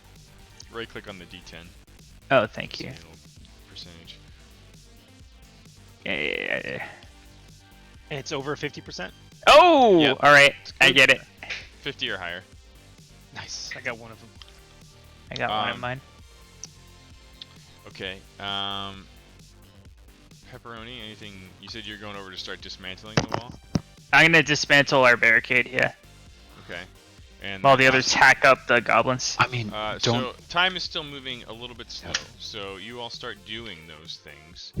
Right-click on the D10. Oh, thank you. See a little percentage. Yeah. It's over 50%. Oh! Yep. Alright, I get it. 50 or higher. Nice. I got one of them. I got one of Um, mine. Okay. Pepperoni, anything? You said you're going over to start dismantling the wall. I'm gonna dismantle our barricade, yeah. Okay. And While the others hack up the goblins. I mean, So don't. time is still moving a little bit slow. So you all start doing those things.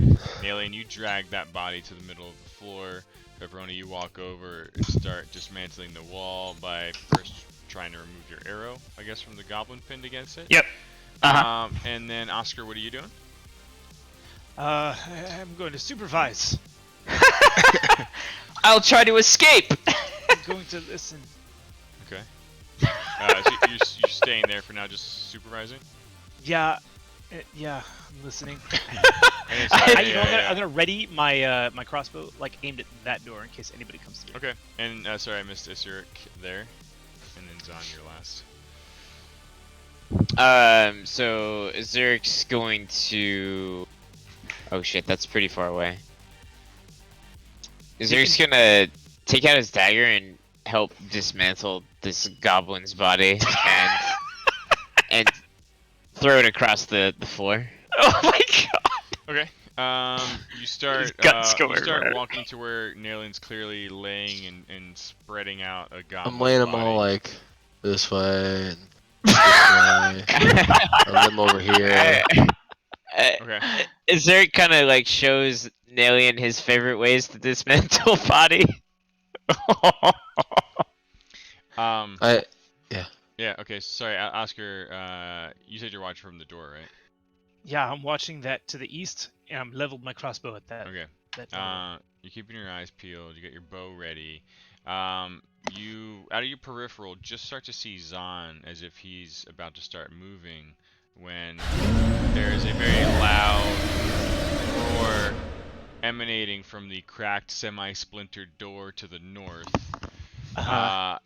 Alien, you drag that body to the middle of the floor. Pepperoni, you walk over and start dismantling the wall by first trying to remove your arrow, I guess, from the goblin pinned against it. Yep. Uh-huh. And then Oscar, what are you doing? I'm going to supervise. I'll try to escape. I'm going to listen. Okay. So you're staying there for now, just supervising. Yeah, yeah, I'm listening. And it's, I'm gonna ready my my crossbow like aimed at that door in case anybody comes through. Okay. And sorry, I missed Isuric there, and then Zon, your last. So Zerik's going to. Oh shit, that's pretty far away. Zerik's gonna take out his dagger and help dismantle this goblin's body and throw it across the floor. Oh my god. Okay. You start guts go you start everywhere. walking to where Nalen's clearly laying and spreading out a goblin. I'm laying them all like this way and this way. And them over here. Okay. Zerk kind of like shows Nalian his favorite ways to dismantle body. Yeah. Okay. Sorry, Oscar. You said you're watching from the door, right? Yeah, I'm watching that to the east, and I'm leveled my crossbow at that. Okay. that door. You're keeping your eyes peeled. You got your bow ready. You out of your peripheral just start to see Zon as if he's about to start moving when there is a very loud roar emanating from the cracked, semi-splintered door to the north,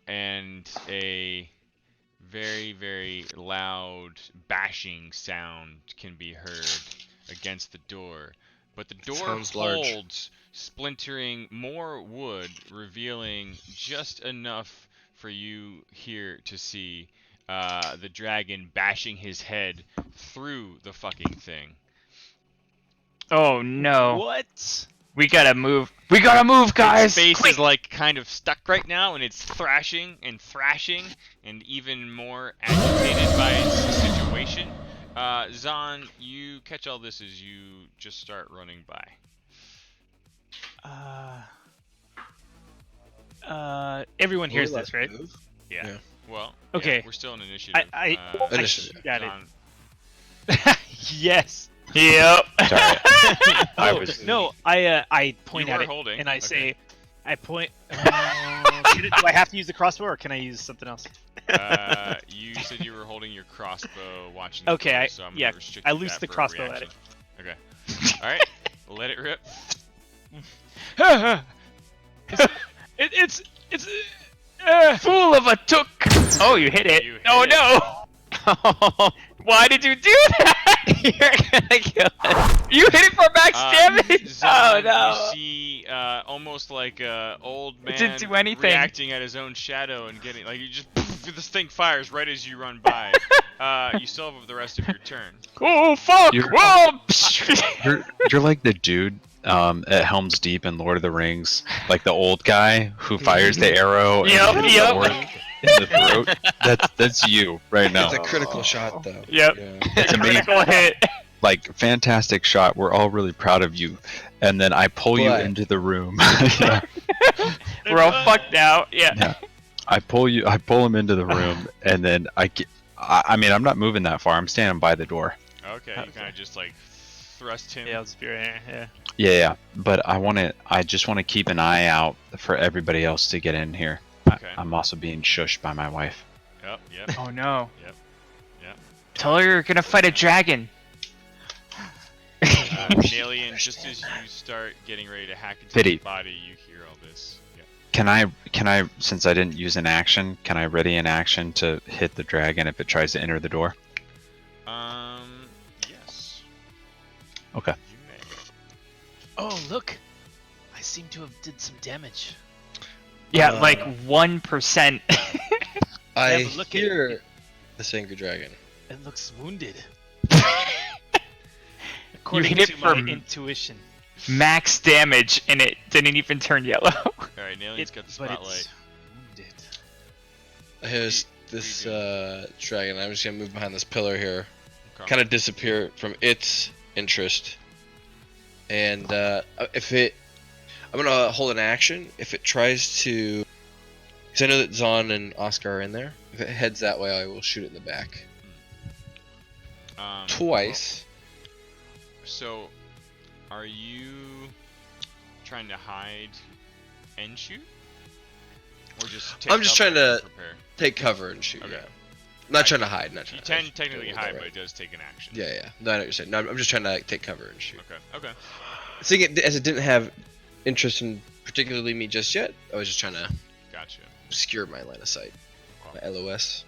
and a very, very loud bashing sound can be heard against the door. But the door Sounds large. holds, splintering more wood, revealing just enough for you here to see the dragon bashing his head through the fucking thing. Oh no. What? We gotta move. We gotta move, guys. Its face Quick! is like kind of stuck right now, and it's thrashing and thrashing, and even more agitated by its situation. Zon, you catch all this as you just start running by. Everyone hears this, right? Yeah. Yeah. Well, Okay. yeah, we're still in initiative. I Initiative. got it. Zon, Yes. Yep. Sorry. I Oh, was no, I point You at were it holding, and I okay. say, I point. Do I have to use the crossbow or can I use something else? you said you were holding your crossbow, watching. The Okay, door, I- so I'm yeah, gonna restrict I you loosed that the for a crossbow at reaction. Okay. All right. Let it rip. It's Fool of a took. Oh, you hit it. You hit Oh it. no. Why did you do that? You're gonna kill it. You hit it for max damage. Zon, Oh no. You see, almost like a old man didn't do anything. reacting at his own shadow and getting like you just this thing fires right as you run by. You still have the rest of your turn. Oh fuck. You're- Whoa. You're like the dude at Helm's Deep in Lord of the Rings, like the old guy who fires the arrow and Yep, hits yep. the orc in the throat. That's you right now. It's a critical shot, though. Yep. Yeah. It's amazing. Critical hit. Like fantastic shot. We're all really proud of you. And then I pull you But- into the room. Yeah. We're all fucked now. Yeah. Yeah. I pull him into the room, and then I mean, I'm not moving that far. I'm standing by the door. Okay, you kind of just like thrust him. yeah, spirit. Yeah. Yeah. But I just want to keep an eye out for everybody else to get in here. Okay. I'm also being shushed by my wife. Yep. Oh no. Yep. Tell her you're gonna fight a dragon. Alien, just as you start getting ready to hack into Pity. his body, you hear all this. Yep. Can I, since I didn't use an action, can I ready an action to hit the dragon if it tries to enter the door? Yes. Okay. You may. Oh look, I seem to have did some damage. Yeah, like 1%. I Yeah, but look at- hear this angry dragon. It looks wounded. You According hit it to my from intuition. max damage and it didn't even turn yellow. Alright, Alien's got the But spotlight. it's wounded. I hear this dragon. I'm just gonna move behind this pillar here. Okay. Kind of disappear from its interest. And I'm gonna hold an action. If it tries to, because I know that Zon and Oscar are in there. If it heads that way, I will shoot it in the back twice. So, are you trying to hide and shoot, or just? Take I'm just cover trying and to prepare? take Take I'm just cover trying to and prepare. take cover and shoot. Okay. Yeah. Not trying to hide. Not You trying can technically hide, but it does take an action. Yeah, yeah. No, I know what you're saying. No, I'm just trying to like, take cover and shoot. Okay. Okay. Seeing it as it didn't have interest in particularly me just yet, I was just trying to Gotcha. obscure my line of sight. Okay. My LOS.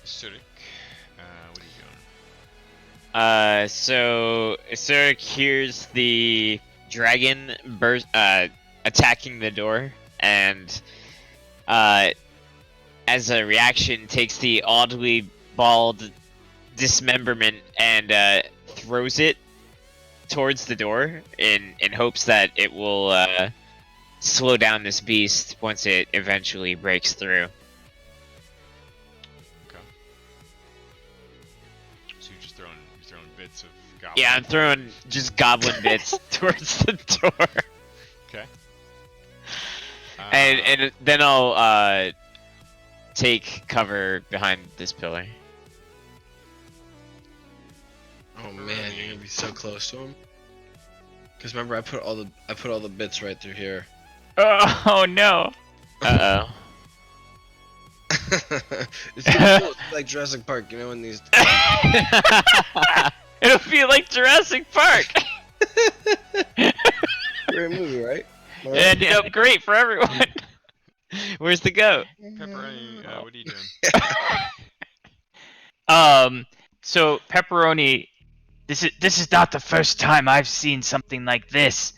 Surik, what are you doing? So Surik hears the dragon burst, attacking the door, and as a reaction, takes the oddly bald dismemberment and throws it towards the door in hopes that it will slow down this beast once it eventually breaks through. Okay. So you're throwing bits of goblin. Yeah, I'm throwing just goblin bits towards the door. Okay. And then I'll take cover behind this pillar. Oh man, you're gonna be so close to him. Cause remember, I put all the bits right through here. Oh no. Uh oh. It's gonna be cool. It's like Jurassic Park, you know, in these. It'll be like Jurassic Park. Great movie, right? And it'll be great for everyone. Where's the goat? Pepperoni, what are you doing? So Pepperoni, this is not the first time I've seen something like this.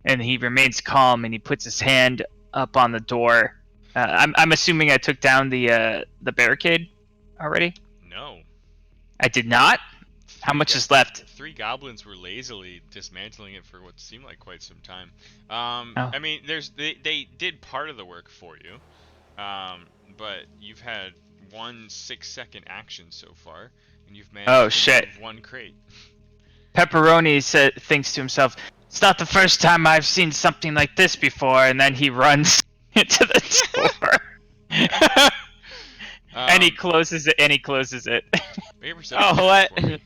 And he remains calm and he puts his hand up on the door. I'm assuming I took down the barricade already. No. I did not. How much is left? 3 goblins were lazily dismantling it for what seemed like quite some time. Oh. I mean, they did part of the work for you, but you've had 1 6-second action so far, and you've managed to shit. move 1 crate. Pepperoni thinks to himself, "It's not the first time I've seen something like this before," and then he runs into the door. And he closes it. Make a perception Oh, check what? for me.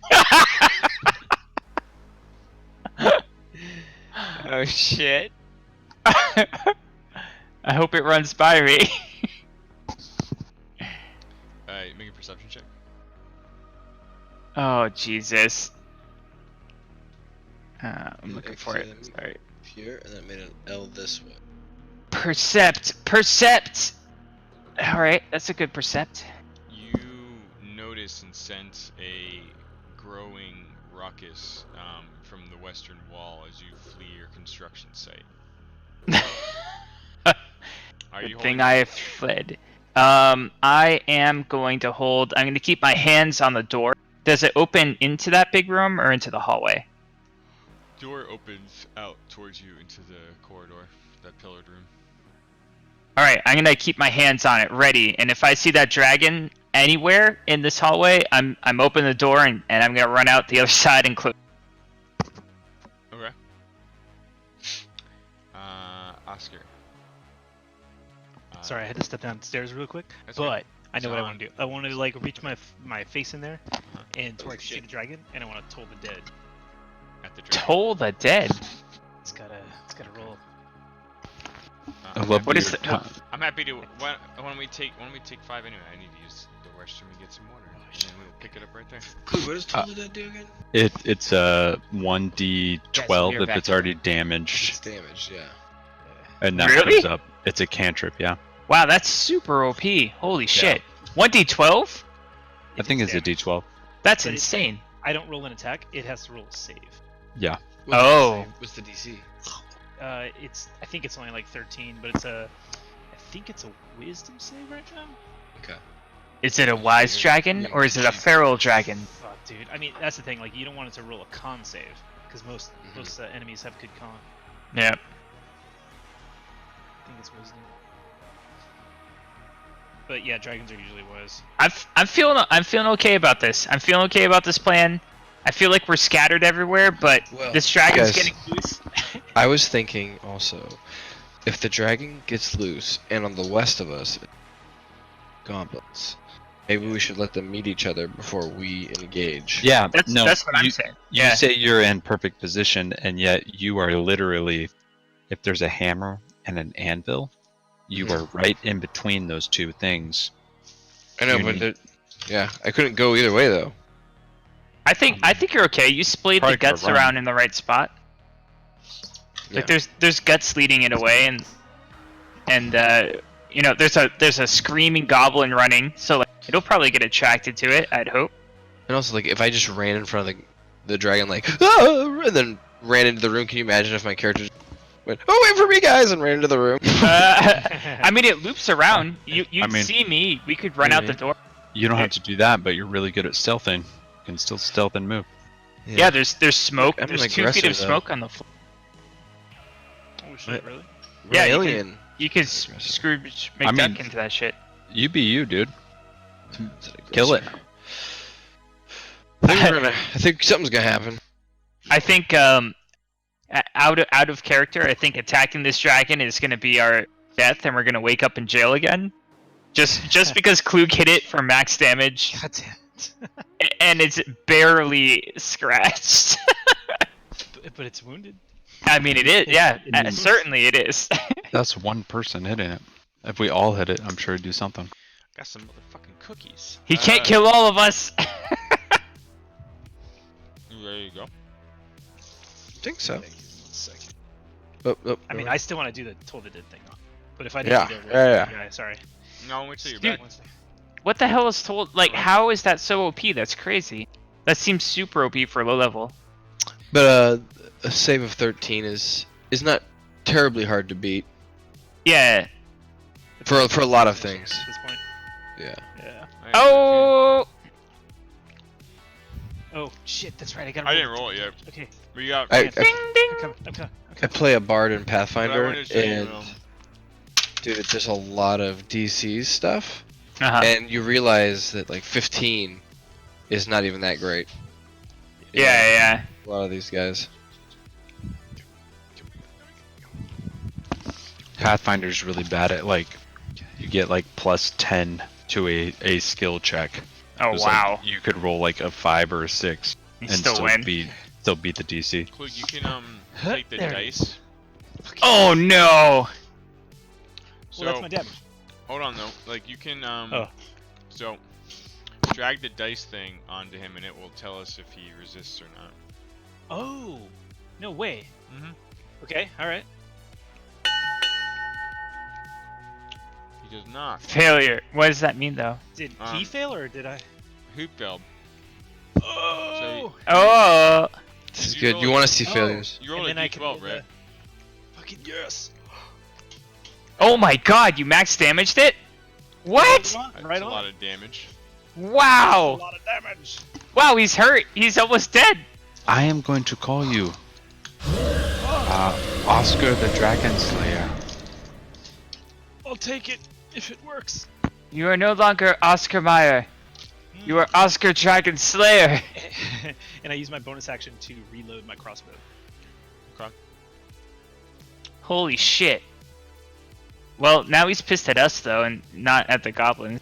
Oh shit. I hope it runs by me. Make a perception check. Oh Jesus. I'm looking for it. Sorry. Here, and then made an L this way. Percept. All right, that's a good percept. You notice and sense a growing ruckus from the western wall as you flee your construction site. Are you Good thing holding I have fled. I am going to hold. I'm going to keep my hands on the door. Does it open into that big room or into the hallway? Door opens out towards you into the corridor, that pillared room. All right, I'm going to keep my hands on it, ready. And if I see that dragon anywhere in this hallway, I'm opening the door and I'm going to run out the other side and close. Okay. Oscar. Sorry, I had to step downstairs real quick. That's But okay. I know what I John. want to do. I want to like reach my face in there, and to where I can see the dragon, and I want to toll the dead. At the dragon. Toll the dead. It's gotta roll. I love What that is you're the- I'm happy to. When we take 5 anyway, I need to use the restroom and get some water, and then we'll pick it up right there. Cool, what does Toll the Dead do again? It's a 1d12 we're if back it's to already It's damaged, damage, yeah. and that Really? comes up. It's a cantrip, yeah. Wow, that's super OP. Holy shit. 1d12? I think it's a d12. That's But it- insane. I don't roll an attack. It has to roll a save. Yeah. What's the DC? I think it's only like 13, but I think it's a wisdom save right now. Okay. Is it a wise dragon or is it a feral dragon? Fuck, dude. I mean, that's the thing. Like, you don't want it to roll a con save because most enemies have good con. Yeah. I think it's wisdom. But yeah, dragons are usually wise. I'm feeling okay about this. I'm feeling okay about this plan. I feel like we're scattered everywhere, but Well, this dragon's guys, getting loose. I was thinking also, if the dragon gets loose and on the west of us, goblins, Maybe we should let them meet each other before we engage. Yeah, no, That's what I'm you, saying. you Yeah. say you're in perfect position, and yet you are literally, if there's a hammer and an anvil, you Mhm. are right in between those two things. I know, You but need- yeah, I couldn't go either way though. I think you're okay. You splayed the Probably could guts run. around in the right spot. Like Yeah. there's guts leading it away, and you know there's a screaming goblin running, so like it'll probably get attracted to it. I'd hope. And also, like, if I just ran in front of the dragon, like, ah, and then ran into the room, can you imagine if my character just went, oh, wait for me, guys, and ran into the room? I mean, it loops around. You'd I mean- see me. We could run out the door. You don't have to do that, but you're really good at stealthing. You can still stealth and move. Yeah, there's smoke. I'm an There's 2 feet aggressor, of though. smoke on the floor. Oh shit, What? really? Yeah, you Alien. You could Scrooge I McDuck mean- into that shit. You be you, dude. Kill it. I think something's gonna happen. I think out of character, I think attacking this dragon is going to be our death, and we're going to wake up in jail again. Just because Klug hit it for max damage, God damn it. and it's barely scratched. But it's wounded. I mean, it is. Yeah, It is. certainly it is. That's one person hitting it. If we all hit it, I'm sure it'd do something. Got some motherfucking cookies. He can't kill all of us. There you go. I think so. Thank you. 1 second. Oh, I mean, I still want to do the Toll the Dead thing though. But if I Yeah, didn't do yeah, yeah. Sorry. No, wait till you're Dude. back. What the hell is told? Like, how is that so OP? That's crazy. That seems super OP for low level. But a save of 13 is not terribly hard to beat Yeah. for a lot of things. At this point. Yeah. Yeah. Oh. Oh shit, that's right. I got. I didn't roll it yet. Okay. But you got. I Ding ding. I'm coming. I'm coming. I play a bard in But I Pathfinder, wanted to say, and dude, there's a lot of DC stuff, Uh-huh. and you realize that like 15 is not even that great. Yeah. A lot of these guys. Pathfinder's really bad at, like, you get like plus 10 to a skill check. Oh 'Cause, like, wow. you could roll like a 5 or a 6 You and still win. beat the DC. Klug, you can take the There it dice. Oh no. So Well, that's my damage. hold on though. Like you can Oh. So drag the dice thing onto him, and it will tell us if he resists or not. Oh. No way. Mhm. Okay. All right. He does not. Failure. What does that mean though? Did he fail or did I? Hoop failed. Oh. Oh. This is You good. roll You it. want to see Oh. failures? You rolled And a then I can d12, roll right? Fucking yes. Oh my God! You max damaged it. What? That's Right a on. lot of damage. A Wow. lot of damage. Wow. He's hurt. He's almost dead. I am going to call you Oscar the Dragon Slayer. I'll take it if it works. You are no longer Oscar Meyer. You are Oscar Dragon Slayer. And I use my bonus action to reload my crossbow. Holy shit. Well, now he's pissed at us though, and not at the goblins.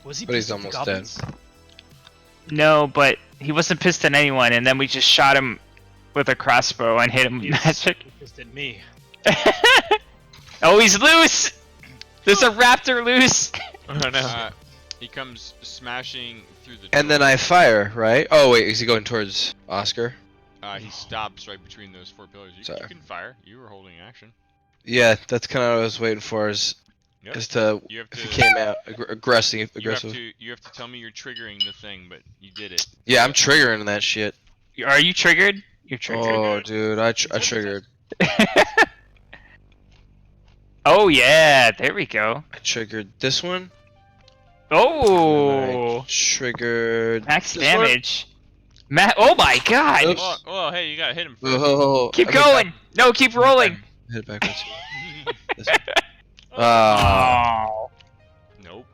Was he? But he's pissed at the almost dead. goblins? No, but he wasn't pissed at anyone, and then we just shot him with a crossbow and hit him with He was magic. pissed at me. Oh, he's loose! There's a raptor loose! Oh no. He comes smashing through the door. And then I fire, right? Oh wait, is he going towards Oscar? He stops right between those 4 pillars. You Sorry. can fire. You were holding action. Yeah, that's kind of what I was waiting for. Is Yep. to You have if he to- came out aggressive. You have to tell me you're triggering the thing, but you did it. Yeah, I'm triggering that shit. Are you triggered? You're triggered. Oh, dude, I triggered. Oh yeah, there we go. I triggered this one. Oh! I triggered Max this one. damage. Oh my god! Oops. Oh, hey, you gotta hit him first. Oh, Keep I went going! No, keep rolling! back- Hit it backwards. This one. Ah, Oh. Nope.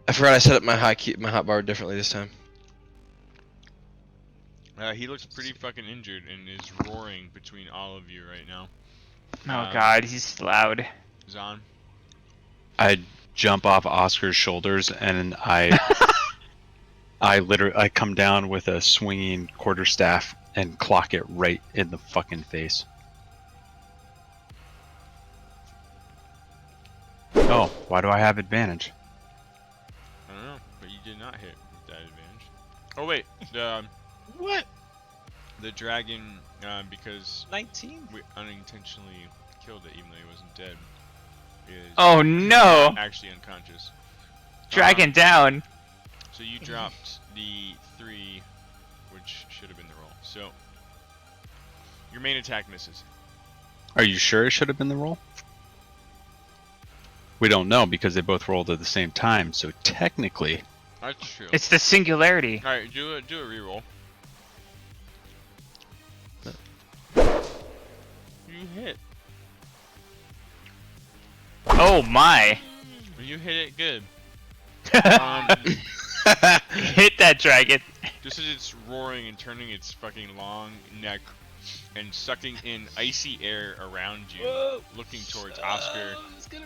I forgot I set up my hotbar differently this time. He looks pretty fucking injured and is roaring between all of you right now. Oh god, he's loud. Zahn. I jump off Oscar's shoulders, and I I come down with a swinging quarterstaff and clock it right in the fucking face. Oh, why do I have advantage? I don't know, but you did not hit with that advantage. Oh wait, What? the dragon, because 19? we unintentionally killed it, even though he wasn't dead, is Oh no! actually unconscious. Dragon down. So you dropped the 3, which should have been the roll. So your main attack misses. Are you sure it should have been the roll? We don't know because they both rolled at the same time, so technically... That's true. It's the singularity. All right, do a reroll. You hit. Oh my! You hit it good. Hit that dragon. Just as it's roaring and turning its fucking long neck and sucking in icy air around you, looking towards Oscar,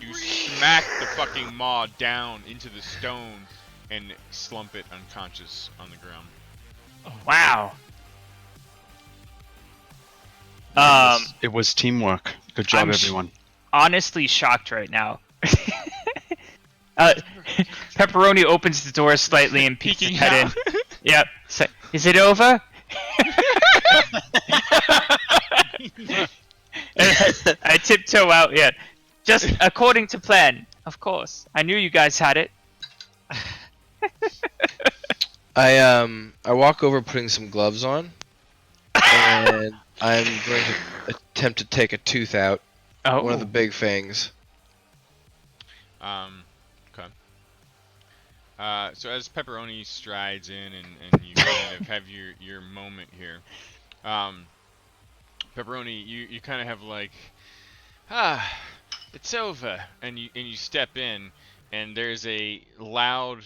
you smack the fucking maw down into the stone and slump it unconscious on the ground. Wow. It was teamwork. Good job, everyone. Honestly shocked right now. Pepperoni opens the door slightly and peeks his head in. Yep. So, is it over? I tiptoe out. Yeah. Just according to plan, of course. I knew you guys had it. I walk over putting some gloves on, and I'm going to attempt to take a tooth out. Oh. One of the big fangs. Okay. So as Pepperoni strides in and you kind of have your moment here, Pepperoni, you kind of have like, it's over, and you step in, and there's a loud,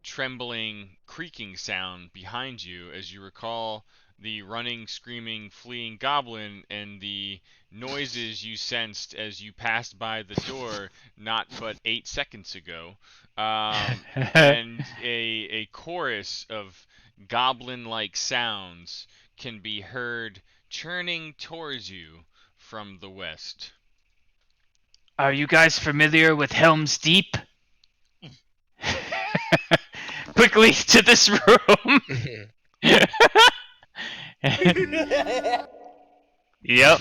trembling, creaking sound behind you as you recall the running, screaming, fleeing goblin and the noises you sensed as you passed by the door not but 8 seconds ago, and a chorus of goblin-like sounds can be heard churning towards you from the west. Are you guys familiar with Helm's Deep? Quickly to this room. Yep.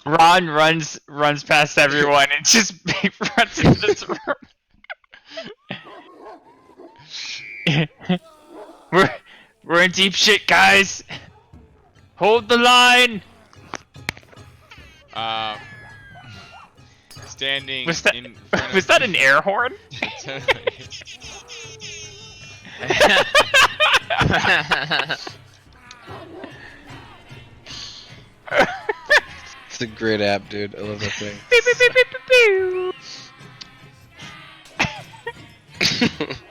Ron runs past everyone and just runs into this room. We're in deep shit, guys. Hold the line. Standing Was that, in front was of that an air horn? It's a great app, dude. I love that thing. Beep, beep, beep, beep, beep,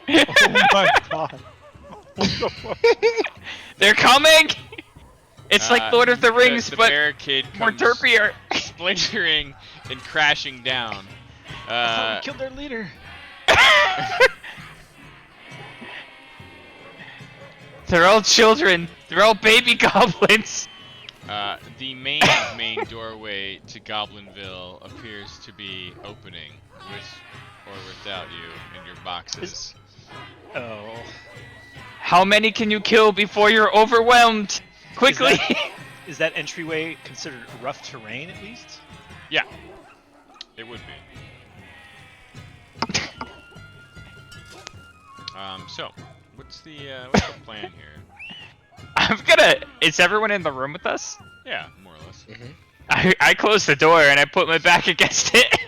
beep. Oh my god. What the fuck? They're coming. It's like Lord of the Rings, the but barricade more comes derpier. splintering and crashing down. I thought we killed their leader. They're all children. They're all baby goblins. The main doorway to Goblinville appears to be opening, with or without you and your boxes. Oh. How many can you kill before you're overwhelmed? Quickly. Is that entryway considered rough terrain at least? Yeah, it would be. So, what's the plan here? Is everyone in the room with us? Yeah, more or less. I close the door and I put my back against it.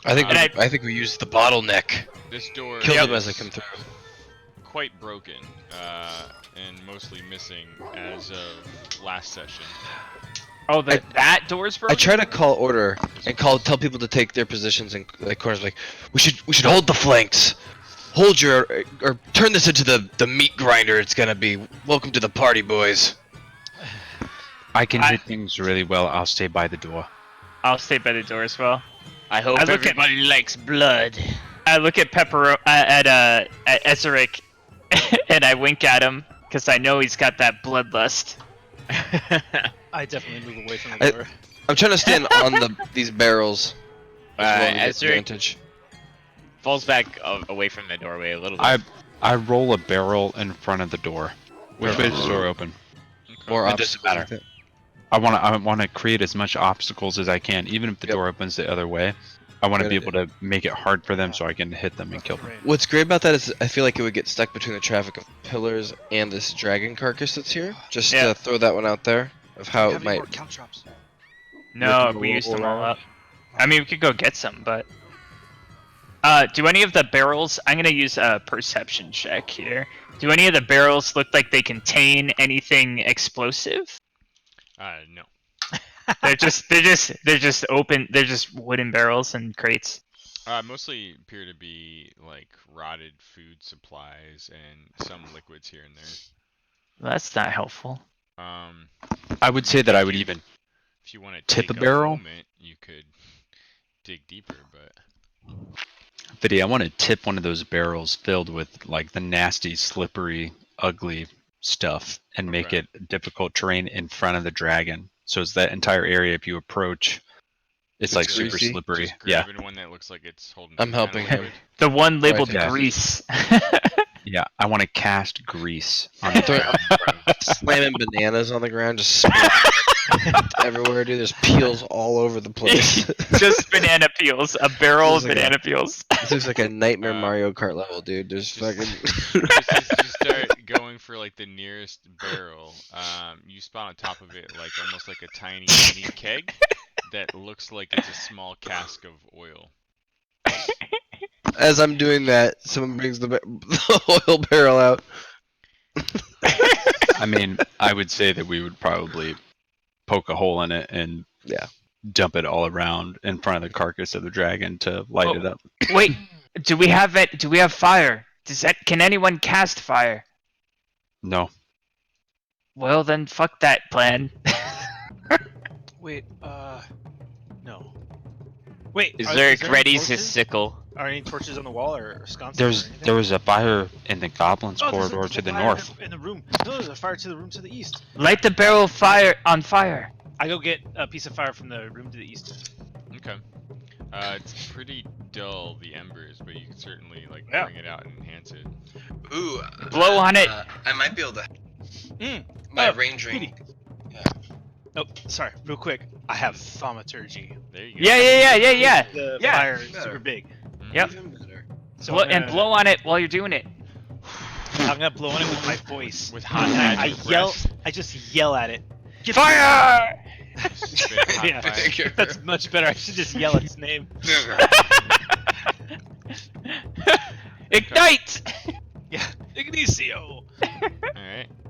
I think And I think we used the bottleneck. This door Kill them is as they come through. quite broken, and mostly missing as of last session. Oh, that door's I broken? try to call order and tell people to take their positions in like corners. Like we should hold the flanks, hold your or turn this into the meat grinder. It's gonna be. Welcome to the party, boys. I can hit things really well. I'll stay by the door. I'll stay by the door as well. I hope I look at- everybody likes blood. I look at at Ezeric, and I wink at him because I know he's got that bloodlust. I definitely move away from I- the door. I'm trying to stand on these barrels as well to get Ezra advantage. falls back away from the doorway a little bit. I roll a barrel in front of the door. Which way is the door open? More It doesn't obstacles matter. like that. I want to create as much obstacles as I can, even if the Yep. door opens the other way. I want to Good be able to make it hard for them so I can hit them and kill them. What's great about that is I feel like it would get stuck between the traffic of pillars and this dragon carcass that's here. Just Yeah. to throw that one out there of how it might. caltrops? No, Looking we used them all around. up. I mean, we could go get some, but. Do any of the barrels? I'm gonna use a perception check here. Do any of the barrels look like they contain anything explosive? No. They're just open. They're just wooden barrels and crates. Mostly appear to be like rotted food supplies and some liquids here and there. Well, that's not helpful. I would say that I would even If you want to tip take a barrel? moment, you could dig deeper, but Viddy, I want to tip one of those barrels filled with like the nasty, slippery, ugly stuff and make Okay. it difficult terrain in front of the dragon. So it's that entire area if you approach, it's like super greasy? slippery. just Yeah. grabbing one that looks like it's holding. I'm some kind of helping him. liquid. The one labeled yeah. grease. Yeah. I want to cast grease on the Throw- dragon. Slamming bananas on the ground, just spilling everywhere, dude. There's peels all over the place. Just banana peels. A barrel of This is like banana peels. This looks like a Nightmare Uh, Mario Kart level, dude. There's fucking. Just start going for like the nearest barrel. You spawn on top of it like almost like a tiny mini keg that looks like it's a small cask of oil. As I'm doing that, someone brings the oil barrel out. I mean, I would say that we would probably poke a hole in it and Yeah. dump it all around in front of the carcass of the dragon to light it up. Wait, do we have it? Do we have fire? Can anyone cast fire? No. Well, then fuck that plan. Wait, no. Wait, Is are there any readies his torches? sickle? Are any torches on the wall or sconces? There or anything? was a fire in the goblins Oh, there's corridor a to the fire north. in the room. No, there's a fire to the room to the east. Light the barrel of fire on fire. I go get a piece of fire from the room to the east. Okay. It's pretty dull, the embers, but you can certainly like Yeah. bring it out and enhance it. Ooh. Blow on it. I might be able to. Mm. My Oh, range ring. goody. Oh, sorry, real quick. I have thaumaturgy. There you go. Yeah. The Yeah. fire is super big. Yep. Even better. So Blow, I'm and gonna- blow on it while you're doing it. I'm gonna blow on it with my voice. With hot And I magic yell. breath. I just yell at it. Get Fire! Spit hot Yeah. fire. That's much better. I should just yell its name. Ignite! Yeah, Ignicio.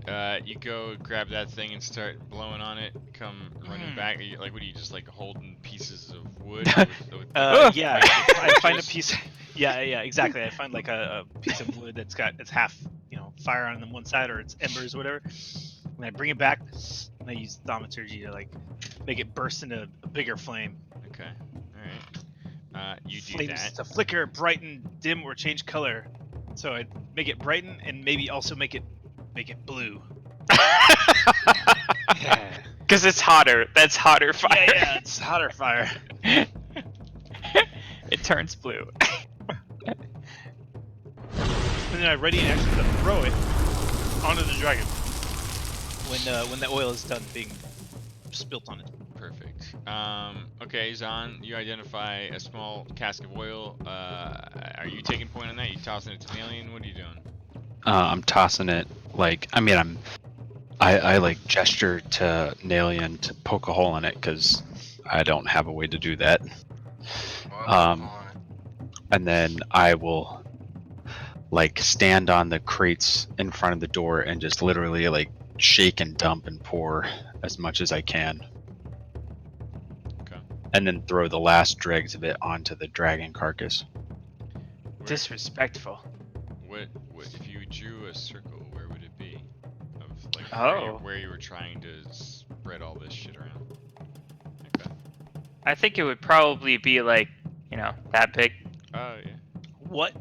Alright. You go grab that thing and start blowing on it. Come running back. Are you, like, what are you just like holding pieces of wood? with Yeah, I find a piece. Yeah, exactly. I find like a piece of wood it's half, fire on the one side or it's embers or whatever. And I bring it back and I use thaumaturgy to like make it burst into a bigger flame. Okay. Alright. You do Flames that. to flicker, brighten, dim, or change color. So I make it brighten and maybe also make it blue. Yeah. Because it's hotter. That's hotter fire. Yeah, it's hotter fire. It turns blue. And then I ready an action to throw it onto the dragon when the oil is done being spilt on it. Perfect. Okay, Zahn, you identify a small cask of oil. Are you taking point on that? You tossing it to an alien? What are you doing? I'm tossing it like I like gesture to Nalian to poke a hole in it because I don't have a way to do that. And then I will like stand on the crates in front of the door and just literally like shake and dump and pour as much as I can. Okay. And then throw the last dregs of it onto the dragon carcass. Disrespectful. What if you drew a circle? Where would it be? Of like Oh. where you were trying to spread all this shit around. Okay. I think it would probably be like You know, that big. Oh yeah. What?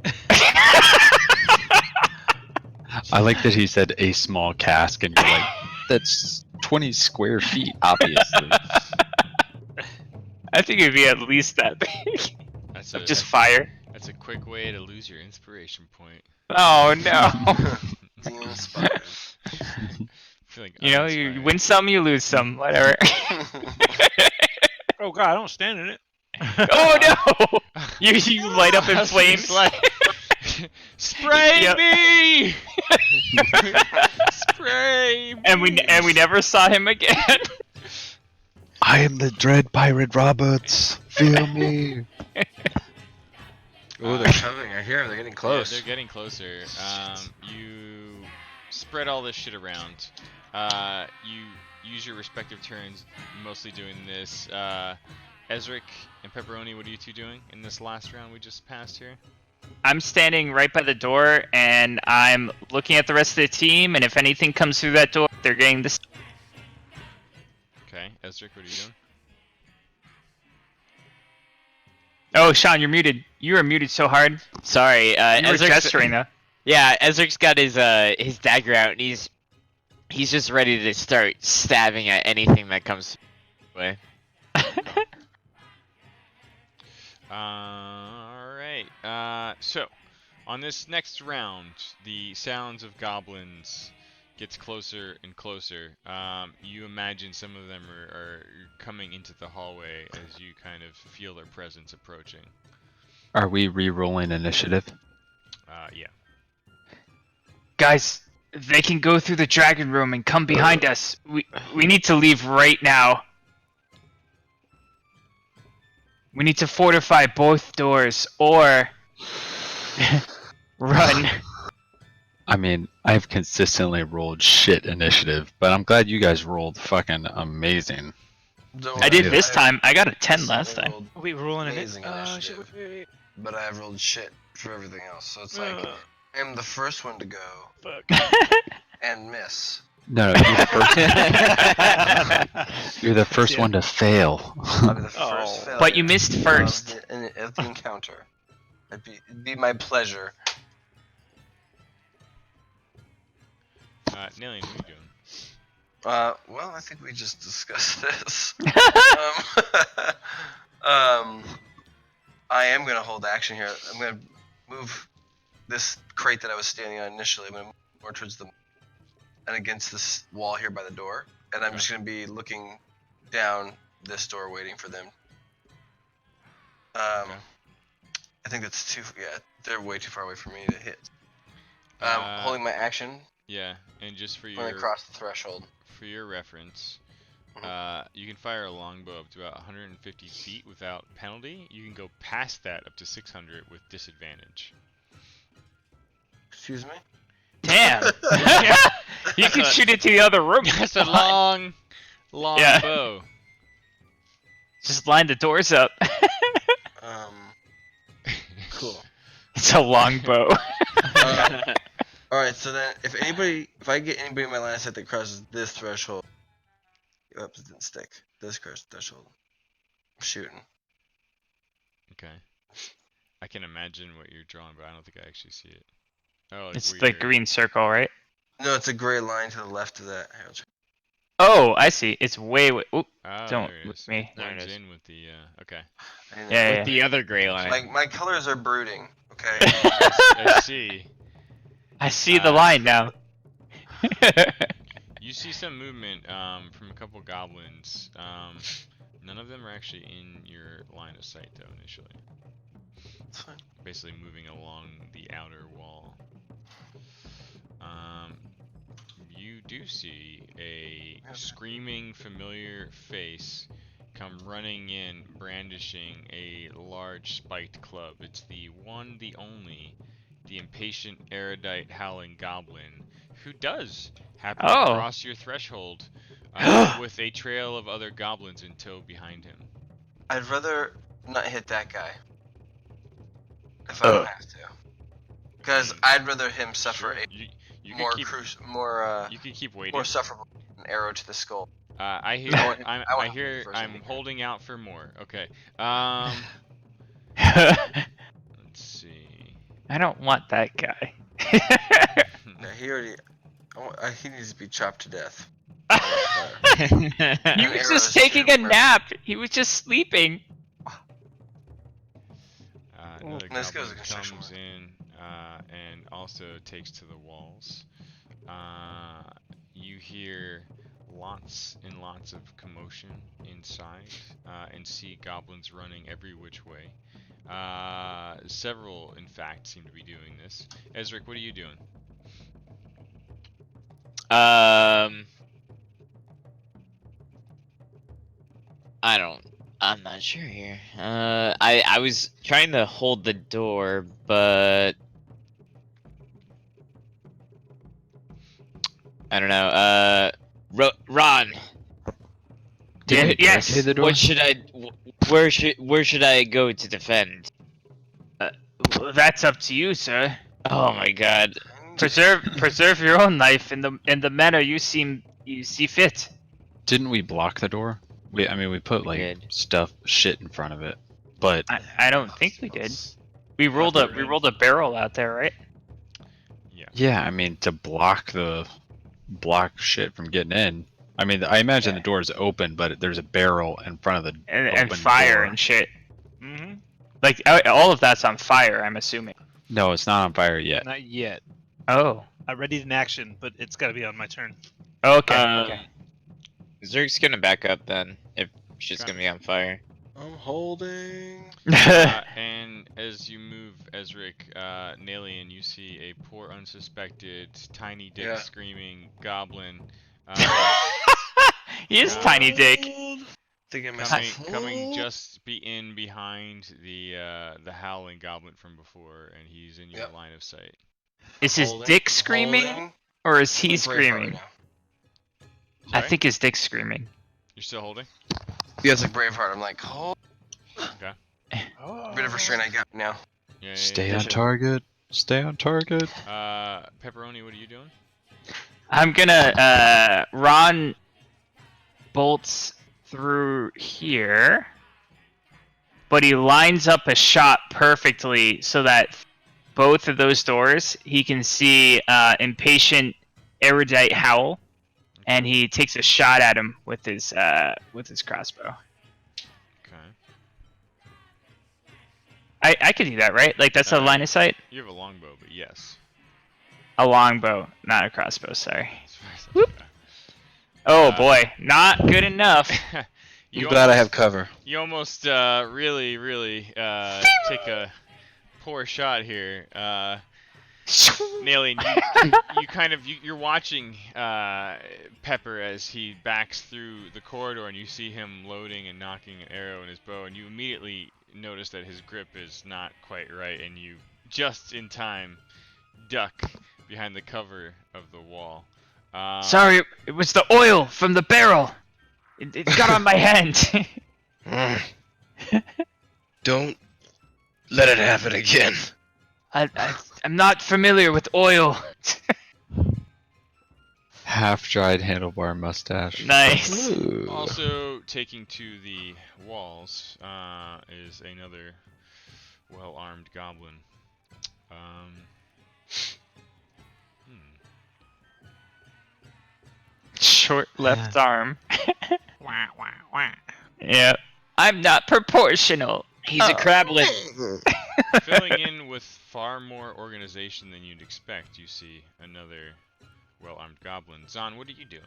I like that he said a small cask, and you're like, that's 20 square feet, obviously. I think it'd be at least that big. That's Of a just that's, fire. that's a quick way to lose your inspiration point. Oh no. Inspired. feel like You know, you uninspired. win some, you lose some, whatever. Oh god, I don't stand in it. Oh no! You light up in flames. Spray Yep. me! Spray me! And we never saw him again. I am the dread pirate Roberts. Feel me. Oh, they're coming. I hear them. They're getting close. Yeah, they're getting closer. You spread all this shit around. You use your respective turns, mostly doing this. Ezric and Pepperoni, what are you two doing in this last round we just passed here? I'm standing right by the door, and I'm looking at the rest of the team. And if anything comes through that door, they're getting this. Okay, Ezric, what are you doing? Oh, Sean, you're muted. You are muted so hard. Sorry, You were Ezric's, gesturing though. yeah, Ezric's got his dagger out, and he's just ready to start stabbing at anything that comes his way. Alright, so, on this next round, the sounds of goblins gets closer and closer. You imagine some of them are coming into the hallway as you kind of feel their presence approaching. Are we re-rolling initiative? Yeah. Guys, they can go through the dragon room and come behind us. We need to leave right now. We need to fortify both doors or run. I mean, I've consistently rolled shit initiative, but I'm glad you guys rolled fucking amazing. I did this time. I got a 10 last time. rolled Wait, we're rolling in it. amazing initiative, Shit, but I have rolled shit for everything else. So it's like I'm the first one to go fuck. and miss. No, you're the first. You're the first Yeah. one to fail. I'll be the first Oh. failure But you missed first. of the encounter. It'd be my pleasure. Nillian, what are you doing? Well, I think we just discussed this. I am gonna hold action here. I'm gonna move this crate that I was standing on initially. I'm gonna move more towards the and against this wall here by the door, and I'm just gonna be looking down this door, waiting for them. I think that's too. Yeah, they're way too far away for me to hit. Holding my action Yeah, and just for when I your cross the threshold. for your reference, Mhm. you can fire a longbow up to about 150 feet without penalty. You can go past that up to 600 with disadvantage. Excuse me. Damn. You can shoot it to the other room. That's a long Yeah. bow. Just line the doors up. Cool. It's a long bow. All right. So then, if I get anybody in my line of sight that crosses this threshold, oops, it didn't stick. This threshold, I'm shooting. Okay. I can imagine what you're drawing, but I don't think I actually see it. Oh, It's where the you're- green circle, right? No, it's a gray line to the left of that. Here, I'll check. Oh, I see. It's way. Oop, Oh, don't there it look is. me. There it Blends is. in with the okay. I didn't Yeah, know. yeah. The other gray line. My colors are brooding. Okay. I see. I see the line now. You see some movement from a couple goblins. None of them are actually in your line of sight though initially. It's fine. Basically moving along the outer wall. You do see a screaming familiar face come running in brandishing a large spiked club. It's the one, the only, the impatient, erudite, howling goblin who does happen to Oh. cross your threshold with a trail of other goblins in tow behind him. I'd rather not hit that guy. If I don't have to. Because I'd rather him suffer Sure, a you more could keep, you could keep waiting. more sufferable an arrow to the skull. I hear. I want him- I I want him hear. first, I'm I think. holding out for more. Okay. I Let's see. don't want that guy. No, he already. He needs to be chopped to death. He was Arrows just shoot taking a him. nap. He was just sleeping. Another This goes goblin to construction comes in and also takes to the walls. You hear lots and lots of commotion inside and see goblins running every which way. Several, in fact, seem to be doing this. Ezric, what are you doing? I'm not sure here. I was trying to hold the door, but I don't know. Ron, Did we yes. barricade the door? what should I? Where should I go to defend? Well, that's up to you, sir. Oh my God. Preserve your own life in the manner you see fit. Didn't we block the door? We put like did. shit in front of it. But I don't think we did. We rolled a barrel out there, right? Yeah. yeah, to block shit from getting in. I imagine the door is open, but there's a barrel in front of the And open fire door. and shit. Like all of that's on fire, I'm assuming. No, it's not on fire yet. Not yet. Oh. I readied an action, but it's got to be on my turn. Okay. Okay. Zerg's gonna back up then if shit's gonna be on fire. I'm holding. And as you move, Ezric, Nalian, you see a poor, unsuspected, tiny dick Yeah. screaming goblin. He is tiny dick. Coming just behind the howling goblin from before, and he's in your Yep. line of sight. Is his Holding, dick screaming, holding. or is he I'm Braveheart screaming? now. I Sorry? think his dick's screaming. You're still holding? Yeah, it's like Braveheart. I'm like, hold. Okay. Bit of restraint I got now. Yeah. Stay yeah. on target. Stay on target. Pepperoni, what are you doing? I'm gonna Ron bolts through here, but he lines up a shot perfectly so that both of those doors he can see impatient erudite howl, and he takes a shot at him with his crossbow. Okay. I could do that, right? Like that's a line of sight. You have a longbow, but yes. A longbow, not a crossbow. Sorry. As far as Whoop. okay. Oh boy, not good enough. You I'm glad I almost- have cover. You almost really take a poor shot here. Nailing, you're watching Pepper as he backs through the corridor, and you see him loading and knocking an arrow in his bow, and you immediately notice that his grip is not quite right, and you just in time duck behind the cover of the wall. Sorry, it was the oil from the barrel. It got on my hand. Don't let it happen again. I'm not familiar with oil. Half-dried handlebar mustache. Nice. Also taking to the walls is another well-armed goblin. Short left arm. Wah, wah, wah. Yeah. I'm not proportional. He's a crablet. Filling in with far more organization than you'd expect, you see another well-armed goblin. Zon, what are you doing?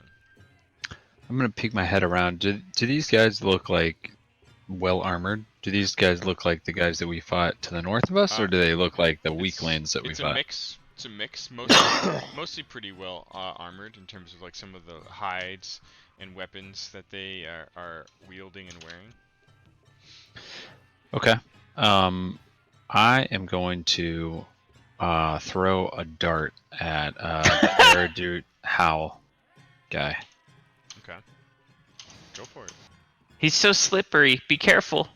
I'm gonna peek my head around. Do these guys look like well armored? Do these guys look like the guys that we fought to the north of us, or do they look like the weaklings that we It's a fought? mix. It's a mix. Mostly pretty well armored in terms of like some of the hides and weapons that they are wielding and wearing. Okay. I am going to throw a dart at the erudite howl guy. Okay. Go for it. He's so slippery. Be careful.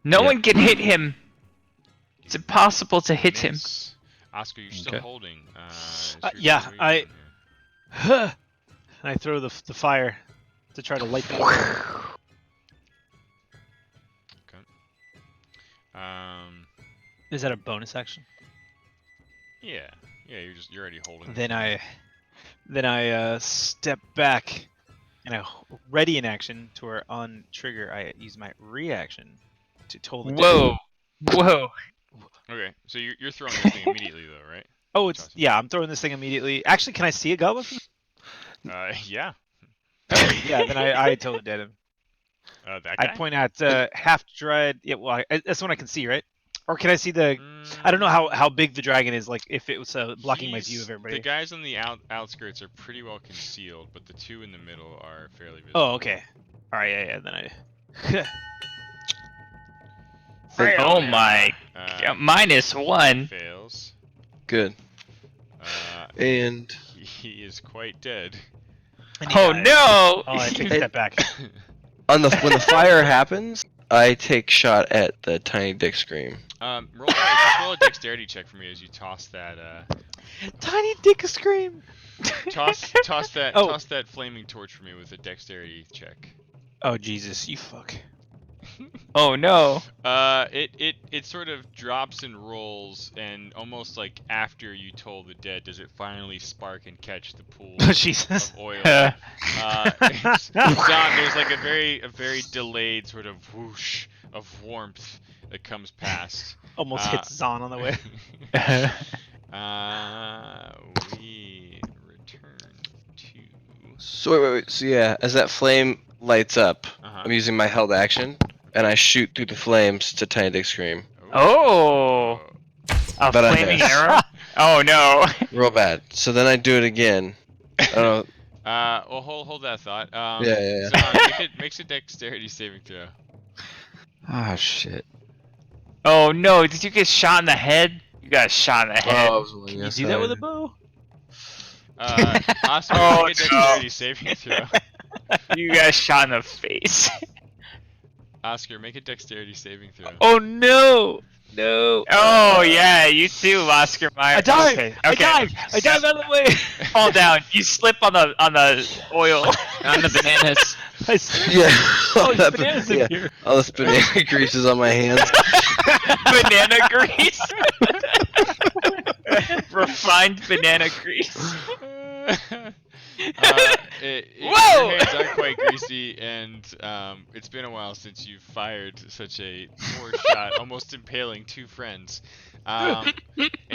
No Yeah. one can hit him. It's impossible to hit him. Miss. Oscar, you're still Okay. holding. Yeah, what are you doing here? I throw the fire to try to light that. Is that a bonus action? Yeah. Yeah, you're already holding. Then I step back, and I ready an action to where on trigger I use my reaction to toll the Whoa. Whoa. Okay, so you're throwing this thing immediately though, right? Oh, it's Tossing. yeah. I'm throwing this thing immediately. Actually, can I see a goblin? Yeah. Okay, yeah. Then I totally dead him. That guy. I point at half dried. Yeah, well, that's one I can see, right? Or can I see the? I don't know how big the dragon is. Like if it was blocking my view of everybody. The guys on the outskirts are pretty well concealed, but the two in the middle are fairly visible. Oh, okay. All right, yeah. Then I. Oh my. -1. Fails. Good. And He is quite dead. Oh no! Oh, I take a step back. when the fire happens, I take shot at the tiny dick scream. Roll a dexterity check for me as you toss that. Tiny dick scream. Toss that. Oh. Toss that flaming torch for me with a dexterity check. Oh Jesus, you fuck. Oh no! It sort of drops and rolls, and almost like after you toll the dead, does it finally spark and catch the pool Oh Jesus. of oil? Don, there's like a very delayed sort of whoosh of warmth that comes past. Almost hits Zon on the way. We return to. So wait. So yeah, as that flame lights up, I'm using my held action, and I shoot through the flames to tiny dick scream. Oh! A But I flaming missed. arrow? Oh no! Real bad. So then I do it again. I don't know. Well, hold that thought. Yeah. Zon, makes a dexterity saving throw. Ah, shit. Oh no! Did you get shot in the head? You got shot in the head. Oh, I was on the Can you inside. do that with a bow? Oscar, Oh, make a dexterity saving throw. You got shot in the face. Oscar, make a dexterity saving throw. Oh no! No. Oh yeah, you too, Oscar Meyer. I dive. Okay. I dive. I dive out of the way. Fall down. You slip on the oil. On the bananas. Yeah. Oh, there's bananas in here. All this banana grease is on my hands. Banana grease. Refined banana grease. Whoa! Your hands are quite greasy, and it's been a while since you've fired such a poor shot, almost impaling two friends. And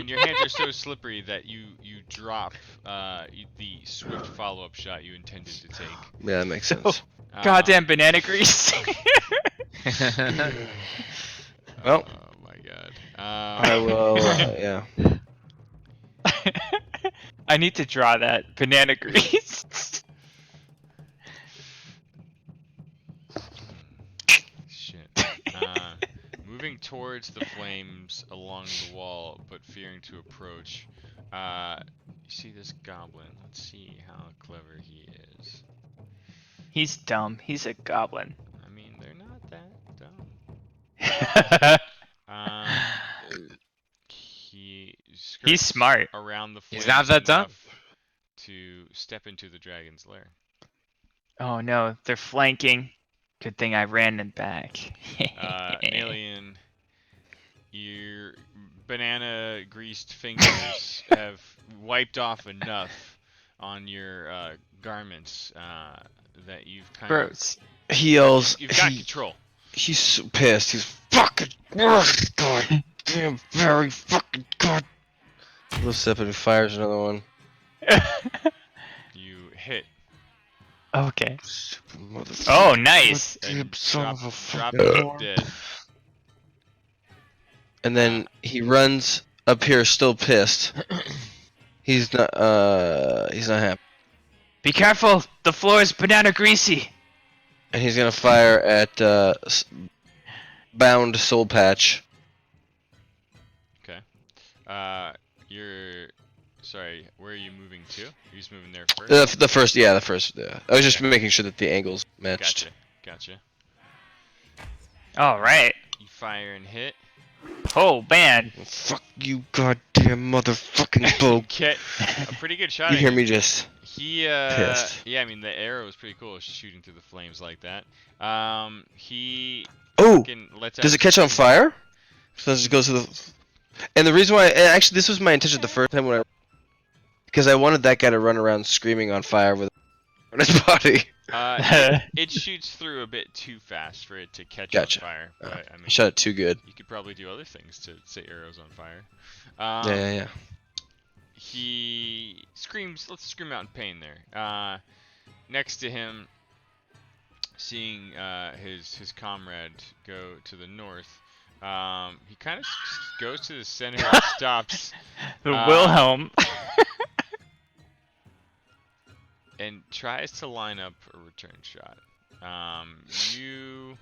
your hands are so slippery that you drop the swift follow-up shot you intended to take. Yeah, that makes sense. Goddamn banana grease. Well, oh my god. I will. Yeah. I need to draw that banana grease. Shit. Moving towards the flames along the wall, but fearing to approach. You see this goblin. Let's see how clever he is. He's dumb. He's a goblin. I mean, they're not that dumb. He skirts He's smart. around the flames He's not that dumb. enough to step into the dragon's lair. Oh no, they're flanking. Good thing I ran them back. Malian, your banana greased fingers have wiped off enough on your garments that you've kind Gross. He yells. you've got control. He's so pissed. He's fucking god damn very fucking god. Lifts up and he fires another one. You hit. Okay. Stupid motherfucker. Oh, nice. And Son drop, of a drop fucking- it dead. And then he runs up here, still pissed. He's not happy. Be careful. The floor is banana greasy. And he's gonna fire at Bound Soul Patch. Okay. You're. Sorry, where are you moving to? You're just moving there first? The first. Yeah. I was just Okay. making sure that the angles matched. Gotcha. All right. You fire and hit. Oh man. Fuck you, goddamn motherfucking bow. Get a pretty good shot. You at hear him. me just He pissed. Yeah, I mean the arrow was pretty cool, shooting through the flames like that. He Oh, fucking lets out does a it catch on scream. fire? So it just goes to the. And the reason why, actually, this was my intention the first time because I wanted that guy to run around screaming on fire with on his body. It shoots through a bit too fast for it to catch Gotcha. on fire. But I mean, Shot it too good. you could probably do other things to set arrows on fire. Yeah. He screams. Let's scream out in pain there. Next to him, seeing his comrade go to the north, he kind of goes to the center and stops. The Wilhelm. And tries to line up a return shot. You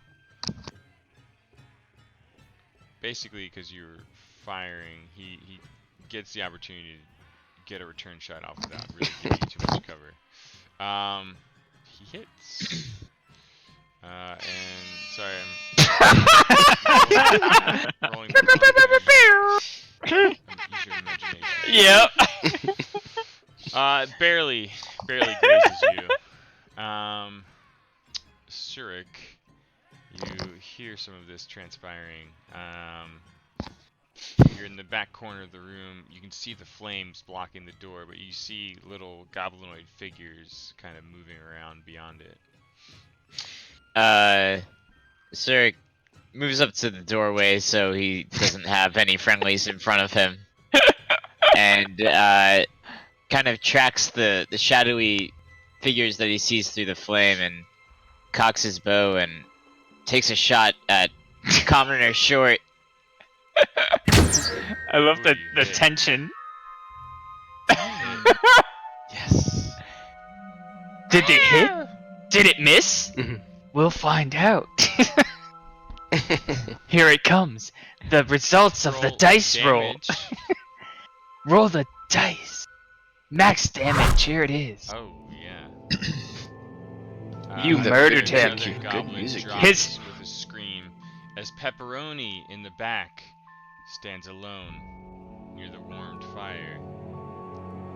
basically, because you're firing, he gets the opportunity to get a return shot off without really giving you too much cover. He hits. And sorry, I'm rolling. Use your imagination. Yep. Barely grazes you. Surik, you hear some of this transpiring. You're in the back corner of the room. You can see the flames blocking the door, but you see little goblinoid figures kind of moving around beyond it. Surik moves up to the doorway so he doesn't have any friendlies in front of him. And kind of tracks the shadowy figures that he sees through the flame and cocks his bow and takes a shot at Commoner Short. I love Who the do you hit? tension. Yes. Did it hit? Did it miss? Mhm. We'll find out. Here it comes. The results of the Roll dice roll. damage. Roll the dice. Max damage. Here it is. Oh yeah. You murdered him. Another Good goblin music. drops His- with a scream as Pepperoni in the back stands alone near the warmed fire.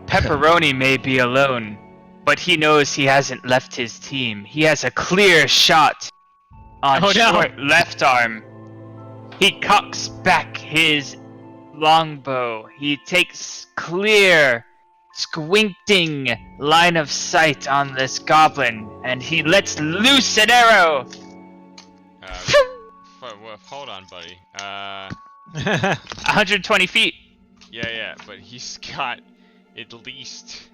Pepperoni may be alone, but he knows he hasn't left his team. He has a clear shot on Oh, no. short left arm. He cocks back his longbow. He takes clear, squinting line of sight on this goblin, and he lets loose an arrow. Hold on, buddy. 120 feet. Yeah, but he's got at least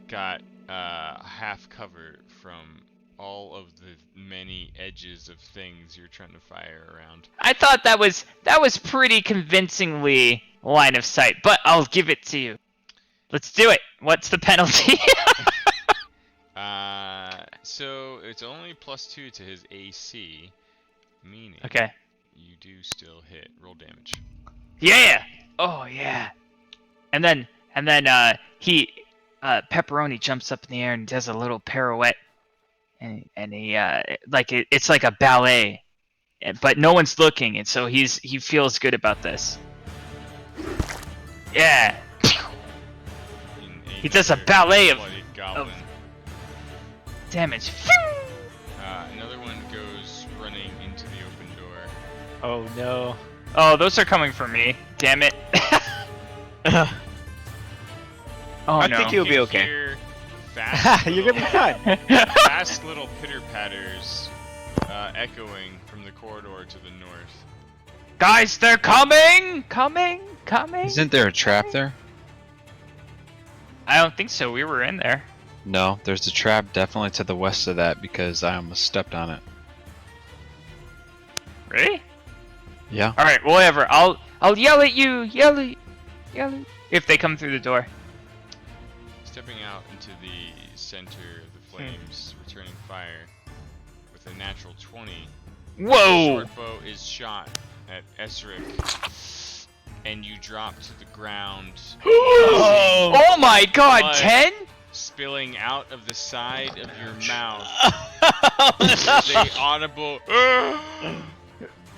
half cover from all of the many edges of things you're trying to fire around. I thought that was pretty convincingly line of sight, but I'll give it to you. Let's do it. What's the penalty? So it's only +2 to his AC, meaning Okay. you do still hit. Roll damage. Yeah. Oh yeah. And then Pepperoni jumps up in the air and does a little pirouette, and he it's like a ballet, but no one's looking, and so he feels good about this. Yeah. He does a Another ballet of bloodied goblin. damage. Another one goes running into the open door. Oh no. Oh, those are coming for me. Damn it. Oh I no. think you'll be You okay. hear fast You're gonna be fine. fast little pitter patters echoing from the corridor to the north. Guys, they're coming! Coming! Isn't there a trap there? I don't think so. We were in there. No, there's a trap definitely to the west of that because I almost stepped on it. Really? Yeah. All right, whatever. I'll yell at you. Yell at if they come through the door. Stepping out into the center of the flames, returning fire with a natural 20. Whoa! Short bow is shot at Esric, and you drop to the ground. Oh my God! Blood 10? spilling out of the side of your mouth. There's a audible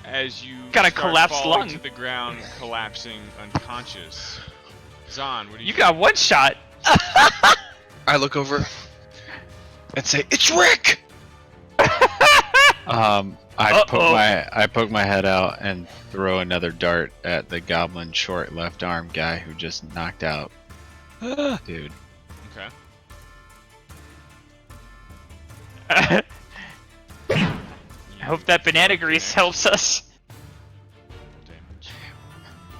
as you Got a start collapsed falling lung. to the ground, collapsing unconscious. Zahn, what do you You got one shot. I look over and say, "It's Rick!" I poke my head out and throw another dart at the goblin short left arm guy who just knocked out. Dude. Okay. I hope that banana grease helps us. Damage.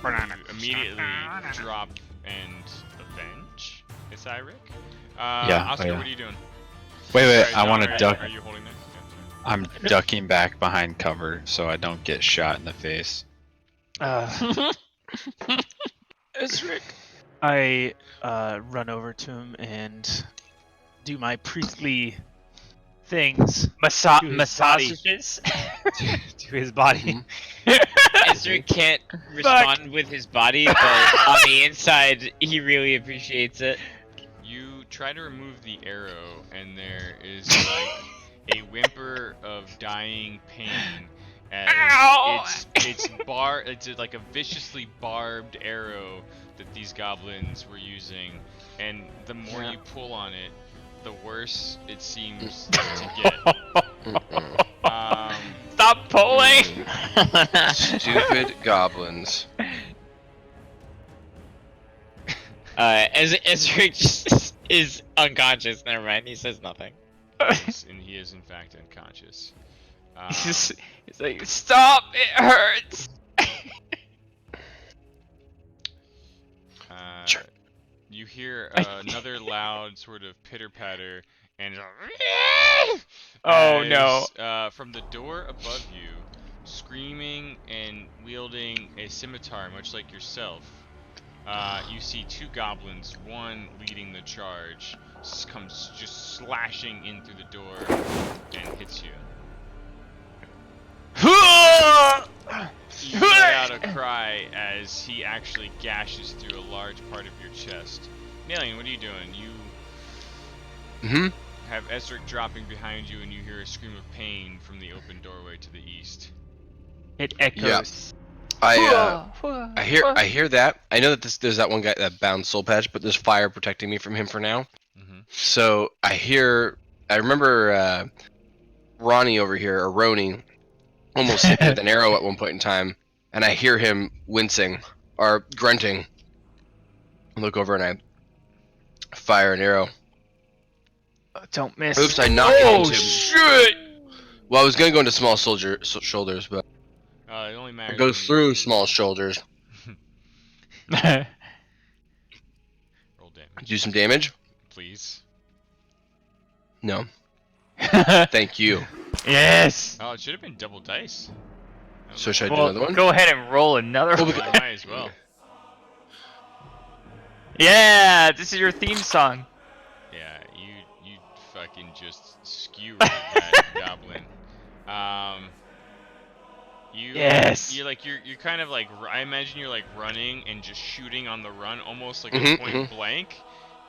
You immediately drop and avenge. Is that Rick? Yeah. Oscar, yeah. what are you doing? Wait, Sorry, I want John, to duck. Are you holding that? I'm ducking back behind cover so I don't get shot in the face. It's Rick. I run over to him and do my priestly things to his body. Massages. To his body. Ezra can't respond with his body, but on the inside, he really appreciates it. You try to remove the arrow, and there is like a whimper of dying pain as it's like a viciously barbed arrow that these goblins were using, and the more you pull on it, the worse it seems to get. Stop pulling! Stupid goblins. Ezra just is unconscious. Never mind. He says nothing. And he is in fact unconscious. He's like, stop! It hurts. You hear another loud sort of pitter patter, and oh no! From the door above you, screaming and wielding a scimitar, much like yourself, you see two goblins. One leading the charge comes just slashing in through the door and hits you. You let out a cry as he actually gashes through a large part of your chest. Nalian, what are you doing? You have Esric dropping behind you, and you hear a scream of pain from the open doorway to the east. It echoes. I hear that. I know that there's that one guy, that bound soul patch, but there's fire protecting me from him for now. So I remember Ronnie over here, or Roni, almost hit me with an arrow at one point in time, and I hear him wincing or grunting. I look over and I fire an arrow. Don't miss. Oops, I knocked into him. Shit! Well, I was gonna go into small shoulders, but It only matters. it goes through small shoulders. Roll damage. Do some damage? Please. No. Thank you. Yes. Oh, it should have been double dice. So should I do Well, another one? go ahead and roll another Well, one. I might as well. Yeah, this is your theme song. Yeah, you fucking just skewered that goblin. Yes. You're kind of like, I imagine you're like running and just shooting on the run, almost like a Mhm, point blank,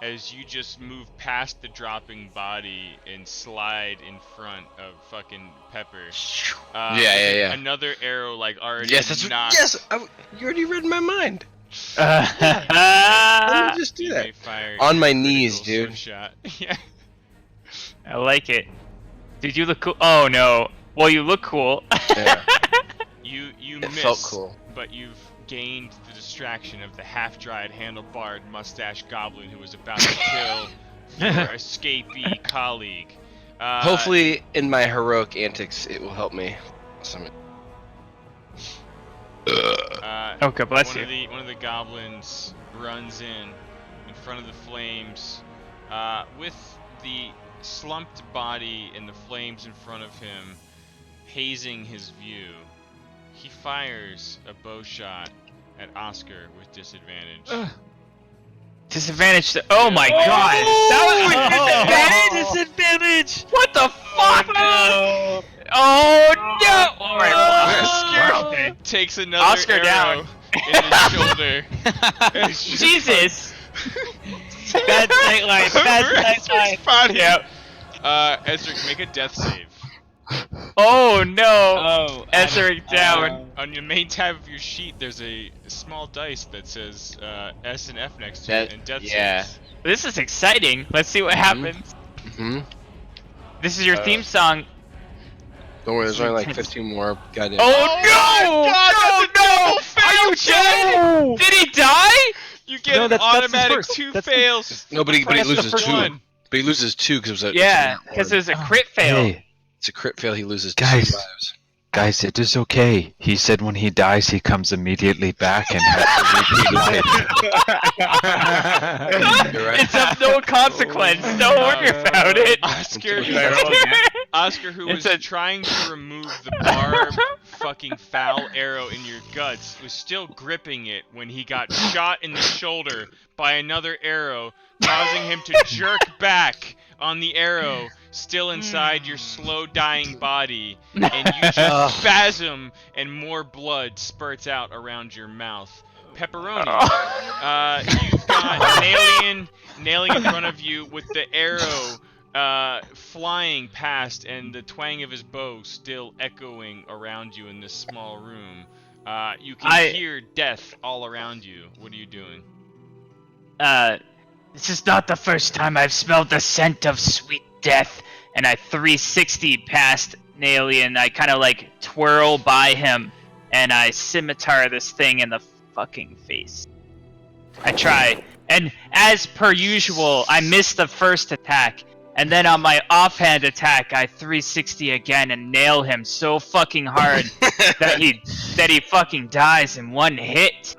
as you just move past the dropping body and slide in front of fucking Pepper. Yeah. Another arrow like already Yes, that's knocked. yes. You already read my mind. Ah. Let me just do You that. may fire On my a knees, critical dude. sword Shot. Yeah. I like it. Dude, you look cool. Oh no. Well, you look cool. Yeah. You It miss, felt cool. but you've gained the distraction of the half-dried, handlebarred, mustached goblin who was about to kill your escapee colleague. Hopefully, in my heroic antics, it will help me. Oh, God bless you. One of the goblins runs in front of the flames, with the slumped body and the flames in front of him, hazing his view. He fires a bow shot at Oscar with disadvantage. Disadvantage to. Oh my god! That was with disadvantage! Disadvantage! What the fuck? Oh no! Alright, Takes another Oscar arrow down. in his shoulder. And it's just Jesus! Bad sightline. Bad sightline. Ezra's body. Yep. Ezra, make a death save. Oh no! Oh, Ezric down. On your main tab of your sheet, there's a small dice that says S and F next to it, and death saves. This is exciting. Let's see what happens. Hmm. This is your theme song. Don't worry, there's only like 15 more. Goddamn. Oh no! God, no! Are you dead? Did he die? You get No, an that's the automatic first. 2 That's the- fails. No, but he Price of loses the 2. one. But he loses 2 because Yeah, because it was a crit fail. Hey, it's a crit fail. He loses 2 Guys. lives. guys, it is okay. He said when he dies, he comes immediately back and has to repeat life. You're right. It's of no consequence. Don't worry about it. Oscar, who was trying to remove the barbed fucking foul arrow in your guts, was still gripping it when he got shot in the shoulder by another arrow, causing him to jerk back on the arrow still inside your slow dying body, and you just spasm and more blood spurts out around your mouth. Pepperoni, you've got an alien nailing in front of you with the arrow flying past and the twang of his bow still echoing around you in this small room. You can hear death all around you. What are you doing? This is not the first time I've smelled the scent of sweet death. And I 360 past an alien. I kind of like twirl by him, and I scimitar this thing in the fucking face. I try, and as per usual, I miss the first attack. And then on my offhand attack, I 360 again and nail him so fucking hard that he fucking dies in one hit.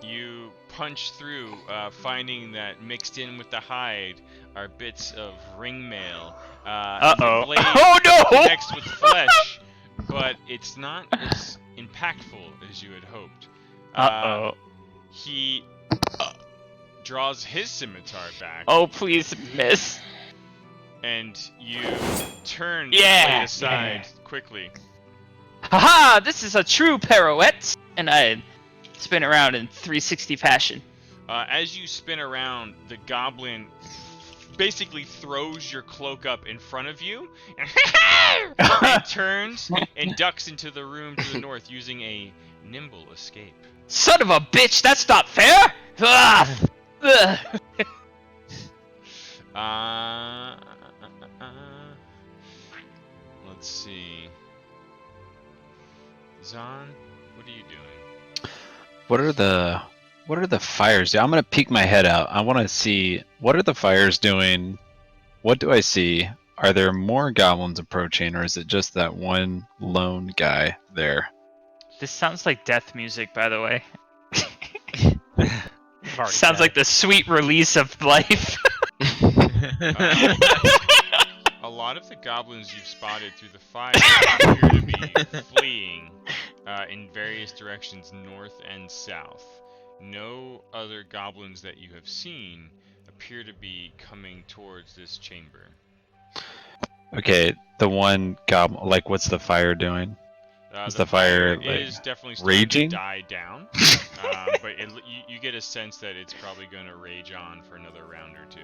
You punch through, finding that mixed in with the hide are bits of ring mail. Uh-oh. The blade Oh no! connects with flesh, but it's not as impactful as you had hoped. Uh-oh. He draws his scimitar back. Oh, please miss. And you turn Yeah, the blade aside yeah. quickly. Haha! This is a true pirouette! And I spin around in 360 fashion. As you spin around, the goblin basically throws your cloak up in front of you and turns and ducks into the room to the north using a nimble escape. Son of a bitch! That's not fair! Ugh. Ugh. Let's see. Zahn, what are you doing? What are the fires doing? I'm gonna peek my head out. I want to see what are the fires doing. What do I see? Are there more goblins approaching, or is it just that one lone guy there? This sounds like death music, by the way. Already Sounds dead. like the sweet release of life. A lot of the goblins you've spotted through the fire appear to be fleeing in various directions north and south. No other goblins that you have seen appear to be coming towards this chamber. Okay, the one goblin. Like, what's the fire doing? Is the fire, like, is definitely starting raging? to die down, but you get a sense that it's probably going to rage on for another round or two.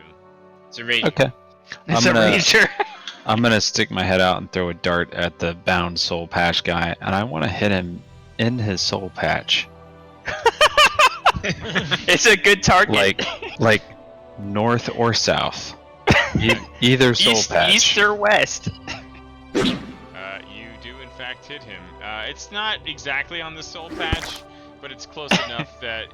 It's a rage. Okay. It's I'm a gonna- rager. I'm gonna stick my head out and throw a dart at the bound soul patch guy, and I want to hit him in his soul patch, It's a good target. like north or south. Either soul patch. East or west. You do in fact hit him. It's not exactly on the soul patch, but it's close enough that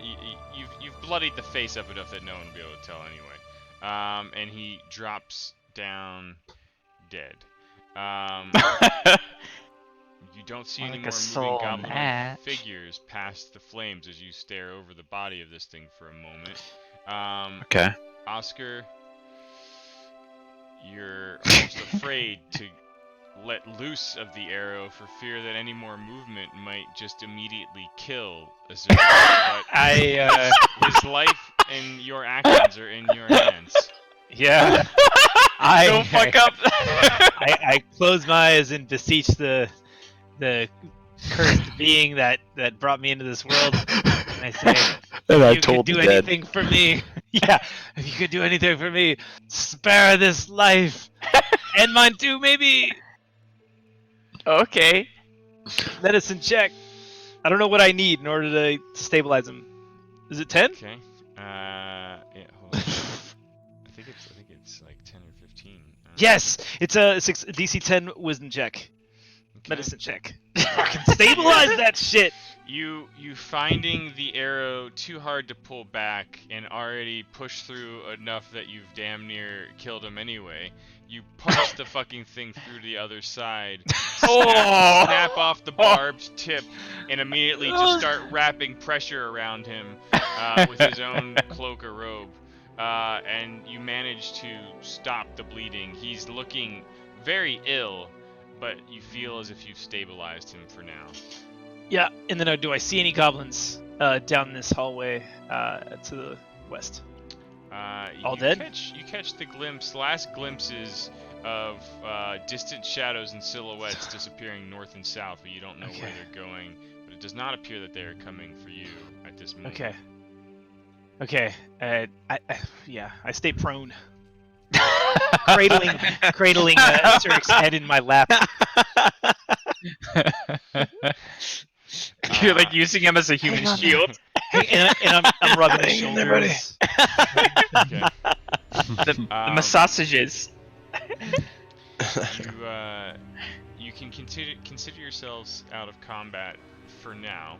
you've bloodied the face up enough that no one will be able to tell anyway. And he drops down dead. You don't see any Like a more soul moving goblin match. figures past the flames as you stare over the body of this thing for a moment. Okay. Oscar, you're almost afraid to let loose of the arrow for fear that any more movement might just immediately kill Azur. But his life and your actions are in your hands. Yeah. Don't fuck up. I close my eyes and beseech the cursed being that brought me into this world, and I say, And I "You told could do the dead. anything for me. Yeah, if you could do anything for me, spare this life and mine too, maybe. Okay. Medicine check. I don't know what I need in order to stabilize him. Is it 10? Okay. Yeah, hold on. I think it's like 10 or 15. Yes, it's a DC 10 wisdom check, Okay. medicine check. Fucking stabilize that shit. You finding the arrow too hard to pull back and already pushed through enough that you've damn near killed him anyway. You punch the fucking thing through to the other side, snap off the barbed tip, and immediately just start wrapping pressure around him with his own cloak or robe. And you manage to stop the bleeding. He's looking very ill, but you feel as if you've stabilized him for now. Yeah, and then do I see any goblins down this hallway to the west? All dead? You catch the last glimpses of distant shadows and silhouettes disappearing north and south, but you don't know where they're going. But it does not appear that they are coming for you at this moment. Okay. I stay prone, cradling Zeric's head in my lap. You're like using him as a human shield. and I'm rubbing his shoulders. Okay. The massages. You can consider yourselves out of combat for now.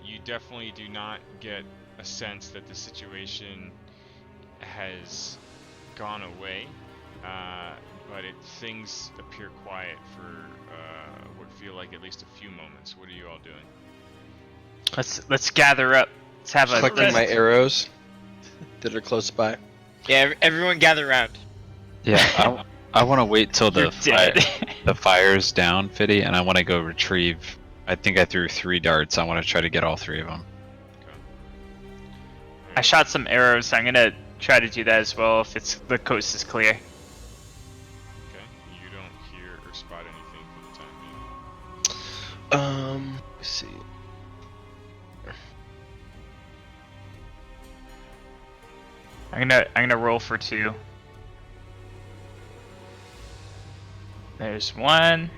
You definitely do not get a sense that the situation has gone away, but things appear quiet for what feel like at least a few moments. What are you all doing? Let's gather up. Let's have a Collecting my arrows that are close by. Yeah, everyone gather around. Yeah, I want to wait till You're dead. the fire's down, Fiddy, and I want to go retrieve. I think I threw 3 darts. I want to try to get all 3 of them. I shot some arrows. I'm gonna try to do that as well if the coast is clear. Okay. You don't hear or spot anything for the time being. Let's see. I'm gonna roll for 2. There's 1.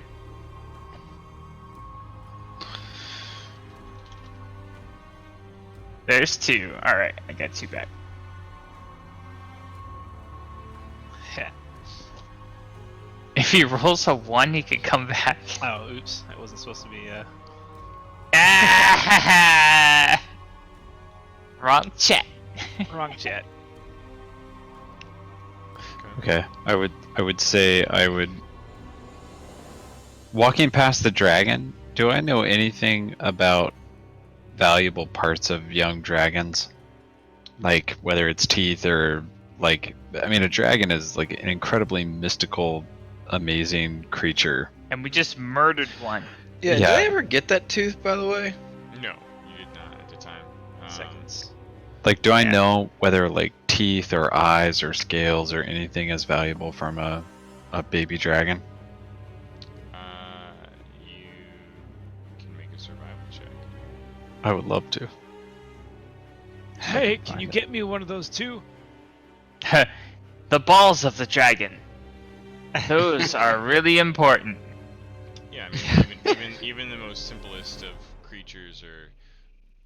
There's 2. Alright, I got 2 back. If he rolls a 1, he can come back. Oh, oops! That wasn't supposed to be. Wrong chat. Wrong chat. Okay, I would say walking past the dragon. Do I know anything about valuable parts of young dragons? Like whether it's teeth or like, I mean, a dragon is like an incredibly mystical, amazing creature. And we just murdered one. Yeah, did Yeah. I ever get that tooth, by the way? No, you did not at the time. Seconds. Like, do I know whether like teeth or eyes or scales or anything is valuable from a baby dragon? You can make a survival check. I would love to. Hey, can you get me one of those too? The balls of the dragon. Those are really important. Yeah, I mean, even the most simplest of creatures or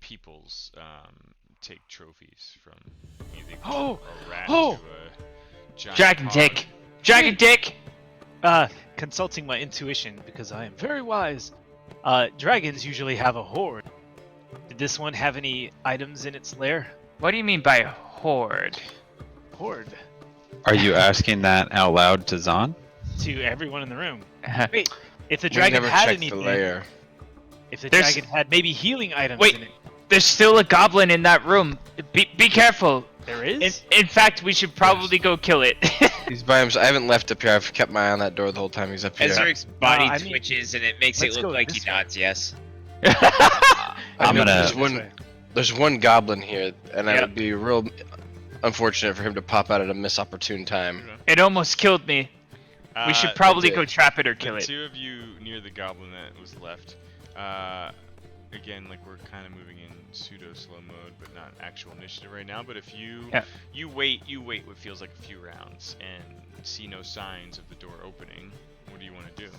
peoples take trophies from anything from a rat to a giant Dragon hog. dick. Dragon dick. Consulting my intuition because I am very wise. Dragons usually have a horde. Did this one have any items in its lair? What do you mean by horde? Horde. Are you asking that out loud to Zahn? To everyone in the room. Wait, if the We dragon never had checked the anything, lair. if the There's- dragon had maybe healing items Wait. in it. There's still a goblin in that room. Be careful. There is? In fact, we should probably go kill it. He's by himself. I haven't left up here. I've kept my eye on that door the whole time. He's up here. Ezric's body I mean, twitches and it makes it let's look go like he this way. nods yes. I I'm know gonna- there's one goblin here, and Yep. it would be real unfortunate for him to pop out at a misopportune time. It almost killed me. We should probably go trap it or kill The it. 2 of you near the goblin that was left. Again, like we're kind of moving in pseudo slow mode, but not actual initiative right now. But if you wait what feels like a few rounds and see no signs of the door opening, what do you want to do?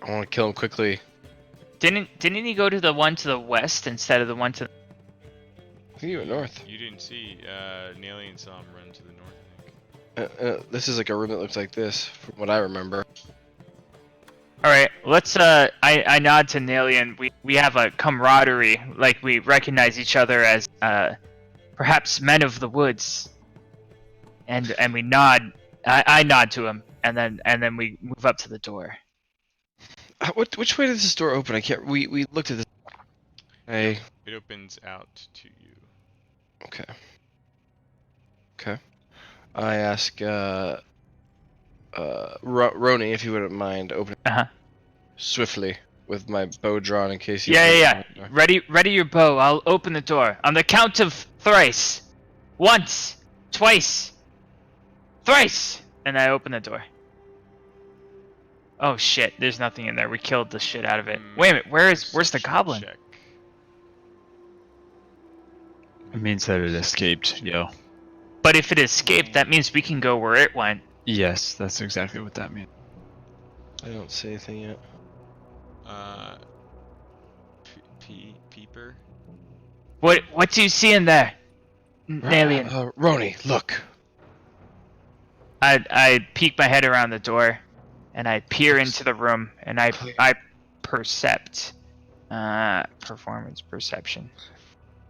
I want to kill him quickly. Didn't he go to the one to the west instead of the one to? I think you went north. You didn't see. Nalian saw him run to the north, I think. This is like a room that looks like this, from what I remember. All right, let's. I nod to Nalian. We have a camaraderie, like we recognize each other as perhaps men of the woods. And we nod. I nod to him, and then we move up to the door. Which way does this door open? I can't. We looked at this. Hey. It opens out to you. Okay. Okay. I ask Roni if you wouldn't mind opening swiftly with my bow drawn in case you. Yeah. Ready your bow. I'll open the door on the count of thrice. Once, twice, thrice, and I open the door. Oh shit! There's nothing in there. We killed the shit out of it. Wait a minute. Where's the goblin? Check. It means that it escaped, yo. But if it escaped, that means we can go where it went. Yes, that's exactly what that means. I don't say anything yet. Peeper. What do you see in there, Nalian? Roni, look. I peek my head around the door, and I peer into the room, and I percept. Performance perception.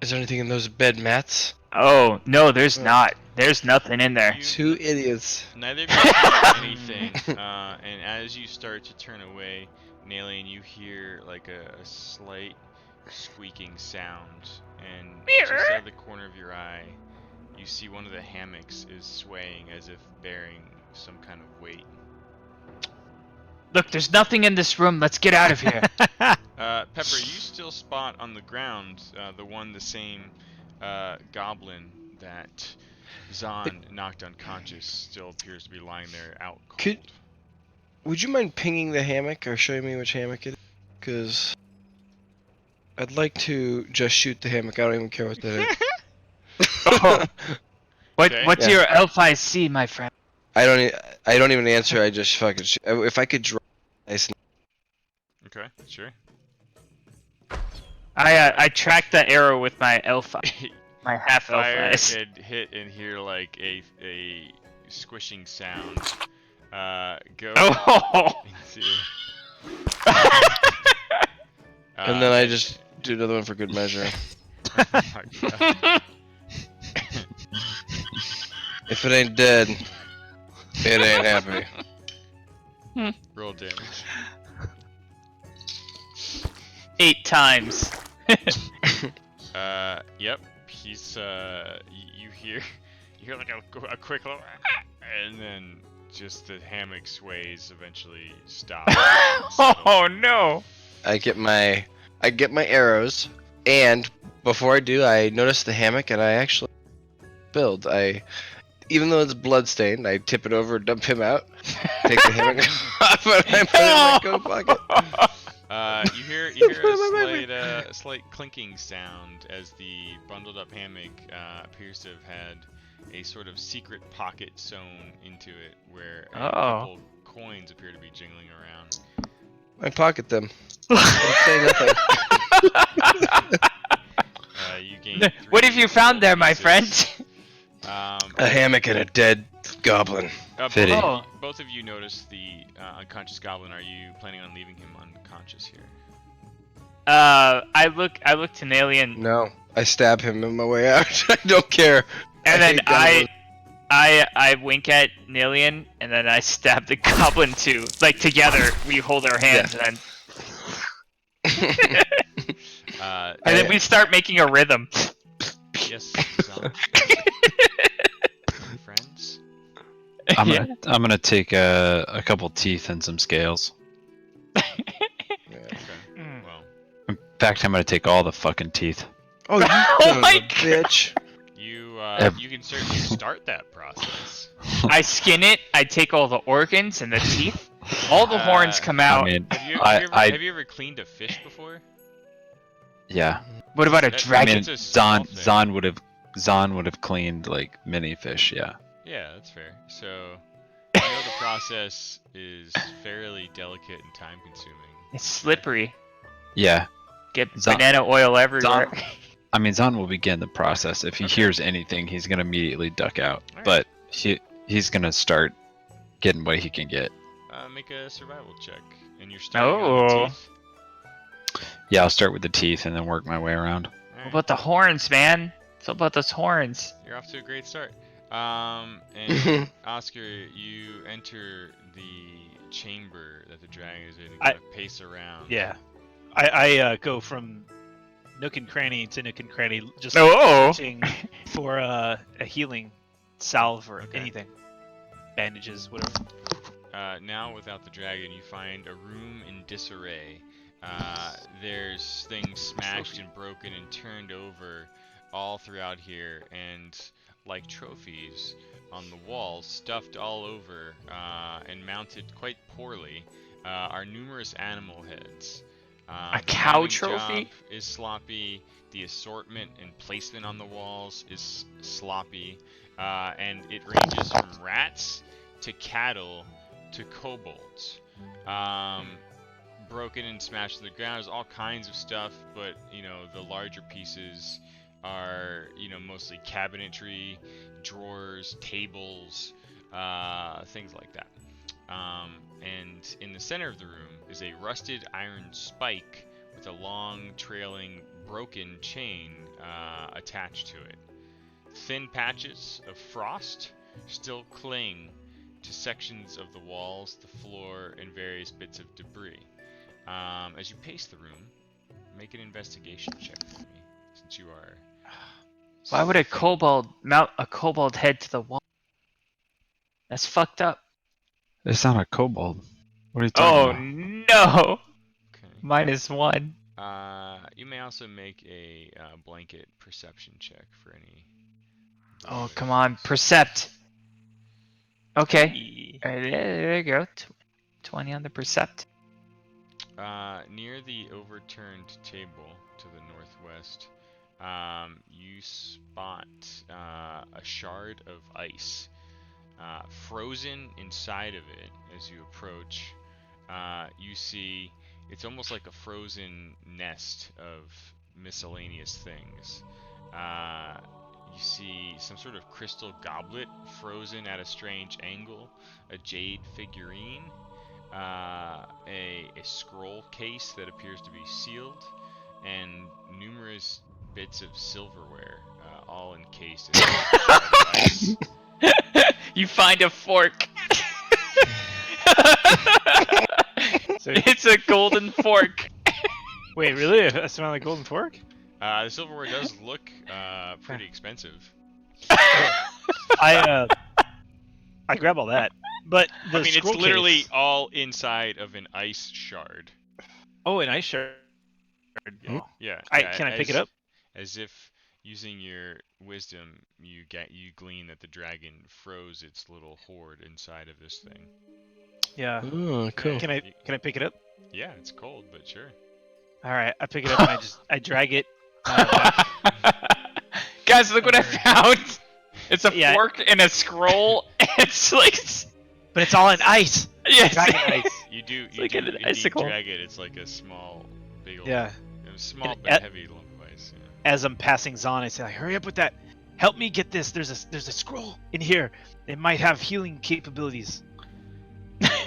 Is there anything in those bed mats? Oh no, there's not. There's nothing in there. Two idiots. Neither of you see anything, and as you start to turn away, Nalian, you hear like a slight squeaking sound, and just out of the corner of your eye, you see one of the hammocks is swaying as if bearing some kind of weight. Look, there's nothing in this room. Let's get out of here. Pepper, you still spot on the ground the same goblin that Zahn knocked unconscious still appears to be lying there out cold. Would you mind pinging the hammock or showing me which hammock it is? Because I'd like to just shoot the hammock. I don't even care what that is. What's your elf I see, my friend? I don't even answer. I just fucking shoot. If I could draw nice. Okay, sure. I track the arrow with my elf eye, my half elf Fire eyes. and hit and hear like a squishing sound. Go into. And then I just do another one for good measure. Oh my God. If it ain't dead, it ain't happy. Roll damage. 8 times. Yep. He's you hear like a quick little, and then just the hammock sways eventually stop. Oh no! I get my arrows, and before I do, I notice the hammock, and I actually build. Even though it's bloodstained, I tip it over, dump him out, take the hammock off, and I put it in my coat pocket. You hear a slight clinking sound as the bundled up hammock appears to have had a sort of secret pocket sewn into it where a couple coins appear to be jingling around. I pocket them. I say nothing. You gain What have you found there, my friend? A hammock and a dead goblin. Both of you notice the unconscious goblin. Are you planning on leaving him unconscious here? I look to Nalian. No, I stab him on my way out. I don't care. And then I wink at Nalian, and then I stab the goblin too. Like together, we hold our hands, and then we start making a rhythm. Yes, friends. I'm gonna take a couple teeth and some scales. Well, In fact, I'm gonna take all the fucking teeth. Oh, you son of a bitch! You can certainly start that process. I skin it. I take all the organs and the teeth. All the horns come out. I mean, Have you ever cleaned a fish before? yeah. What about a That- dragon? It's a small thing. Zahn would have cleaned like mini fish. Yeah. Yeah, that's fair. So, I know the process is fairly delicate and time consuming. It's slippery. Yeah. Get Zahn- banana oil everywhere. I mean, Zahn will begin the process. If he hears anything, he's gonna immediately duck out. Alright. But he's gonna start getting what he can get. Make a survival check, and you're starting on the Oh. teeth. Yeah, I'll start with the teeth and then work my way around. What Alright. about the horns, man? It's all about those horns. You're off to a great start. And Oscar, you enter the chamber that the dragon is in and kind of pace around. Yeah. I go from nook and cranny to nook and cranny, just Oh. searching for a healing salve or Okay. anything. Bandages, whatever. Now, without the dragon, you find a room in disarray. There's things smashed and broken and turned over all throughout here, and like trophies on the walls, stuffed all over and mounted quite poorly, are numerous animal heads. A The cow mounting trophy? job is sloppy. The assortment and placement on the walls is sloppy, and it ranges from rats to cattle to kobolds. Broken and smashed to the ground. There's all kinds of stuff, but the larger pieces are mostly cabinetry, drawers, tables, things like that. And in the center of the room is a rusted iron spike with a long, trailing, broken chain attached to it. Thin patches of frost still cling to sections of the walls, the floor, and various bits of debris. As you pace the room, make an investigation check for me, since you are... Why would a kobold mount a kobold head to the wall? That's fucked up. It's not a kobold. What are you Oh talking no! Okay. -1. You may also make a blanket perception check for any... Oh come on, percept. Okay. Alright, there you go. 20 on the percept. Near the overturned table to the northwest, you spot a shard of ice. Frozen inside of it as you approach, you see it's almost like a frozen nest of miscellaneous things. You see some sort of crystal goblet frozen at a strange angle, a jade figurine, a scroll case that appears to be sealed, and numerous bits of silverware, all encased in ice. You find a fork. It's a golden fork. Wait, really? I smell like golden fork? The silverware does look pretty expensive. I grab all that, but the I mean, it's scroll literally case- all inside of an ice shard. Oh, an ice shard. Yeah, yeah. Can I pick it up? As if using your wisdom, you glean that the dragon froze its little hoard inside of this thing. Yeah. Oh, cool. Can I pick it up? Yeah, it's cold, but sure. All right, I pick it up and I drag it. Guys, look what I found. It's a Yeah. fork and a scroll. It's like, But it's all in ice. yes. Dragon ice. You do like an indeed icicle. drag it. It's like a small, big old, Yeah. small And but heavy lump of ice. Yeah. As I'm passing Zahn, I say, like, "Hurry up with that! Help me get this. There's a scroll in here. It might have healing capabilities."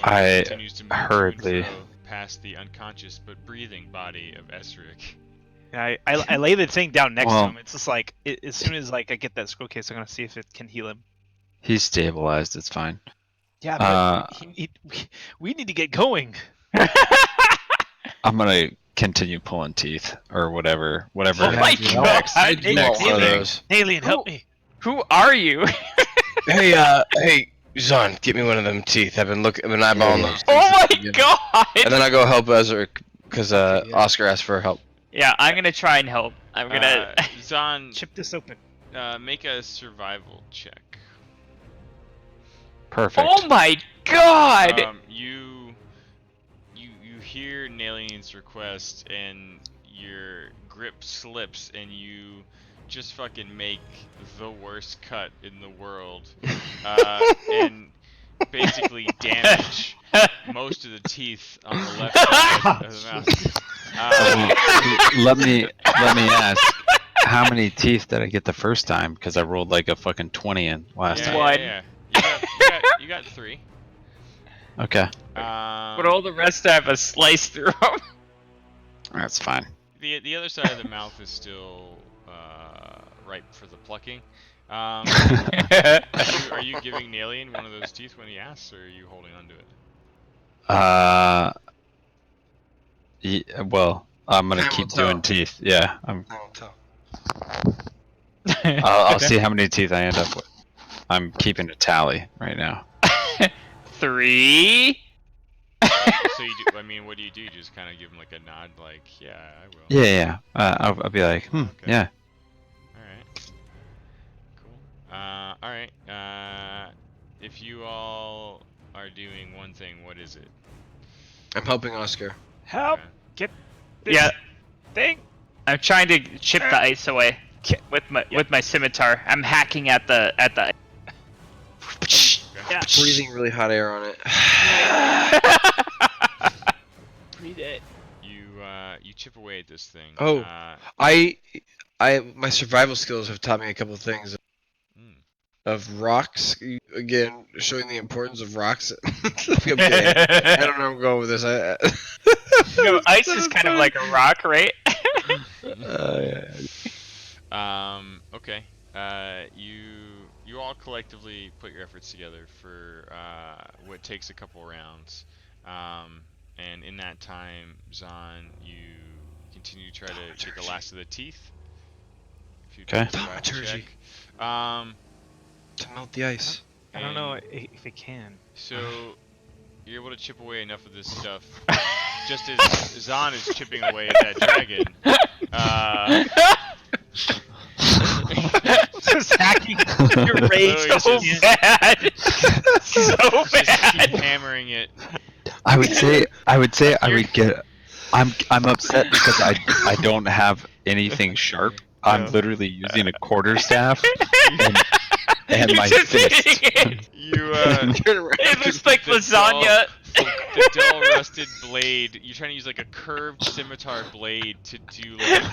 I Continues to move to hurriedly. and fro past the unconscious but breathing body of Esric. And I lay the thing down next Well- to him. It's just like as soon as I get that scroll case, I'm gonna see if it can heal him. He's stabilized. It's fine. Yeah, but we need to get going. I'm gonna continue pulling teeth or whatever. Oh my happens God. next. I do want one of Alien. those. Alien, help me. Who are you? Hey, Zahn, get me one of them teeth. I've been eyeballing those. Oh things. my God. And then I go help Ezra because Oscar asked for help. Yeah, I'm gonna try and help. I'm gonna. Zahn, Chip this open. make a survival check. Perfect. Oh my God. You hear Nalian's request and your grip slips and you just fucking make the worst cut in the world, and basically damage most of the teeth on the left side of the mouth. let me ask. how many teeth did I get the first time? Because I rolled like a fucking 20 in last time. Yeah. You got 3. Okay, But all the rest have a slice through them. that's fine. The other side of the mouth is still ripe for the plucking. Are you giving Nalian one of those teeth when he asks, or are you holding on to it? Well, I'm gonna Time will keep tell. doing teeth. Yeah, I won't tell. I'll see how many teeth I end up with. I'm keeping a tally right now. 3. So you do. I mean, what do? You just kind of give him like a nod, like, yeah, I will. Yeah. I'll be like, Okay. yeah. All right. Cool. All right. If you all are doing one thing, what is it? I'm helping Oscar. Help! Okay. Get this Yeah, thing. I'm trying to chip the ice away with my scimitar. I'm hacking at the. Yeah. Breathing really hot air on it. Breathe it. You chip away at this thing. Oh. My survival skills have taught me a couple of things of rocks. Again, showing the importance of rocks. I'm kidding. I don't know where I'm going with this. No, ice is kind of like a rock, right? Okay. You all collectively put your efforts together for what takes a couple rounds. And in that time, Zahn, you continue to try to get the last of the teeth. If you Okay. do a survival Thaumaturgy. check. To melt the ice. I don't know if it can. So you're able to chip away enough of this stuff, just as Zahn is chipping away at that dragon. Just hacking your rage So So just- bad. So Just keep bad. hammering it. I would say I would get. I'm upset because I don't have anything sharp. I'm Yeah. literally using a quarterstaff and You're my just fist. hitting it. You It looks like The lasagna. the dull rusted blade. You're trying to use like a curved scimitar blade to do like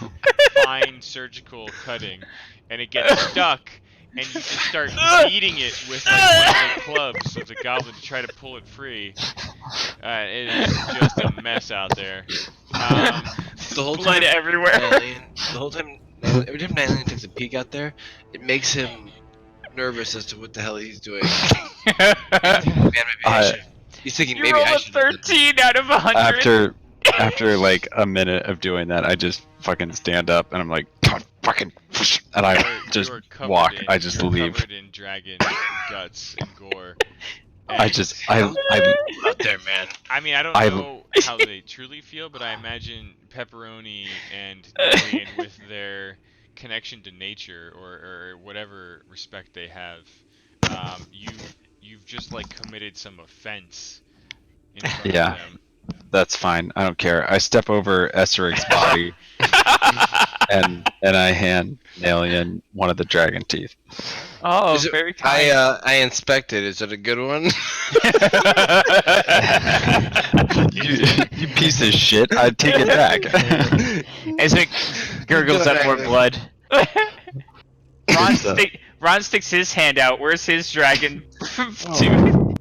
fine surgical cutting, and it gets stuck. And you just start beating it with like one of the clubs of the goblin to try to pull it free. It is just a mess out there. The whole Blood time, everywhere. every time Nylian takes a peek out there, it makes him nervous as to what the hell he's doing. Man, maybe I should. He's thinking You maybe rolled I a should. do this. 13 out of 100. After like a minute of doing that, I just fucking stand up and I'm like, "God, fucking," and I just You're covered walk. in- I just you're leave. Covered in dragon guts and gore. I And- just out there, man. I mean, I don't I- know how they truly feel, but I imagine Pepperoni and Alien, with their connection to nature or whatever respect they have, you've just like committed some offense in front Yeah. of them. That's fine. I don't care. I step over Esseric's body and I hand Nalian one of the dragon teeth. Oh, Is it- very kind. I inspected. Is it a good one? you piece of shit! I'd take it back. As it gurgles up more blood. Ron sticks his hand out. Where's his dragon tooth?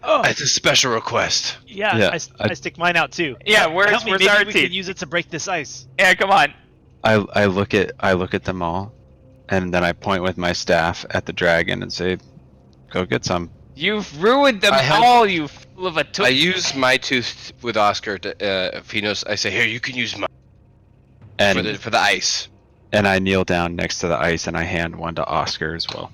Oh, It's a special request. yeah. Yeah, I stick mine out too. Yeah, where's Help me, where's maybe our we teeth? can use it to break this ice. Yeah, come on. I look at them all, and then I point with my staff at the dragon and say, "Go get some." You've ruined them I have- all, you fool of a I tooth. use my tooth with Oscar to, if he knows. I say, here, you can use mine And for the ice. and I kneel down next to the ice and I hand one to Oscar as well.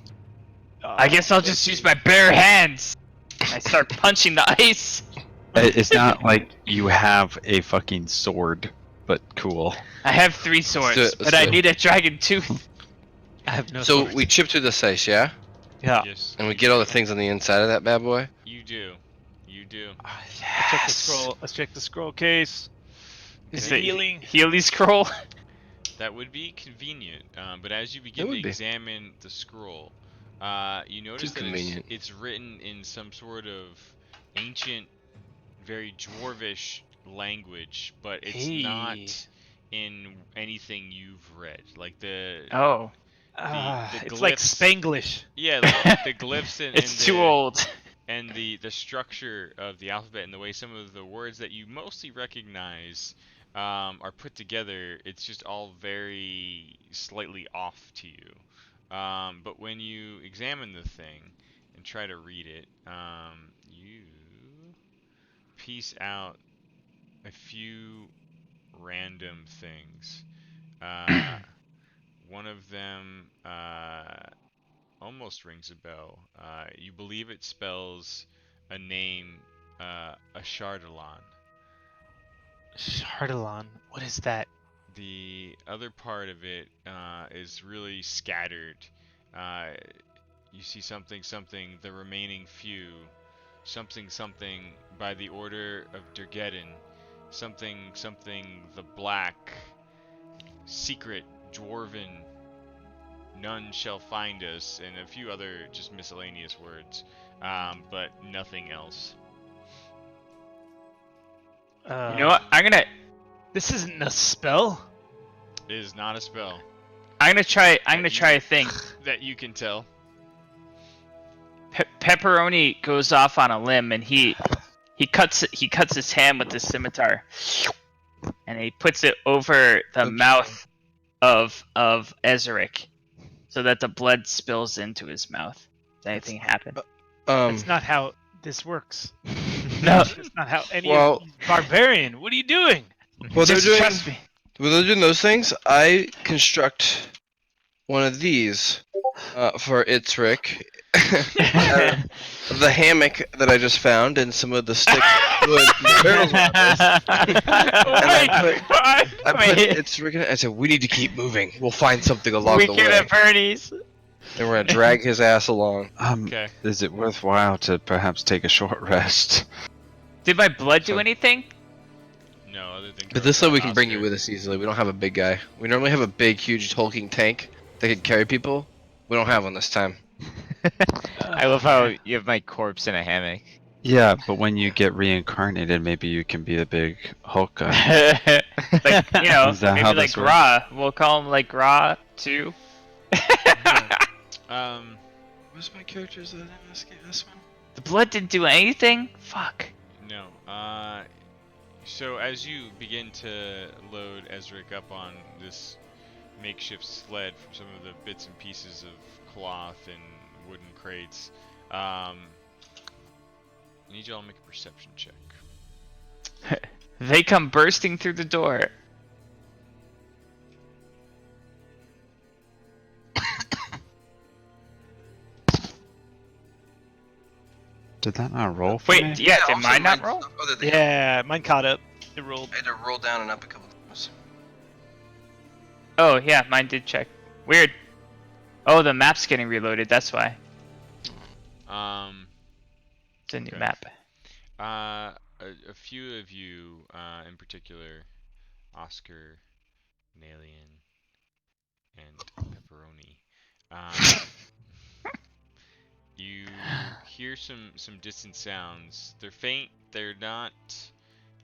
I guess I'll just use my bare hands. I start punching the ice. It's not like you have a fucking sword, but cool. I have 3 swords, Let's but do I it. need a dragon tooth. I have no. So sword. we chip through this ice, yeah, Yeah. Yes, and we get all the things on the inside of that bad boy. you do. You do. Let's check the scroll. Let's check the scroll case. Is it it healing? Healy scroll? That would be convenient, but as you begin to would be. examine the scroll, you notice Too that convenient. it's written in some sort of ancient, very dwarvish language, but it's not in anything you've read. Like the Oh, the It's like glyphs. Spanglish. Yeah, like the glyphs and it's too old. and the structure of the alphabet and the way some of the words that you mostly recognize are put together. It's just all very slightly off to you. But when you examine the thing and try to read it, you piece out a few random things. One of them almost rings a bell. You believe it spells a name, a Chardalon. Chardalon. What is that? The other part of it is really scattered. Uh, you see something, something, the remaining few, something, something by the order of Durgeddon, something, something, the black, secret, dwarven, none shall find us, and a few other just miscellaneous words, but nothing else. You know what? This isn't a spell. It is not a spell I'm gonna try a thing. that you can tell. Pepperoni goes off on a limb and he cuts his hand with the scimitar, and he puts it over the mouth of Ezeric, so that the blood spills into his mouth. Does anything happen? That's not how this works. No. That's not how any Well- of barbarian. What are you doing? Well, Just trust me. While they're doing those things, I construct one of these for Itzrick. The hammock that I just found and some of the sticks wood from the barrels around this. I put Itzrick in it. I said, we need to keep moving. We'll find something along the way. at Bernie's. And we're going to drag his ass along. Okay. Is it worthwhile to perhaps take a short rest? Did my blood do anything? No, other than. But this way we can bring you Oscar. with us easily. We don't have a big guy. We normally have a big, huge, hulking tank that can carry people. We don't have one this time. I love how you have my corpse in a hammock. Yeah, but when you get reincarnated, maybe you can be the big Hulk guy. Like, you know, Is that maybe how like this works? Ra. We'll call him like Ra too. What's my character's name? This one? The blood didn't do anything? Fuck. No. So as you begin to load Ezric up on this makeshift sled from some of the bits and pieces of cloth and wooden crates, I need y'all to make a perception check. They come bursting through the door. Did that not roll for Wait, me? yeah, did also mine not roll? Oh, they Yeah, mine caught up. It rolled. I had to roll down and up a couple times. Oh, yeah, mine did check. Weird. Oh, the map's getting reloaded, that's why. It's a new Okay. map. A few of you, in particular, Oscar, Nalian, and Pepperoni, you hear some distant sounds. They're faint. They're not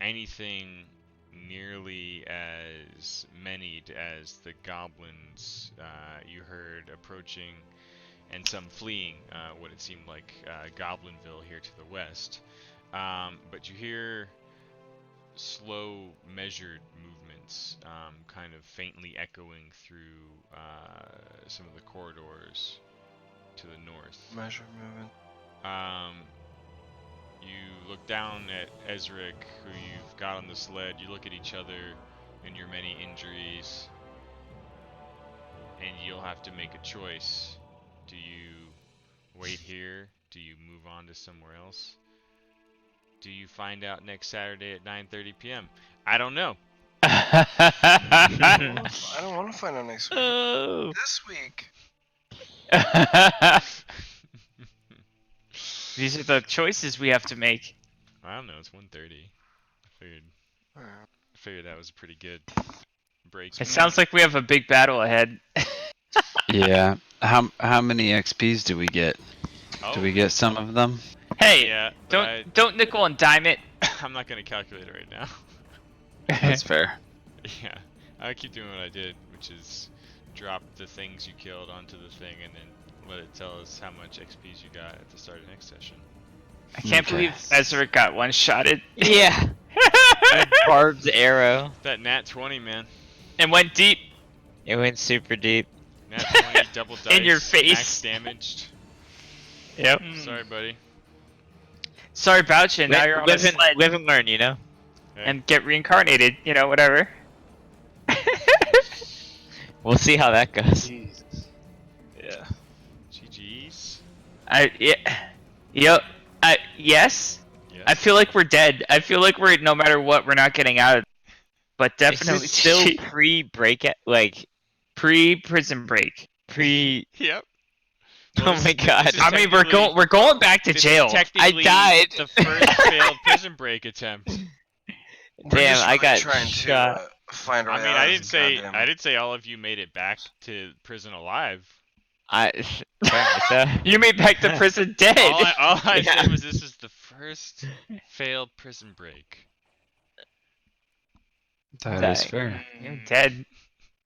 anything nearly as many as the goblins you heard approaching, and some fleeing what it seemed like Goblinville here to the west. But you hear slow, measured movements, kind of faintly echoing through some of the corridors to the north. Measure movement. You look down at Ezric, who you've got on the sled. You look at each other and your many injuries, and you'll have to make a choice. Do you wait here? Do you move on to somewhere else? Do you find out next Saturday at 9:30 p.m.? I don't know. I don't want to find out next week. Oh. This week. These are the choices we have to make. I don't know. It's 1:30. I figured that was a pretty good break. It sounds like we have a big battle ahead. Yeah. How many XPs do we get? Do we get some of them? Hey, Yeah, but don't nickel and dime it. I'm not gonna calculate it right now. That's fair. Yeah. I keep doing what I did, which is drop the things you killed onto the thing and then let it tell us how much XPs you got at the start of next session. I can't believe Ezra got one-shotted. Yeah. Barbed arrow. That nat 20, man. And went deep. It went super deep. Nat 20, double dice, In your face. max damaged. Yep. Sorry, buddy. Sorry about you. Now you're on a live, and, sled live and learn, you know? Hey. and get reincarnated. You know, whatever. We'll see how that goes. Jesus. Yeah. GG's. Yes. Yes. I feel like we're dead. I feel like no matter what, we're not getting out. But definitely Is it still pre-break, like pre-prison break. pre? Yep. Oh my god! This is I mean, we're going back to this jail. Is technically died. The first failed prison break attempt. Damn, I got trying shot. to find a way I mean, out I of didn't this say goddamn- all of you made it back to prison alive. Apparently so. You made back to prison dead. All I Yeah. said was this is the first failed prison break. That is Dang. fair. You're dead.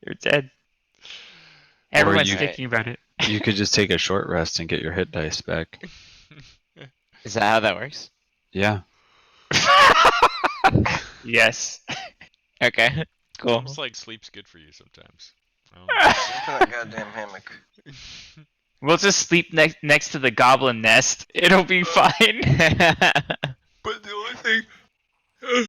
You're dead. Everyone's you- thinking about it. You could just take a short rest and get your hit dice back. Is that how that works? Yeah. Yes. Okay. Cool. Almost like sleep's good for you sometimes. I don't know. Sleep in that goddamn hammock. We'll just sleep next to the goblin nest. It'll be fine. But the only thing